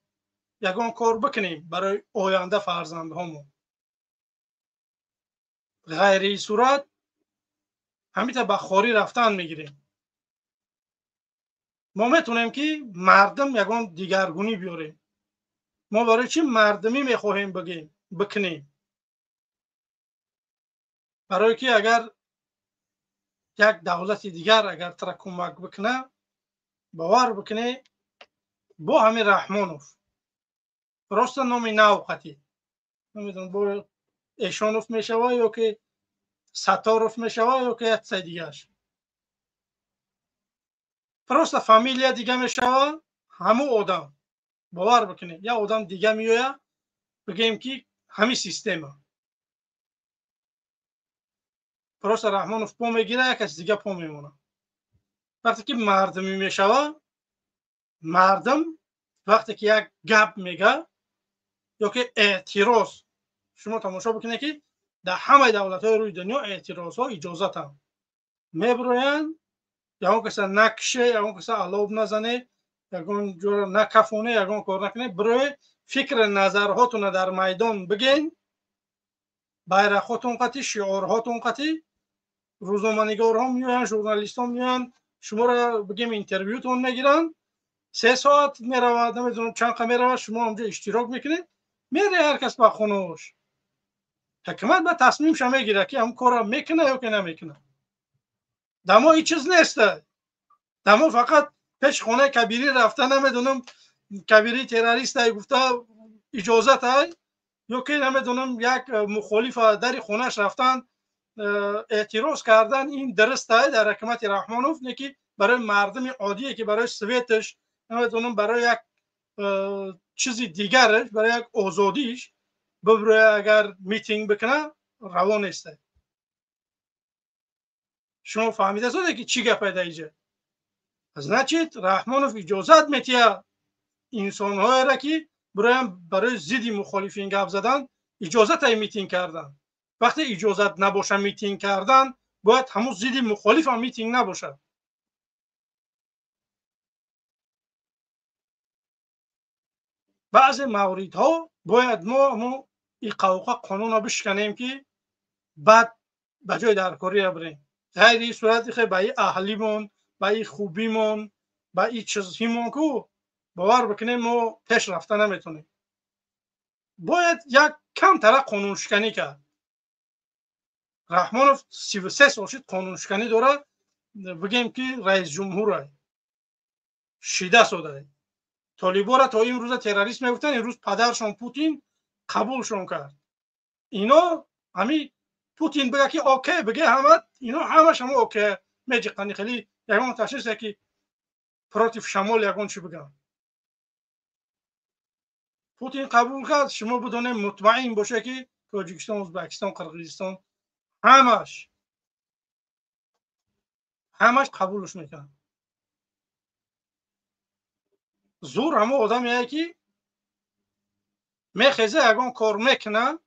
یگان کار بکنیم برای آینده فرزندهامون. غیر این صورت همیتا به خواری رفتن میگیریم. ما میتونیم که مردم یگان دیگرگونی بیاریم. ما برای چی مردمی میخواهیم بگیم بکنیم؟ برای که اگر یک دولت دیگر اگر تر کمک بکنه باور بکنه با همین رحمانوف راست نامی نوقتی نمیدونم با ایشانوف میشوه یا که ستاروف میشوه یا که یک چیز دیگرش راست فامیلیا دیگه میشوه همون آدم. باور بکنه یا آدم دیگه میوه بگیم که همین سیستمه. راست رحمانوف پا میگیره یک کس دیگه پا میمونه. وقتی که مردمی میشوه مردم وقتی که یک گپ میگه یا که اعتراض شما تماشا بکنید که در همه دولت‌های روی دنیا اعتراض‌ها اجازت هم میبروین یا اون کسی نکشه یا اون کسی علاب نزنه یا اون جور نکفونه یا اون کار نکنه بروی فکر نظرهاتون در میدان بگین بیرق‌هاتون قطعی شعارهاتون قطعی روزنامه‌نگارها میان ژورنالیست‌ها میان شما را بگیم اینترویوتون میگیرن 3 ساعت میرود نمیدونم چند قمه میرود شما اونجا اشتراک میکنید میره هر کس با خونه‌اش. حکومت به تصمیم شما میگیره که هم کارا میکنه یا که نمیکنه. دما این چیز نیست. دما فقط پیش خونه کبیری رفته، نمیدونم کبیری تروریست های گفته اجازت های، یا که نمیدونم یک مخالف در خونش رفتن اعتراض کردن. این درست های در حکومت رحمانوف نه که برای مردم عادیه که برای سویتش نمیدونم برای یک چیزی دیگرش، برای یک آزادیش ببره اگر میتینگ بکنه روا نیست. شما فهمیده سوده که چی گپه در اینجا؟ از نچید رحمانوف اجازت میتیه انسان‌های را که برای ضد مخالفین گپ زدن اجازت های میتینگ کردن. وقتی اجازت نباشه میتینگ کردن، باید همون ضد مخالف هم میتینگ نباشه. بعض موردها باید ما این قوقا قانون را بشکنیم که بعد به جای درکاری بریم. غیر این صورتی که به این اهلیمون، به این خوبیمون، به این چیزهیمون که باور بکنیم ما پیش رفته نمیتونیم. باید یک کم تر قانون شکنی کرد. رحمانوف 33 سال شد قانون شکنی داره، بگیم که رئیس جمهور شیده ساده. طالبا را تا این روز تروریست میگفتن، این روز پدرشون پوتین قبولشون کرد. اینا همین پوتین بگه که اوکی بگه همه اینا همش هم اوکی میجقنی. خیلی یگان تشخیص که پروتیف شمال یگان چی بگم. پوتین قبول کرد، شما بدون مطمئن باشه که تاجیکستان، ازبکستان، قرقیزستان همش قبولش میکنن. زور همه آدمیه که میخیزه یگان کار میکنه،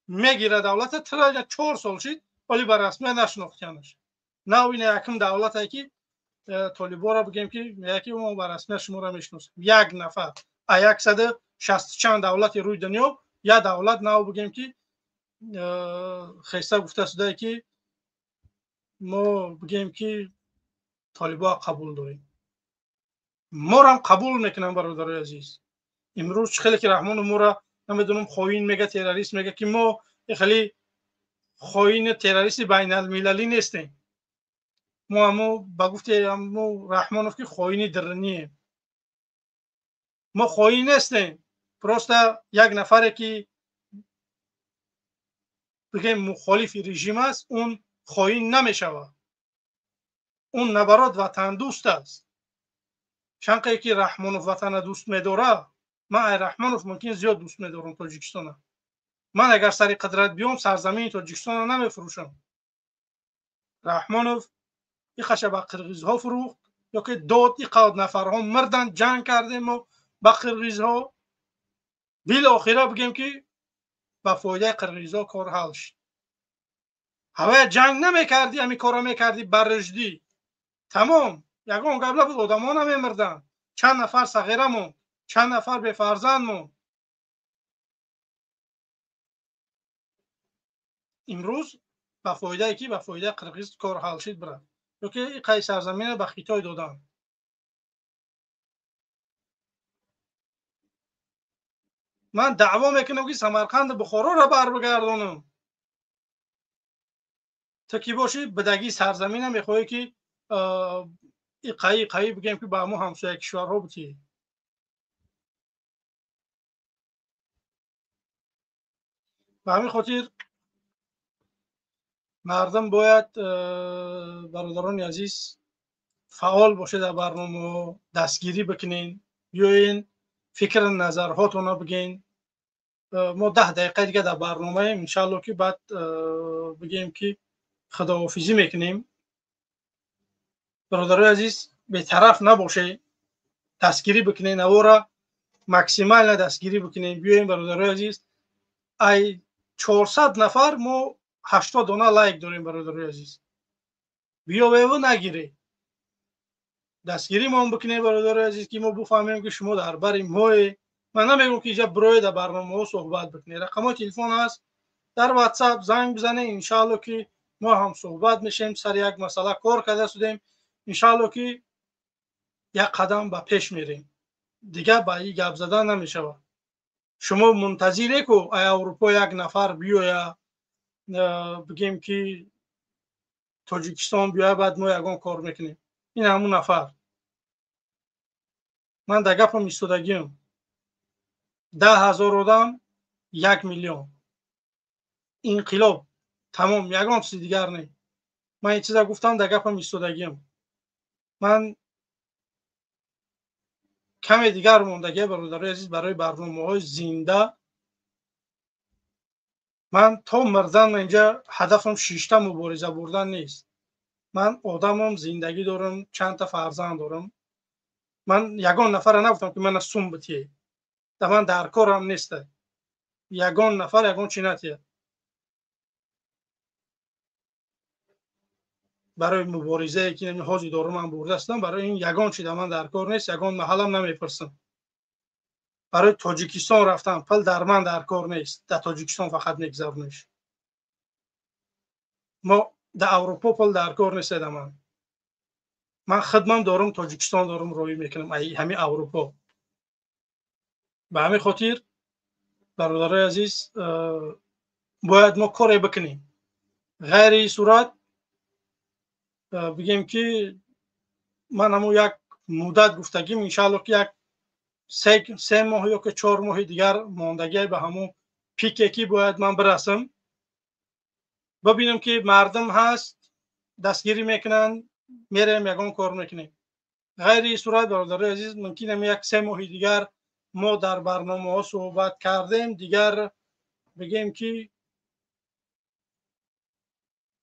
میگیره دولت تر 4 سال شد ولی به رسمی نشناختنش. نه این یکم دولت که طالبا را بگیم که یکی ما به رسمی شما را میشناسیم. یک نفر 160 چند دولت روی دنیا یا دولت نه بگیم که خیسته گفته شده که ما بگیم که طالبا قبول داریم. ما را هم قبول میکنن برادرای عزیز. امروز خیلی که رحمان ما را نمیدونم خائن میگه، تروریست میگه که ما خیلی خائن تروریست بین المللی نیستیم. ما هم با گفته رحمانوف که خائن درنیه. ما خائن نیستیم. پروسته یک نفره که بگیم مخالف رژیم است اون خائن نمیشود. اون نبرات وطن دوست است. چنانکه که رحمانوف وطن دوست میداره، من رحمانوف ممکن زیاد دوست میدارم تاجیکستان. من اگر سر قدرت بیام سرزمین تاجیکستان نمیفروشم. رحمانوف این خشه با قرقیزها فروخت یا که داد این قاد نفرها مردن جنگ کردیم و با قرقیزها بالاخره بگیم که با فایده قرقیزها کار حل شد. هوای جنگ نمیکردی، همین کارا میکردی برشدی تمام. یگان قبل بود آدم ها نمیمردن. چند نفر صغیره موند، چند نفر به فرزند موند. امروز با فایده کی؟ با فایده قرقیز کار حل شد برد. یا که این قیصر سرزمین به خیتای دادن. من دعوا میکنم که سمرقند بخارا را بر بگردانم. تا کی باشی بدگی سرزمین هم میخوایی که این قایی بگیم که با ما همسایه کشورها بودی. به همین خاطر مردم باید برادران عزیز فعال باشه در برنامه، دستگیری بکنین، بیاین فکر نظرهاتون رو بگین. ما 10 دقیقه دیگه در برنامه ایم انشالله که بعد بگیم که خداحافظی میکنیم. برادران عزیز بی‌طرف نباشه، دستگیری بکنین، او را ماکسیمال دستگیری بکنین. بیاین برادران عزیز، ای 400 نفر ما 80 دانه لایک داریم برادران عزیز. بیا و نگیره دستگیری ما هم بکنه برادران عزیز که ما بفهمیم که شما در بر ما. من نمیگم که اینجا برای در برنامه ها صحبت بکنه. رقم تلفن هست، در واتساپ زنگ بزنه. انشالله که ما هم صحبت میشیم، سر یک مسئله کار کرده شدیم. انشالله که یک قدم به پیش میریم. دیگه با این گپ زدن نمیشه. شما منتظره که ای اروپا یک نفر بیاید بگیم که تاجیکستان بیاید بعد ما یگان کار میکنیم. این همون نفر من در گپم ایستادگیم 10,000 آدم 1 میلیون انقلاب تمام یگان چیز دیگر نه. من این چیزا گفتم در گپم ایستادگیم. من کمی دیگر موندگی برادرای عزیز برای برنامه‌های زنده. من تا مردن اینجا هدفم 6 تا مبارزه بردن نیست. من آدمم زندگی دارم، چند تا فرزند دارم. من یگان نفر نگفتم که من سوم بتیه. من در کارم نیست. یگان نفر یگان چینتیه. برای مبارزه که نمی حاضی دارم من برده هستم، برای این یگان چیز من در کار نیست. یگان محلم نمیپرسم. برای تاجیکستان رفتم پل در من در کار نیست. در تاجیکستان فقط میگذرونش. ما در اروپا پل در کار نیست. من خدمم دارم تاجیکستان دارم روی میکنم همین اروپا. به همین خاطر برادرای عزیز باید ما کاری بکنیم. غیر این صورت بگیم که من همون یک مدت گفتگیم انشاءالله که یک 3 ماه یا که 4 ماه دیگر ماندگی به همون پیکی که باید من برسم، ببینم که مردم هست دستگیری میکنن میرم یگان کار میکنیم. غیر این صورت برادرای عزیز ممکنه یک 3 ماه دیگر ما در برنامه ها صحبت کردیم دیگر بگیم که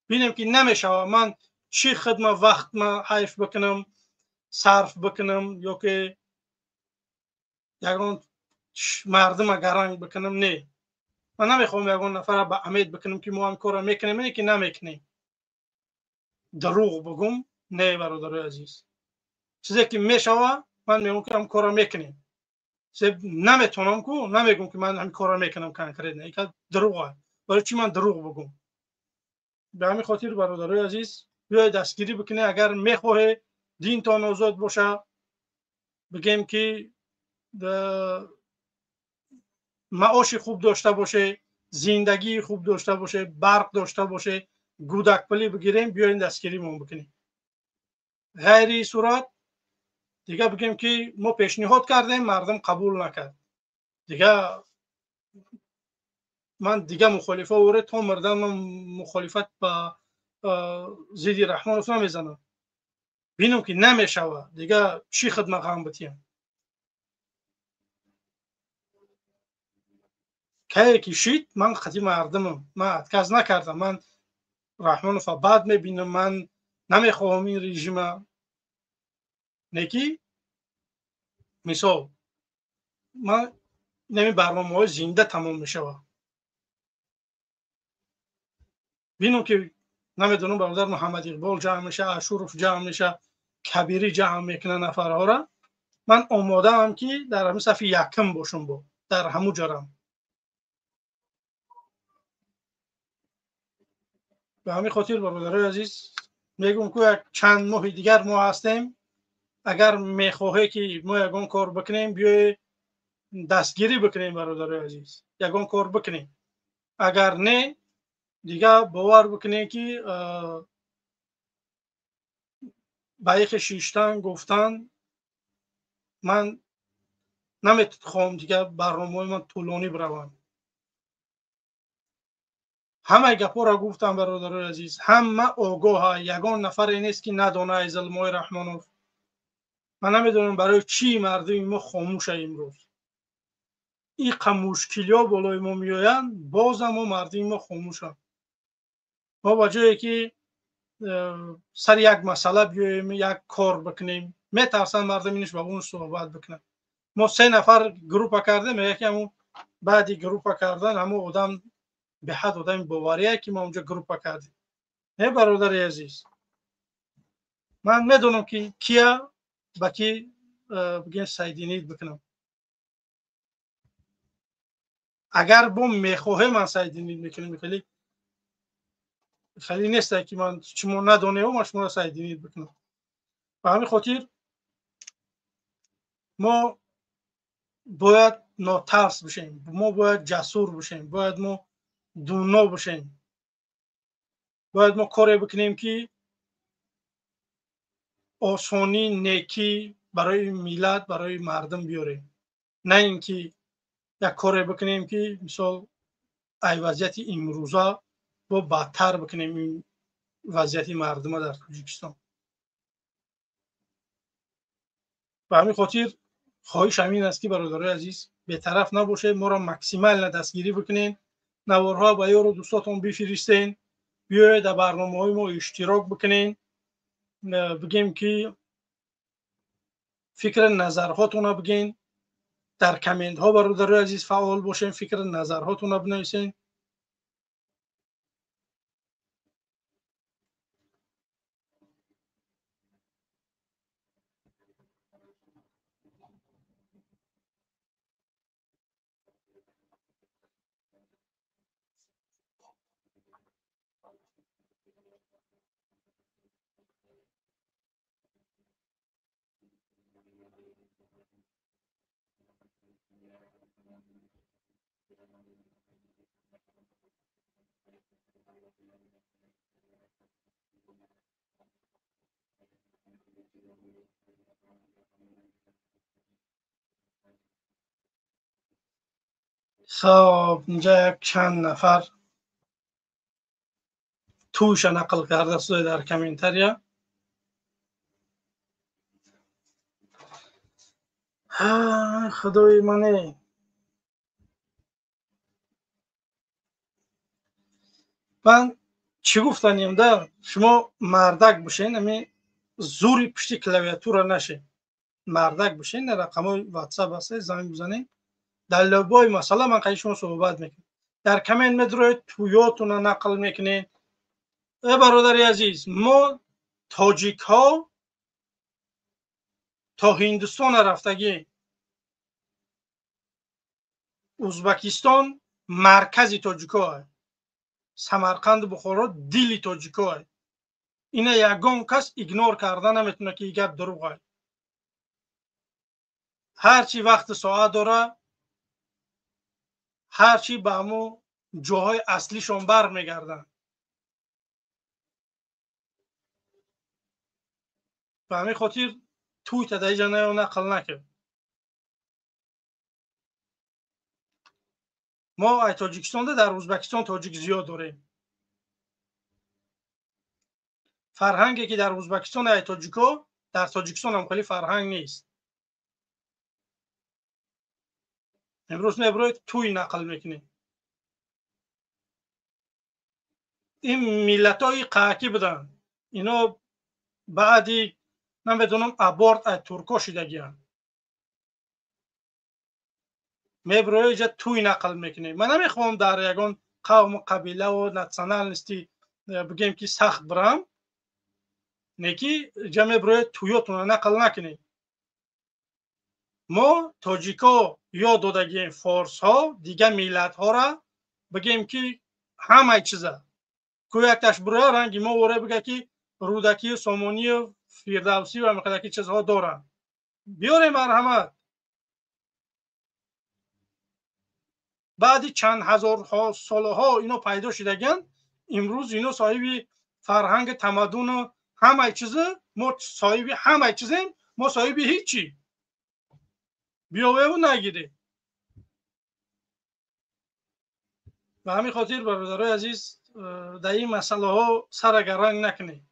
ببینیم که نمیشه من چی خدمت وقت ما حیف بکنم صرف بکنم یا که یگان مردم گرنگ بکنم. نه، من نمیخوام یگان نفر به امید بکنم که ما هم کار میکنیم. اینه که نمیکنیم دروغ بگم نه برادرای عزیز. چیزی که میشوه من میگم که هم کار میکنیم. نمیتونم که نمیگم که من هم کار میکنم کنکریت نه. این دروغه. برای چی من دروغ بگم؟ به همین خاطر برادرای عزیز بیای دستگیری بکنه. اگر میخواه دین تان آزاد باشه بگیم که معاش خوب داشته باشه، زندگی خوب داشته باشه، برق داشته باشه، گودک پلی بگیریم بیاین دستگیری مون بکنیم. غیر این صورت دیگه بگیم که ما پیشنهاد کردیم مردم قبول نکرد دیگه من دیگه مخالفه وره تا مردم من مخالفت با زیدی رحمان اصلا میزنم. بینم که نمیشوه دیگه چی خدمت هم بتیم. که کشید من خطی مردمم. من اتکاز نکردم. من رحمان رو بعد میبینم. من نمیخواهم این رژیم نکی مثال من نمی برنامه های زنده تمام میشوه. بینم که نمیدونم برادر محمد اقبال جمع میشه، اشورف جمع میشه، کبیری جمع میکنه نفرها را. من آماده هم که در همین صف یکم باشم با در همو جرم. به همین خاطر برادرای عزیز میگم که چند ماه دیگر ما هستیم. اگر میخواهی که ما یگان کار بکنیم بیای دستگیری بکنیم برادرای عزیز یگان کار بکنیم. اگر نه دیگه باور بکنیم که بایخ شیشتن گفتن من نمیتونم دیگه برنامه من طولانی بروم. همه گپا را گفتم برادرای عزیز. همه آگاه یگان نفر نیست که ندانه از ظلمای رحمانوف. من نمیدونم برای چی مردم ما خاموشه امروز. این مشکلیا بالای ما میآیند باز ما مردم ما خاموشن. ما با جایی که سر یک مسئله بیایم یک کار بکنیم میترسن مردم اینش با اون صحبت بکنن. ما 3 نفر گروپ کردیم. یکی همون بعدی گروپ کردن همون آدم به حد آدم باوریه که ما اونجا گروپ کردیم. نه برادر عزیز من میدونم که کیا با کی بگیم سایدینی بکنم. اگر بوم میخواه من سایدینی میکنم. خیلی نیست که من شما ندونه و شما سایدینی بکنم. به همین خاطر ما باید ناترس بشیم. ما باید جسور بشیم. باید ما دونا بشیم. باید ما کاری بکنیم که осонӣ некӣ барои миллат барои мардум биёрем, на ин ки як коре бикунем ки мисол ай вазъияти имрӯза бо бадтар бикунем ин вазъияти мардума дар Тоҷикистон. ба ҳамин хотир хоҳиш ҳамин аст ки бародарои азиз бетараф набошед, моро максимал дастгирӣ бикунед, наворҳо ба ёру дӯстотон бифиристен, биёед дар барномаҳои мо иштирок бикунед, бигем ки фикр назарҳотонро бигем, дар комментҳо бародарои азиз фаъол бошем, фикр назарҳотонро бинависен. خب اینجا یک چند نفر توش نقل کرده شده در کامنتاریا. خدای منه، من چی گفتنیم در شما مردک بشین، امی زوری پشتی کلاویاتور نشه، مردک بشین، رقمای واتساپ هست زنگ بزنین، در لابای مثلا من قیل شما صحبت میکنم، در کامنت مدروی تویاتون نقل میکنین. برادری عزیز، ما تاجیک ها تا هندوستان رفتگی، ازبکستان مرکز تاجیک‌ها است، سمرقند بخارا دل تاجیک‌ها است. اینا یگان کس ایگنور کردن نمیتونه که این گپ دروغ است. هرچی وقت ساعت داره، هرچی به همون جاهای اصلیشون بر میگردن. به همین خاطر توی تدهی نقل نکرد. ما ای تاجیکستان ده در ازبکستان تاجیک زیاد داریم. فرهنگی که در ازبکستان ای تاجیکا در تاجیکستان هم خیلی فرهنگ نیست. امروز نبروید توی نقل میکنیم. این ملت های قاکی بودن. اینا بعدی نمیدونم ابورت ای ترکا شدگی هم. میبروید جا توی نقل میکنیم. من نمیخوام در یگان قوم و قبیله و نشنال نیستی بگیم که سخت برم. نکی جمع برای تویاتون نقل نکنید. ما تاجیکا یا دادگیم فارس ها دیگه میلت ها را بگیم که همه چیزه که یک تش برای رنگی ما وره بگه که رودکی و سامانی و فیردوسی و مقدکی چیزها دارن. بیاره مرحمت. بعدی چند هزار سالها اینو پیدا شدگن، امروز اینو صاحبی فرهنگ تمدن و همه چیزه، ما صاحبی همه چیزیم، ما صاحبی هیچی. بیاوه و نگیره. به همین خاطر برادرای عزیز در این مسئله ها سرگرنگ نکنید.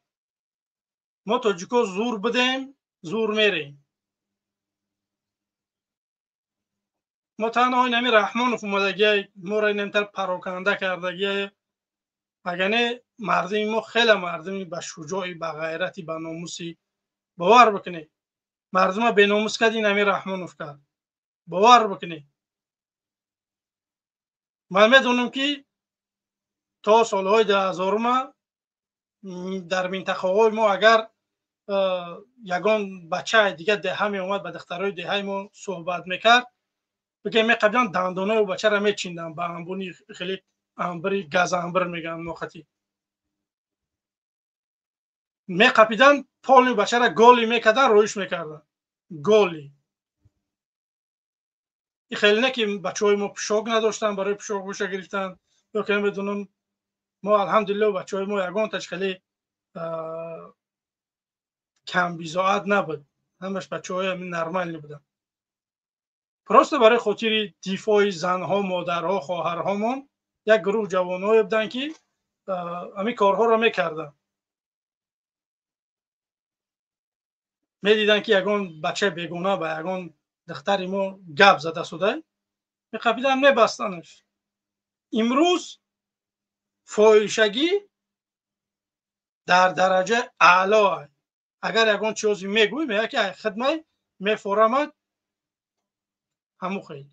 ما تاجیکا زور بدیم، زور میریم. ما تنها نمی رحمانوف اومدگی ما را نمیتر پراکنده کردگی، اگرنه مردم ما خیلی مردمی با شجاعی، با غیرتی، با ناموسی. باور بکنید مردم به ناموس کردی نمی رحمانوف کرد. باور بکنید. من میدونم که تا سالهای 2000 ما در منطقه های ما اگر یگان بچه دیگه ده می اومد به دخترای ده ما صحبت میکرد، بگه می قبلا دندانه و بچه را میچیندن با انبونی خیلی انبری گاز انبر میگن موقتی می قپیدن پال بچه را گالی میکردن رویش میکردن گالی. این خیلی نه که بچه های ما پشاک نداشتن برای پشاک گوشه گرفتن یا که بدونم ما الحمدلله بچه های ما یگان تاش خیلی کم بیزاعت نبود، همش بچه‌های همین نرمال بودن. پروسته برای خاطر دفاع زنها، مادرها، خواهرهامون یک گروه جوانایی بودن که همین کارها را میکردن. میدیدن که یگان بچه بیگونه با یگان دختر ما گپ زده شده، میقبیدن میبستنش. امروز فاحشگی در درجه اعلا. اگر یگان چیزی میگوی میگه که خدمت میفورمد همو خیلی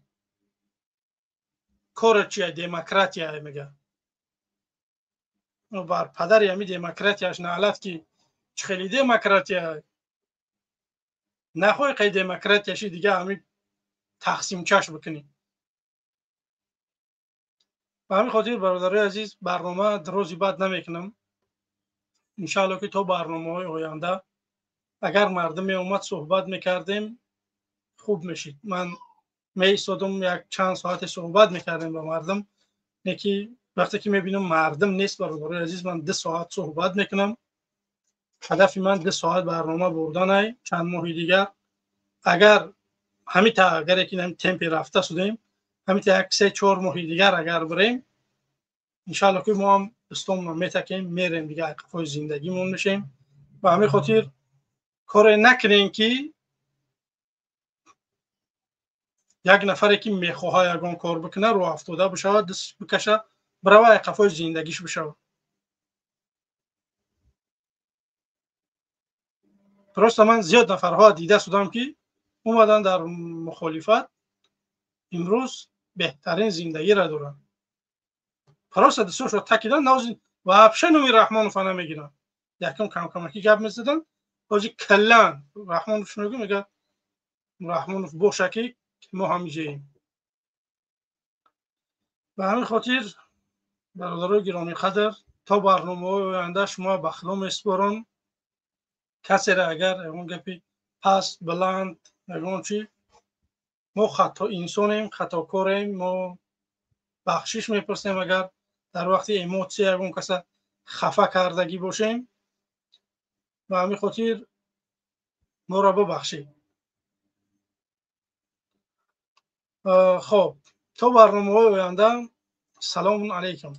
کار چیه دموکراتیه میگه. و بر پدر یمی دموکراتیاش نعلت که چه خیلی دموکراتیه نخواه قید دموکراتیاشی دیگه همین تقسیم چش بکنی. و همین خاطر برادرای عزیز برنامه درازی بد نمیکنم. انشاءالله که تا برنامه های آینده اگر مردم می اومد صحبت میکردیم خوب میشید. من میایستادم یک چند ساعت صحبت میکردیم با مردم، یکی وقتی که میبینم مردم نیست برادرای عزیز من 2 ساعت صحبت میکنم. هدف من 2 ساعت برنامه بردن. چند ماه دیگر اگر همین تا اگر که همین تمپی رفته شدیم، همین تا 1-3-4 ماه دیگر اگر بریم انشالله که ما هم استوم میتکیم میریم دیگه قفای زندگیمون میشیم. و همین خاطر کار نکنین که یک نفری که میخواه یگان کار بکنه رو افتاده بشه، دست بکشه برای قفای زندگیش بشه. درست من زیاد نفرها دیده شدم که اومدن در مخالفت امروز بهترین زندگی را دارن. پروسه دستش رو تکیدن نوزین و افشن نومی رحمانوف نمیگیرن. یکم کم کمکی گپ میزدن بازی کلان رحمانوف میگه رحمانوف بوشکی ما همیجهیم. و همین خاطر برادرای گرامی قدر تا برنامه آینده شما بخلا میسپارم. کسی را اگر اون گپی پست بلند اون چی ما خطا انسانیم، خطاکاریم، ما بخشش میپرسیم اگر در وقت ایموسی اون کس خفه کردگی باشیم. و همین خاطر ما را ببخشید. خب تا برنامه آینده سلام علیکم.